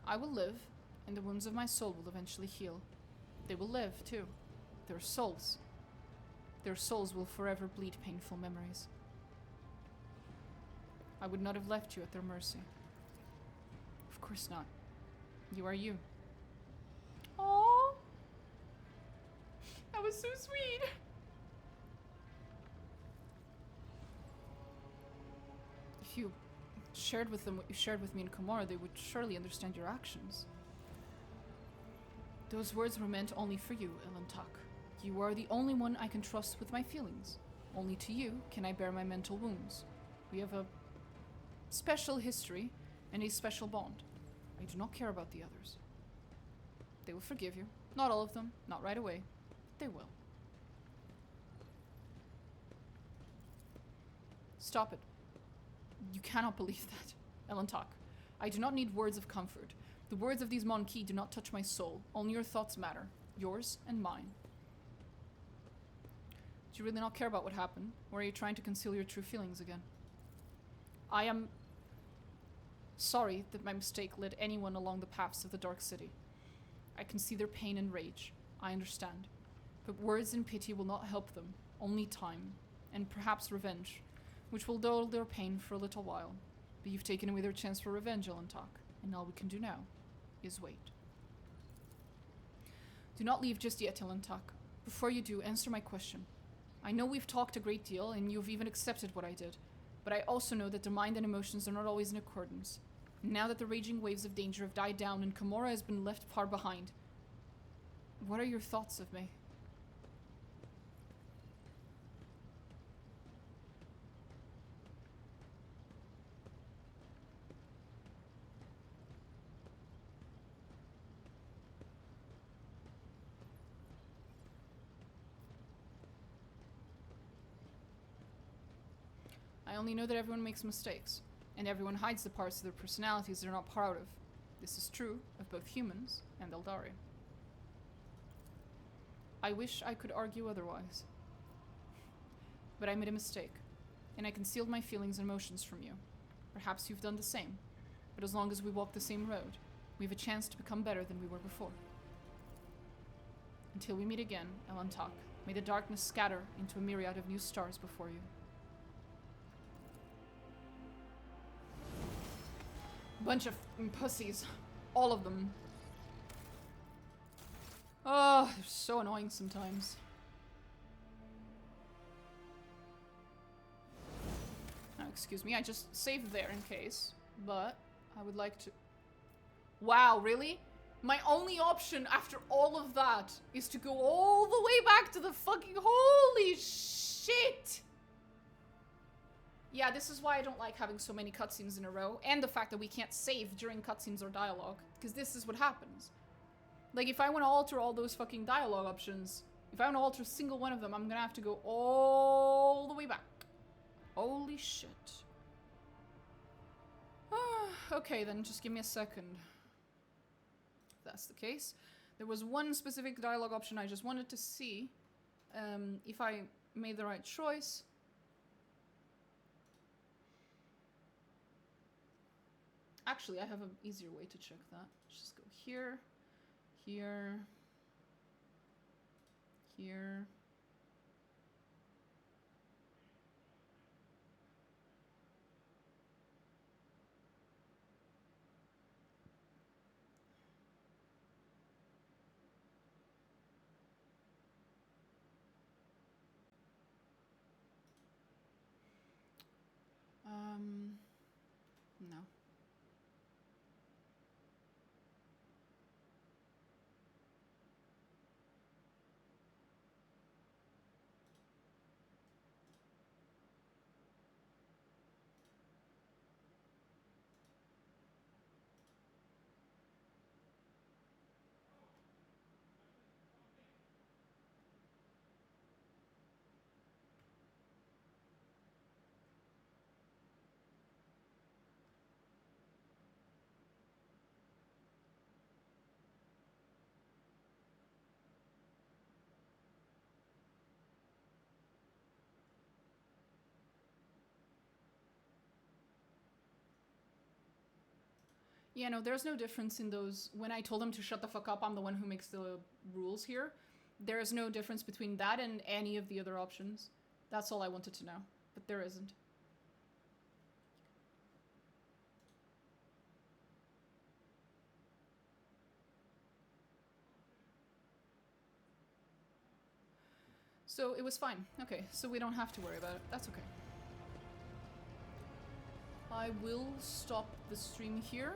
I will live, and the wounds of my soul will eventually heal. They will live, too. Their souls. Their souls will forever bleed painful memories. I would not have left you at their mercy. Of course not. You are you. Aww. That was so sweet. If you shared with them what you shared with me in Camorra, they would surely understand your actions. Those words were meant only for you, Elantak. You are the only one I can trust with my feelings. Only to you can I bear my mental wounds. We have a special history and a special bond. I do not care about the others. They will forgive you. Not all of them, not right away, but they will. Stop it. You cannot believe that, Elantak. I do not need words of comfort. The words of these Monkey do not touch my soul. Only your thoughts matter. Yours and mine. Do you really not care about what happened? Or are you trying to conceal your true feelings again? I am sorry that my mistake led anyone along the paths of the Dark City. I can see their pain and rage. I understand. But words and pity will not help them. Only time. And perhaps revenge, which will dull their pain for a little while. But you've taken away their chance for revenge, Elantak. And all we can do now is wait. Do not leave just yet, Elantak. Before you do, answer my question. I know we've talked a great deal, and you've even accepted what I did. But I also know that the mind and emotions are not always in accordance. Now that the raging waves of danger have died down and Camorra has been left far behind, what are your thoughts of me? I only know that everyone makes mistakes, and everyone hides the parts of their personalities they're not proud of. This is true of both humans and Eldari. I wish I could argue otherwise. But I made a mistake, and I concealed my feelings and emotions from you. Perhaps you've done the same, but as long as we walk the same road, we have a chance to become better than we were before. Until we meet again, Elantak, may the darkness scatter into a myriad of new stars before you. Bunch of pussies. All of them. Oh, they're so annoying sometimes. Now, excuse me, I just saved there in case, but I would like to... Wow, really? My only option after all of that is to go all the way back to the fucking... Holy shit! Yeah, this is why I don't like having so many cutscenes in a row, and the fact that we can't save during cutscenes or dialogue, because this is what happens. Like, if I want to alter all those fucking dialogue options, if I want to alter a single one of them, I'm gonna have to go all the way back. Holy shit. Okay, then just give me a second. If that's the case. There was one specific dialogue option I just wanted to see if I made the right choice. Actually, I have an easier way to check that. Let's just go here, here, here. No. Yeah, no, there's no difference in those. When I told him to shut the fuck up, I'm the one who makes the rules here. There is no difference between that and any of the other options. That's all I wanted to know, but there isn't. So it was fine. Okay, so we don't have to worry about it. That's okay. I will stop the stream here.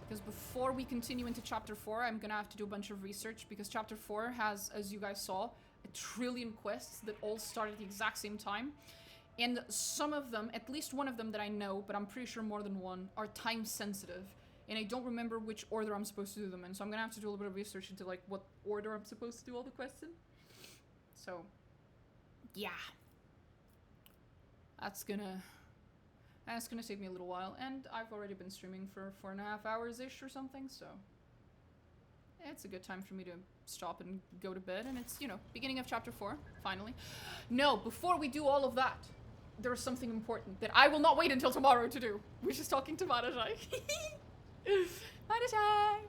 Because before we continue into Chapter 4, I'm gonna have to do a bunch of research, because Chapter 4 has, as you guys saw, 1 trillion quests that all start at the exact same time. And some of them, at least one of them that I know, but I'm pretty sure more than one, are time sensitive. And I don't remember which order I'm supposed to do them in, so I'm gonna have to do a little bit of research into like what order I'm supposed to do all the quests in. So, yeah. That's gonna take me a little while, and I've already been streaming for 4.5 hours-ish or something, so it's a good time for me to stop and go to bed, and it's, you know, beginning of Chapter 4, finally. No, before we do all of that, there's something important that I will not wait until tomorrow to do, which is talking to Marajai. Marajai!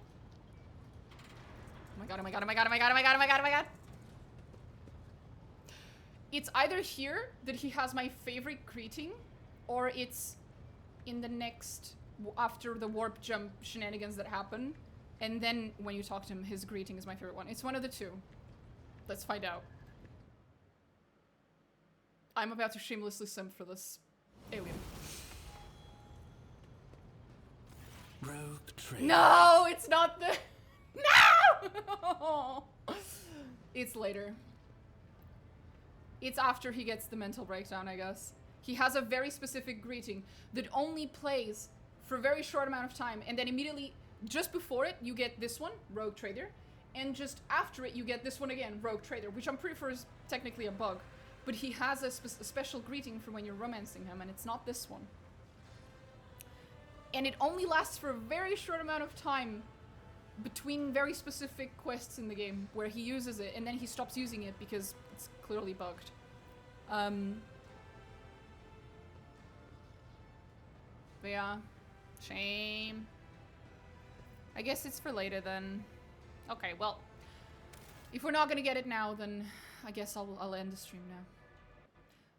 Oh my god, oh my god, oh my god, oh my god, oh my god, oh my god, oh my god! It's either here that he has my favorite greeting, or it's in the next, after the warp jump shenanigans that happen, and then when you talk to him, his greeting is my favorite one. It's one of the two. Let's find out. I'm about to shamelessly simp for this alien. Rogue trader. No, it's not the... No! It's later. It's after he gets the mental breakdown, I guess. He has a very specific greeting that only plays for a very short amount of time, and then immediately, just before it, you get this one, Rogue Trader, and just after it, you get this one again, Rogue Trader, which I'm pretty sure is technically a bug. But he has a special greeting for when you're romancing him, and it's not this one. And it only lasts for a very short amount of time between very specific quests in the game, where he uses it, and then he stops using it because it's clearly bugged. But yeah, shame. I guess it's for later then. Okay, well, if we're not gonna get it now, then I guess I'll end the stream now.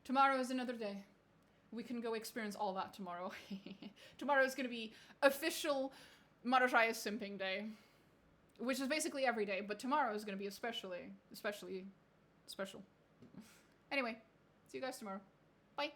Tomorrow is another day. we can go experience all that tomorrow. Tomorrow is going to be official Marajaya simping day, which is basically every day, but tomorrow is going to be especially special. Anyway, see you guys tomorrow. Bye.